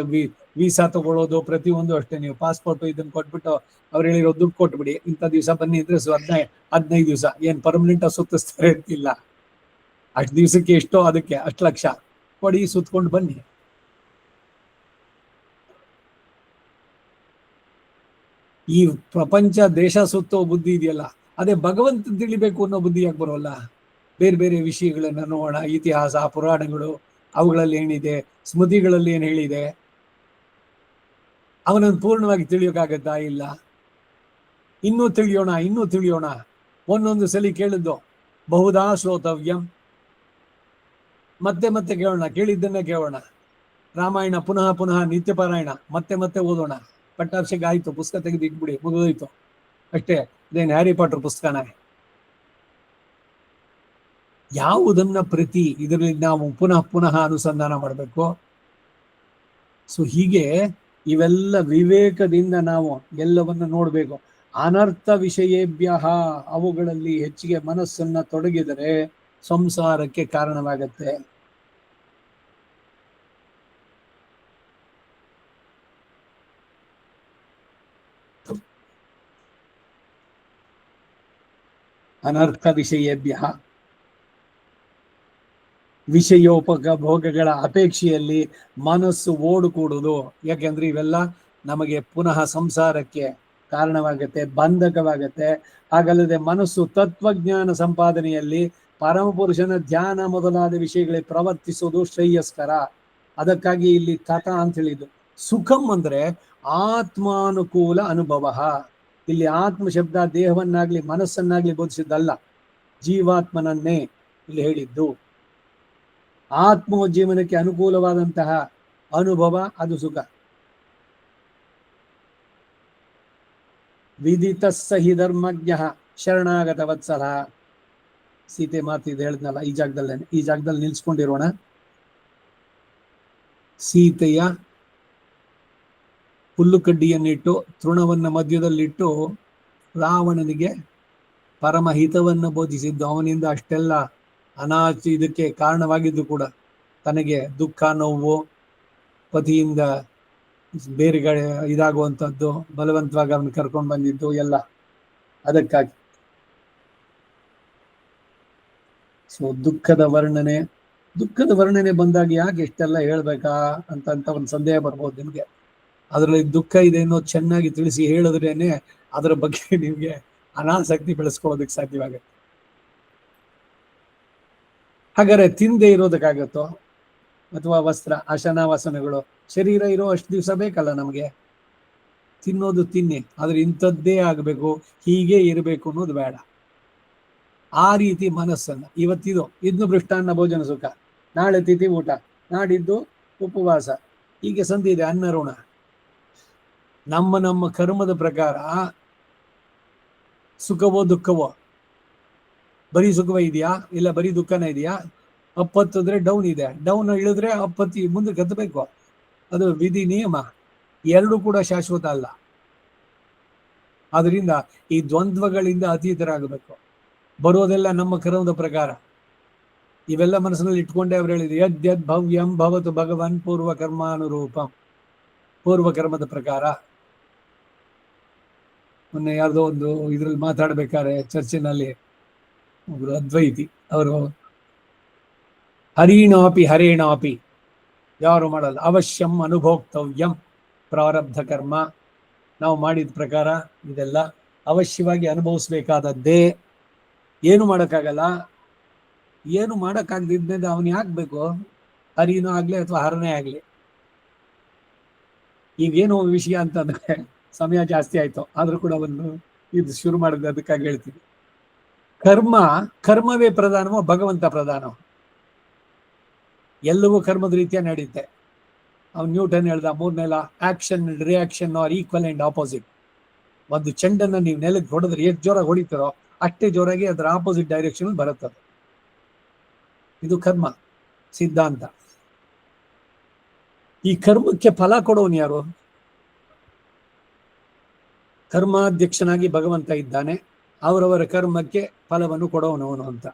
ವೀಸಾ ತಗೊಳ್ಳೋದು ಪ್ರತಿಯೊಂದು ಅಷ್ಟೇ. ನೀವು ಪಾಸ್ಪೋರ್ಟ್ ಇದನ್ನ ಕೊಟ್ಬಿಟ್ಟು ಅವ್ರು ಹೇಳಿರೋ ದುಡ್ಡು ಕೊಟ್ಬಿಡಿ, ಇಂಥ ದಿವಸ ಬನ್ನಿ ಅಂದ್ರೆ 15 ದಿವಸ ಏನು ಪರ್ಮನೆಂಟ್ ಸುತ್ತಿಸ್ತಾರೆ ಅಂತಿಲ್ಲ. ಅಷ್ಟು ದಿವಸಕ್ಕೆ ಎಷ್ಟೋ, ಅದಕ್ಕೆ ಅಷ್ಟು ಲಕ್ಷ ಕೊಡಿ, ಸುತ್ಕೊಂಡು ಬನ್ನಿ. ಈ ಪ್ರಪಂಚ ದೇಶ ಸುತ್ತೋ ಬುದ್ಧಿ ಇದೆಯಲ್ಲ, ಅದೇ ಭಗವಂತ ತಿಳಿಬೇಕು ಅನ್ನೋ ಬುದ್ಧಿ ಯಾಕೆ ಬರೋಲ್ಲ? ಬೇರೆ ಬೇರೆ ವಿಷಯಗಳನ್ನ ನೋಡೋಣ, ಇತಿಹಾಸ, ಪುರಾಣಗಳು, ಅವುಗಳಲ್ಲಿ ಏನಿದೆ, ಸ್ಮೃತಿಗಳಲ್ಲಿ ಏನು ಹೇಳಿದೆ, ಅವನನ್ನು ಪೂರ್ಣವಾಗಿ ತಿಳಿಯೋಕ್ಕಾಗತ್ತಾ? ಇಲ್ಲ. ಇನ್ನೂ ತಿಳಿಯೋಣ. ಒಂದೊಂದು ಸಲ ಕೇಳಿದ್ದು ಬಹುದಾ ಶ್ರೋತವ್ಯಂ, ಮತ್ತೆ ಕೇಳೋಣ, ಕೇಳಿದ್ದನ್ನೇ ಕೇಳೋಣ. ರಾಮಾಯಣ ಪುನಃ ನಿತ್ಯಪಾರಾಯಣ ಮತ್ತೆ ಓದೋಣ. ಪಟ್ಟಾಭಿಷೇಕ ಆಯ್ತು, ಪುಸ್ತಕ ತೆಗೆದು ಇಟ್ಬಿಡಿ, ಮುಗಿದೋಯ್ತು ಅಷ್ಟೇ. ಇದೇನು ಹ್ಯಾರಿ ಪಾಟರ್ ಪುಸ್ತಕನ? ಯಾವುದನ್ನ ಪ್ರತಿ ಇದರಲ್ಲಿ ನಾವು ಪುನಃ ಅನುಸಂಧಾನ ಮಾಡಬೇಕು. ಸೊ ಹೀಗೆ ಇವೆಲ್ಲ ವಿವೇಕದಿಂದ ನಾವು ಎಲ್ಲವನ್ನ ನೋಡಬೇಕು. ಅನರ್ಥ ವಿಷಯೇಭ್ಯ, ಅವುಗಳಲ್ಲಿ ಹೆಚ್ಚಿಗೆ ಮನಸ್ಸನ್ನ ತೊಡಗಿದರೆ ಸಂಸಾರಕ್ಕೆ ಕಾರಣವಾಗತ್ತೆ. ಅನರ್ಥ ವಿಷಯೇಭ್ಯ, ಭೋಗಗಳ ಅಪೇಕ್ಷೆಯಲ್ಲಿ ಮನಸ್ಸು ಓಡುಕೂಡುವುದು. ಯಾಕೆಂದ್ರೆ ಇವೆಲ್ಲ ನಮಗೆ ಪುನಃ ಸಂಸಾರಕ್ಕೆ ಕಾರಣವಾಗತ್ತೆ, ಬಂಧಕವಾಗತ್ತೆ. ಹಾಗಲ್ಲದೆ ಮನಸ್ಸು ತತ್ವಜ್ಞಾನ ಸಂಪಾದನೆಯಲ್ಲಿ ಪರಮಪುರುಷನ ಧ್ಯಾನ ಮೊದಲಾದ ವಿಷಯಗಳಿಗೆ ಪ್ರವರ್ತಿಸೋದು ಶ್ರೇಯಸ್ಕರ. ಅದಕ್ಕಾಗಿ ಇಲ್ಲಿ ತತ ಅಂತ ಹೇಳಿದ್ದು. ಸುಖಂ ಅಂದ್ರೆ ಆತ್ಮಾನುಕೂಲ ಅನುಭವ. ಇಲ್ಲಿ ಆತ್ಮ ಶಬ್ದ ದೇಹವನ್ನಾಗ್ಲಿ ಮನಸ್ಸನ್ನಾಗ್ಲಿ ಬೋಧಿಸಿದ್ದಲ್ಲ, ಜೀವಾತ್ಮನನ್ನೇ ಇಲ್ಲಿ ಹೇಳಿದ್ದು. ಆತ್ಮೋಜ್ಜೀವನಕ್ಕೆ ಅನುಕೂಲವಾದಂತಹ ಅನುಭವ ಅದು ಸುಖ. ವಿದಿತ ಸಹಿ ಧರ್ಮಜ್ಞ ಶರಣಾಗತ ವತ್ಸಲ. ಸೀತೆ ಮಾತಿದ್ದು ಹೇಳಿದ್ನಲ್ಲ, ಈ ಜಾಗದಲ್ಲಿ ನಿಲ್ಸ್ಕೊಂಡಿರೋಣ. ಸೀತೆಯ ಹುಲ್ಲುಕಡ್ಡಿಯನ್ನಿಟ್ಟು ತೃಣವನ್ನ ಮಧ್ಯದಲ್ಲಿಟ್ಟು ರಾವಣನಿಗೆ ಪರಮಹಿತವನ್ನು ಬೋಧಿಸಿದ್ದು, ಅವನಿಂದ ಅಷ್ಟೆಲ್ಲ ಇದಕ್ಕೆ ಕಾರಣವಾಗಿದ್ದು ಕೂಡ ತನಗೆ ದುಃಖ ನೋವು, ಪತಿಯಿಂದ ಬೇರೆ ಇದಾಗುವಂಥದ್ದು, ಬಲವಂತವಾಗಿ ಅವನು ಕರ್ಕೊಂಡು ಬಂದಿದ್ದು ಎಲ್ಲ ಅದಕ್ಕಾಗಿ. ಸೊ ದುಃಖದ ವರ್ಣನೆ ಬಂದಾಗ ಯಾಕೆ ಇಷ್ಟೆಲ್ಲ ಹೇಳ್ಬೇಕಾ ಅಂತ ಒಂದು ಸಂದೇಹ ಬರ್ಬೋದು ನಿಮ್ಗೆ. ಅದರಲ್ಲಿ ದುಃಖ ಇದೆ ಅನ್ನೋದು ಚೆನ್ನಾಗಿ ತಿಳಿಸಿ ಹೇಳಿದ್ರೇನೆ ಅದರ ಬಗ್ಗೆ ನಿಮ್ಗೆ ಅನಾಸಕ್ತಿ ಬೆಳೆಸ್ಕೊಳ್ಳೋದಕ್ಕೆ ಸಾಧ್ಯವಾಗುತ್ತೆ. ಹಾಗಾದ್ರೆ ತಿಂದೆ ಇರೋದಕ್ಕಾಗತ್ತೋ, ಅಥವಾ ವಸ್ತ್ರ ಆಸನವಾಸನಗಳು, ಶರೀರ ಇರೋ ಅಷ್ಟು ದಿವಸ ಬೇಕಲ್ಲ ನಮಗೆ. ತಿನ್ನೋದು ತಿನ್ನಿ, ಆದ್ರೆ ಇಂಥದ್ದೇ ಆಗಬೇಕು, ಹೀಗೆ ಇರಬೇಕು ಅನ್ನೋದು ಬೇಡ. ಆ ರೀತಿ ಮನಸ್ಸನ್ನ ಇವತ್ತಿದು ಇದ್ನು ಮೃಷ್ಟಾನ್ನ ಭೋಜನ ಸುಖ, ನಾಳೆ ತಿಥಿ ಊಟ, ನಾಡಿದ್ದು ಉಪವಾಸ, ಹೀಗೆ ಸಂಧಿ ಇದೆ ಅನ್ನ ಋಣ. ನಮ್ಮ ಕರ್ಮದ ಪ್ರಕಾರ ಸುಖವೋ ದುಃಖವೋ, ಬರೀ ಸುಖವ ಇದೆಯಾ ಇಲ್ಲ ಬರೀ ದುಃಖನ ಇದೆಯಾ? ಅಪ್ಪತ್ತಿದ್ರೆ ಡೌನ್ ಇದೆ, ಡೌನ್ ಇಳಿದ್ರೆ ಅಪ್ಪತ್ತಿ ಮುಂದೆ ಕತ್ತಬೇಕು. ಅದು ವಿಧಿ ನಿಯಮ, ಎರಡೂ ಕೂಡ ಶಾಶ್ವತ ಅಲ್ಲ. ಆದ್ರಿಂದ ಈ ದ್ವಂದ್ವಗಳಿಂದ ಅತೀತರಾಗಬೇಕು. ಬರೋದೆಲ್ಲ ನಮ್ಮ ಕರ್ಮದ ಪ್ರಕಾರ. ಇವೆಲ್ಲ ಮನಸ್ಸಿನಲ್ಲಿ ಇಟ್ಕೊಂಡೆ ಅವ್ರು ಹೇಳಿದ್ರು, ಯದ್ಯದ್ ಭವ್ಯಂ ಭವತು ಭಗವನ್ ಪೂರ್ವ ಕರ್ಮಾನುರೂಪಂ. ಪೂರ್ವ ಕರ್ಮದ ಪ್ರಕಾರ. ಮೊನ್ನೆ ಯಾರ್ದೋ ಒಂದು ಇದ್ರಲ್ಲಿ ಮಾತಾಡ್ಬೇಕಾದ್ರೆ ಚರ್ಚಿನಲ್ಲಿ ಒಬ್ರು ಅದ್ವೈತಿ ಅವರು, ಹರಿಣಾಪಿ ಹರೇಣಾಪಿ, ಯಾರು ಮಾಡಲ್ಲ, ಅವಶ್ಯಂ ಅನುಭೋಕ್ತವ್ಯಂ ಪ್ರಾರಬ್ಧ ಕರ್ಮ. ನಾವು ಮಾಡಿದ ಪ್ರಕಾರ ಇದೆಲ್ಲ ಅವಶ್ಯವಾಗಿ ಅನುಭವಿಸ್ಬೇಕಾದದ್ದೇ, ಏನು ಮಾಡೋಕ್ಕಾಗಲ್ಲ. ಏನು ಮಾಡೋಕ್ಕಾಗದಿದ್ಮೇಲೆ ಅವನು ಯಾಕೆ ಬೇಕು? ಹರಿನೂ ಆಗ್ಲಿ ಅಥವಾ ಹರನೇ ಆಗ್ಲಿ. ಈಗೇನು ವಿಷಯ ಅಂತಂದ್ರೆ ಸಮಯ ಜಾಸ್ತಿ ಆಯ್ತು, ಆದ್ರೂ ಕೂಡ ಒಂದು ಇದು ಶುರು ಮಾಡಿದ್ರೆ ಅದಕ್ಕಾಗಿ ಹೇಳ್ತೀವಿ. ಕರ್ಮವೇ ಪ್ರಧಾನವೋ ಭಗವಂತ ಪ್ರಧಾನವೋ? ಎಲ್ಲವೂ ಕರ್ಮದ ರೀತಿಯ ನಡೆಯುತ್ತೆ. ಅವ್ನು ನ್ಯೂಟನ್ ಹೇಳ್ದ, ಮೂರನೆಲ್ಲ action and reaction are equal and opposite. ಒಂದು ಚೆಂಡನ್ನ ನೀವು ನೆಲಕ್ಕೆ ಹೊಡೆದ್ರೆ ಎಷ್ಟು ಜೋರಾಗಿ ಹೊಡಿತಾರೋ ಅಷ್ಟೇ ಜೋರಾಗಿ ಅದರ ಆಪೋಸಿಟ್ ಡೈರೆಕ್ಷನ್ ಬರುತ್ತದೆ. ಇದು ಕರ್ಮ ಸಿದ್ಧಾಂತ. ಈ ಕರ್ಮಕ್ಕೆ ಫಲ ಕೊಡೋನು ಯಾರು? ಕರ್ಮಾಧ್ಯಕ್ಷನಾಗಿ ಭಗವಂತ ಇದ್ದಾನೆ, ಅವರವರ ಕರ್ಮಕ್ಕೆ ಫಲವನ್ನು ಕೊಡೋನವನು ಅಂತ.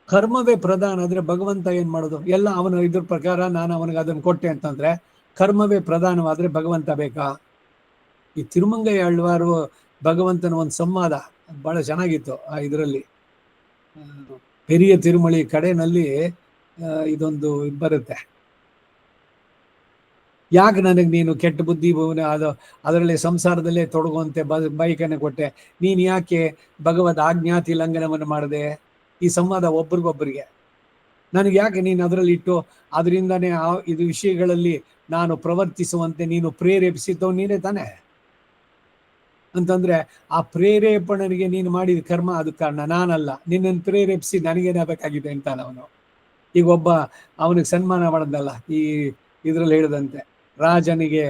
ಕರ್ಮವೇ ಪ್ರಧಾನ ಆದ್ರೆ ಭಗವಂತ ಏನ್ ಮಾಡೋದು? ಎಲ್ಲ ಅವನ ಇದ್ರ ಪ್ರಕಾರ ನಾನು ಅವನಿಗೆ ಅದನ್ನು ಕೊಟ್ಟೆ ಅಂತಂದ್ರೆ ಕರ್ಮವೇ ಪ್ರಧಾನವಾದ್ರೆ ಭಗವಂತ ಬೇಕಾ? ಈ ತಿರುಮಂಗೈ ಆಳ್ವಾರು ಭಗವಂತನ ಒಂದು ಸಂವಾದ ಬಹಳ ಚೆನ್ನಾಗಿತ್ತು. ಆ ಇದರಲ್ಲಿ ಪೆರಿಯ ತಿರುಮಳಿ ಕಡೆನಲ್ಲಿ ಇದೊಂದು ಬರುತ್ತೆ, ಯಾಕೆ ನನಗೆ ನೀನು ಕೆಟ್ಟ ಬುದ್ಧಿ ಅದರಲ್ಲಿ ಸಂಸಾರದಲ್ಲೇ ತೊಡಗುವಂತೆ ಬೈಕನ್ನು ಕೊಟ್ಟೆ, ನೀನು ಯಾಕೆ ಭಗವದ್ ಆಜ್ಞಾತಿ ಲಂಘನವನ್ನು ಮಾಡದೆ? ಈ ಸಂವಾದ ಒಬ್ರಿಗೊಬ್ಬರಿಗೆ. ನನಗೆ ಯಾಕೆ ನೀನು ಅದರಲ್ಲಿ ಇಟ್ಟು ಅದರಿಂದಾನೇ ಇದು ವಿಷಯಗಳಲ್ಲಿ ನಾನು ಪ್ರವರ್ತಿಸುವಂತೆ ನೀನು ಪ್ರೇರೇಪಿಸಿದ್ದವು ನೀನೇ ತಾನೆ ಅಂತಂದ್ರೆ, ಆ ಪ್ರೇರೇಪಣೆಗೆ ನೀನು ಮಾಡಿದ ಕರ್ಮ ಅದು ಕಾರಣ, ನಾನಲ್ಲ. ನಿನ್ನನ್ನು ಪ್ರೇರೇಪಿಸಿ ನನಗೇನಾಗಬೇಕಾಗಿದೆ ಅಂತಾನೆ ಅವನು. ಈಗ ಅವನಿಗೆ ಸನ್ಮಾನ ಮಾಡೋದಲ್ಲ, ಈ ಇದ್ರಲ್ಲಿ ಹೇಳಿದಂತೆ ರಾಜನಿಗೆ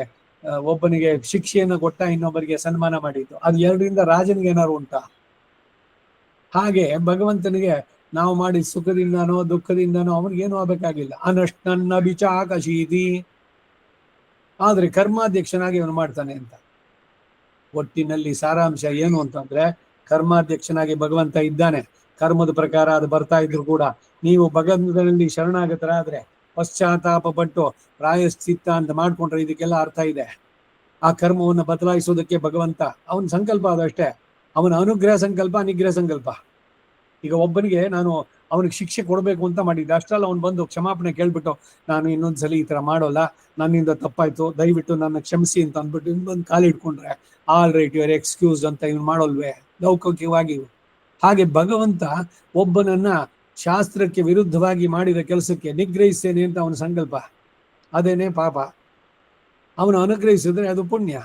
ಒಬ್ಬನಿಗೆ ಶಿಕ್ಷೆಯನ್ನು ಕೊಟ್ಟ, ಇನ್ನೊಬ್ಬರಿಗೆ ಸನ್ಮಾನ ಮಾಡಿದ್ದು, ಅದು ಎರಡರಿಂದ ರಾಜನಿಗೆ ಏನಾದ್ರು ಉಂಟಾ? ಹಾಗೆ ಭಗವಂತನಿಗೆ ನಾವು ಮಾಡಿದ ಸುಖದಿಂದನೋ ದುಃಖದಿಂದನೋ ಅವನಿಗೇನು ಆಗ್ಬೇಕಾಗಿಲ್ಲ. ಅನಷ್ಟನ್ನ ಬಿಚಾಕಶೀತಿ, ಆದ್ರೆ ಕರ್ಮಾಧ್ಯಕ್ಷನಾಗಿ ಅವನು ಮಾಡ್ತಾನೆ ಅಂತ. ಒಟ್ಟಿನಲ್ಲಿ ಸಾರಾಂಶ ಏನು ಅಂತಂದ್ರೆ, ಕರ್ಮಾಧ್ಯಕ್ಷನಾಗಿ ಭಗವಂತ ಇದ್ದಾನೆ, ಕರ್ಮದ ಪ್ರಕಾರ ಅದು ಬರ್ತಾ ಇದ್ರು ಕೂಡ ನೀವು ಭಗವಂತನಲ್ಲಿ ಶರಣಾಗತರಾದ್ರೆ, ಪಶ್ಚಾತ್ತಾಪ ಪಟ್ಟು ಪ್ರಾಯಶ್ಚಿತ್ತ ಅಂತ ಮಾಡ್ಕೊಂಡ್ರೆ ಇದಕ್ಕೆಲ್ಲ ಅರ್ಥ ಇದೆ. ಆ ಕರ್ಮವನ್ನು ಬದಲಾಯಿಸೋದಕ್ಕೆ ಭಗವಂತ ಅವನ ಸಂಕಲ್ಪ ಅದಷ್ಟೇ. ಅವನ ಅನುಗ್ರಹ ಸಂಕಲ್ಪ, ನಿಗ್ರಹ ಸಂಕಲ್ಪ. ಈಗ ಒಬ್ಬನಿಗೆ ನಾನು ಅವನಿಗೆ ಶಿಕ್ಷೆ ಕೊಡಬೇಕು ಅಂತ ಮಾಡಿದ್ದೆ, ಅಷ್ಟರಲ್ಲಿ ಅವ್ನು ಬಂದು ಕ್ಷಮಾಪಣೆ ಕೇಳ್ಬಿಟ್ಟು ನಾನು ಇನ್ನೊಂದ್ಸಲಿ ಈ ತರ ಮಾಡೋಲ್ಲ, ನನ್ನಿಂದ ತಪ್ಪಾಯ್ತು, ದಯವಿಟ್ಟು ನನ್ನ ಕ್ಷಮಿಸಿ ಅಂತ ಅಂದ್ಬಿಟ್ಟು ಇನ್ನೊಂದು ಕಾಲಿಟ್ಕೊಂಡ್ರೆ ಆಲ್ ರೈಟ್ ಯುವರ್ ಎಕ್ಸ್ಕ್ಯೂಸ್ ಅಂತ ಇವ್ನು ಮಾಡೋಲ್ವೇ ಲೌಕಿಕವಾಗಿ? ಹಾಗೆ ಭಗವಂತ ಒಬ್ಬನನ್ನ ಶಾಸ್ತ್ರಕ್ಕೆ ವಿರುದ್ಧವಾಗಿ ಮಾಡಿದ ಕೆಲಸಕ್ಕೆ ನಿಗ್ರಹಿಸ್ತೇನೆ ಅಂತ ಅವನ ಸಂಕಲ್ಪ, ಅದೇನೇ ಪಾಪ. ಅವನು ಅನುಗ್ರಹಿಸಿದ್ರೆ ಅದು ಪುಣ್ಯ.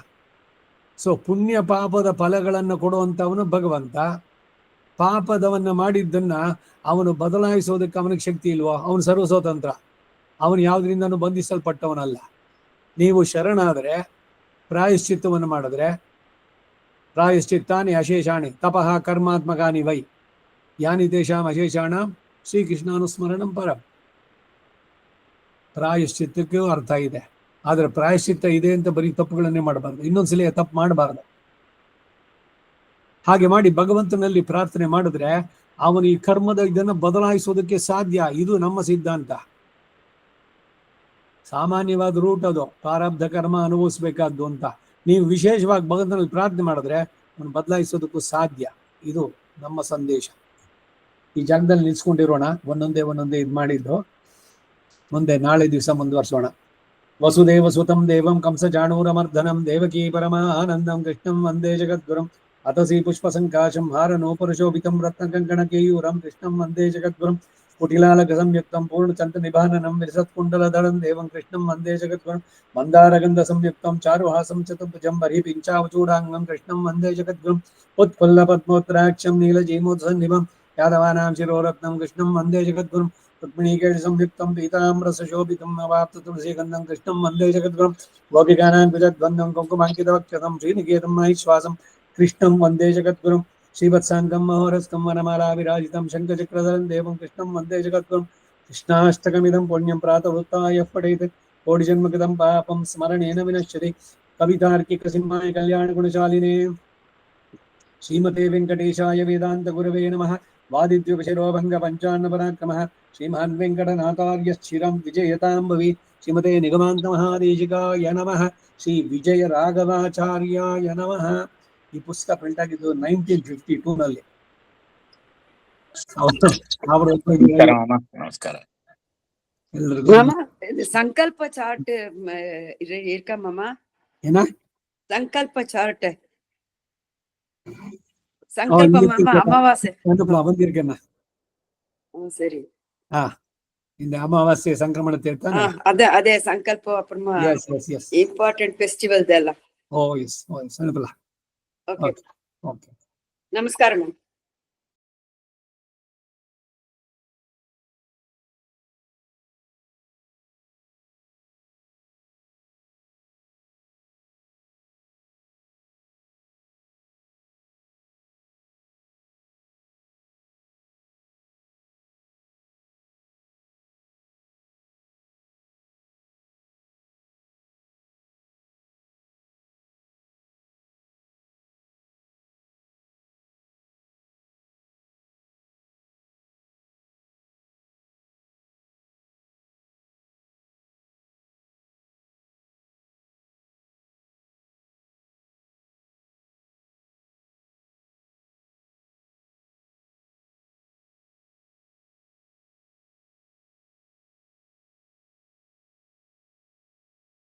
ಸೊ ಪುಣ್ಯ ಪಾಪದ ಫಲಗಳನ್ನು ಕೊಡುವಂಥವನು ಭಗವಂತ. ಪಾಪದವನ್ನ ಮಾಡಿದ್ದನ್ನ ಅವನು ಬದಲಾಯಿಸೋದಕ್ಕೆ ಅವನಿಗೆ ಶಕ್ತಿ ಇಲ್ವೋ? ಅವನು ಸರ್ವಸ್ವತಂತ್ರ, ಅವನು ಯಾವುದರಿಂದನೂ ಬಂಧಿಸಲ್ಪಟ್ಟವನಲ್ಲ. ನೀವು ಶರಣಾದರೆ, ಪ್ರಾಯಶ್ಚಿತ್ತವನ್ನು ಮಾಡಿದ್ರೆ, ಪ್ರಾಯಶ್ಚಿತ್ತಾನಿ ಅಶೇಷಾಣಿ ತಪಃ ಕರ್ಮಾತ್ಮಕಾನಿ ವೈ ಯಾನಿ ತೇಷಾಂ ಅಶೇಷಾಣ ಶ್ರೀಕೃಷ್ಣಾನುಸ್ಮರಣಂ ಪರಂ. ಪ್ರಾಯಶ್ಚಿತ್ತಕ್ಕೂ ಅರ್ಥ ಇದೆ, ಆದರೆ ಪ್ರಾಯಶ್ಚಿತ್ತ ಇದೆ ಅಂತ ಬರೀ ತಪ್ಪುಗಳನ್ನೇ ಮಾಡಬಾರ್ದು, ಇನ್ನೊಂದ್ಸಲ ತಪ್ಪು ಮಾಡಬಾರ್ದು. ಹಾಗೆ ಮಾಡಿ ಭಗವಂತನಲ್ಲಿ ಪ್ರಾರ್ಥನೆ ಮಾಡಿದ್ರೆ ಅವನು ಈ ಕರ್ಮದ ಇದನ್ನು ಬದಲಾಯಿಸೋದಕ್ಕೆ ಸಾಧ್ಯ. ಇದು ನಮ್ಮ ಸಿದ್ಧಾಂತ. ಸಾಮಾನ್ಯವಾದ ರೂಟ್ ಅದು, ಪ್ರಾರಬ್ಧ ಕರ್ಮ ಅನುಭವಿಸ್ಬೇಕಾದ್ದು ಅಂತ. ನೀವು ವಿಶೇಷವಾಗಿ ಭಗವಂತನಲ್ಲಿ ಪ್ರಾರ್ಥನೆ ಮಾಡಿದ್ರೆ ಅವನು ಬದಲಾಯಿಸೋದಕ್ಕೂ ಸಾಧ್ಯ. ಇದು ನಮ್ಮ ಸಂದೇಶ. ಈ ಜಾಗದಲ್ಲಿ ನಿಲ್ಸ್ಕೊಂಡಿರೋಣ, ಒಂದೊಂದೇ ಇದು ಮಾಡಿದ್ದು. ಮುಂದೆ ನಾಳೆ ದಿವಸ ಮುಂದುವರ್ಸೋಣ. ವಸುದೇವ ಸುತಂ ದೇವಂ ಕಂಸ ಜಾಣೂರಮರ್ದನಂ ದೇವಕೀ ಪರಮಾನಂದಂ ಕೃಷ್ಣಂ ವಂದೇ ಜಗದ್ಗುರುಂ ಅತಸಿ ಪುಷ್ಪ ಸಂಕಾಶಂ ಹಾರನೋಪರಶೋಭಿತಂ ರತ್ನಕಂಕಣಕೇಯೂರಂ ಕೃಷ್ಣಂ ವಂದೇ ಜಗದ್ಗುರುಂ ಕುಟಿಲಾಲಕ ಸಂಯುಕ್ತಂ ಪೂರ್ಣಚಂದ್ರ ನಿಭಾನನಂ ವಿಲಸತ್ಕುಂಡಲಧರಂ ದೇವಂ ಕೃಷ್ಣಂ ವಂದೇ ಜಗದ್ಗುರುಂ ಮಂದಾರಗಂಧ ಸಂಯುಕ್ತಂ ಚಾರುಹಾಸಂ ಚತುರ್ಭುಜಂ ಬರೀಪಿಂಚಾವಚೂಡಾಂಗಂ ಕೃಷ್ಣಂ ವಂದೇ ಜಗದ್ಗುರುಂ ಉತ್ಫುಲ್ಲ ಪದ್ಮೋತ್ರಾಕ್ಷಂ ನೀಲಜೀಮೋತ್ಸನ್ನಿಭಂ ಯಾದವಾನಾಂ ಶಿರೋರತ್ನಂ ಕೃಷ್ಣಂ ವಂದೇ ಜಗದ್ಗುರುಂ ರುಕ್ಮಿಣೀಕೇಶ ಸಂಯುಕ್ತಂ ಪೀತಾಮ್ರಸಶೋಭಿತಂ ಅವಾಪ್ತ ತುಳಸೀಗಂಧಂ ಕೃಷ್ಣಂ ವಂದೇ ಜಗದ್ಗುರುಂ ಗೋಪಿಕಾನಾಂ ಕುಜದ್ವಂದಂ ಕುಂಕುಮಾಂಕಿತವಕ್ಷಸಂ ಶ್ರೀನಿಕೇತಂ ಮಹೇಶ್ವಾಸಂ ಕೃಷ್ಣಂ ವಂದೇ ಜಗದ್ಗುರುಂ ಶ್ರೀವತ್ಸಾಂಗಂ ಮಹೋರಸ್ಕಂ ವನಮಾಲಾ ವಿರಾಜಿತಂ ಶಂಖಚಕ್ರಧರಂ ದೇವಂ ಕೃಷ್ಣಂ ವಂದೇ ಜಗದ್ಗುರುಂ ಕೃಷ್ಣಾಷ್ಟಕಮಿದಂ ಪುಣ್ಯಂ ಪ್ರಾತಃ ಉತ್ಥಾಯ ಪಠೇತ್ ಕೋಟಿ ಜನ್ಮಕೃತಂ ಪಾಪಂ ಸ್ಮರಣೇನ ವಿನಶ್ಯತಿ. ಕವಿತಾರ್ಕಿಕ ಸಿಂಹಾಯ ಕಲ್ಯಾಣ ಗುಣಶಾಲಿನೇ ಶ್ರೀಮತೆ ವೆಂಕಟೇಶಾಯ ವೇದಾಂತ ಗುರವೇ ನಮಃ. ವಾದಿದ್ಯುಪಶಿರೋಭಂಗ ಪಂಚಾನ್ನ ಪರಾಕ್ರಮಃ ಶ್ರೀಮಹಾನ್ ವೆಂಕಟನಾಥಾರ್ಯಶ್ಚಿರಂ ವಿಜಯತಾಂ ಭವಿ. ಶ್ರೀಮತೆ ನಿಗಮಾಂತ ಮಹಾದೇಶಿಕಾಯ ನಮಃ. ಶ್ರೀ ವಿಜಯ ರಾಘವಾಚಾರ್ಯಾಯ ನಮಃ. ಈ ಪುಸ್ತಕ ಪ್ರಿಂಟ್ ಆಗಿದ್ದು 1952 ನಲ್ಲಿ. ನಮಸ್ಕಾರ. ಸಂಕಲ್ಪ ಚಾರ್ಟ್ ಇರ್ಕಮ್ಮ ಏನ ಸಂಕಲ್ಪ ಚಾರ್ಟ್ ಸಂಕಲ್ಪ ಅಮಾವಾಸ್ಯೆ ಬಂದಿರ್ಕನ್ನ ಸರಿ. இந்த அமாவாசை ಸಂಕ್ರಮಣ ತೀರ್ಥ ಅದೇ ಸಂಕಲ್ಪ ಅப்புறமா ಇಂಪಾರ್ಟೆಂಟ್ ಫೆಸ್ಟಿವಲ್ ಎಲ್ಲ. ಓ ಎಸ್ ಅನುಕೂಲ. ಓಕೆ ನಮಸ್ಕಾರ ಮ್ಯಾಮ್.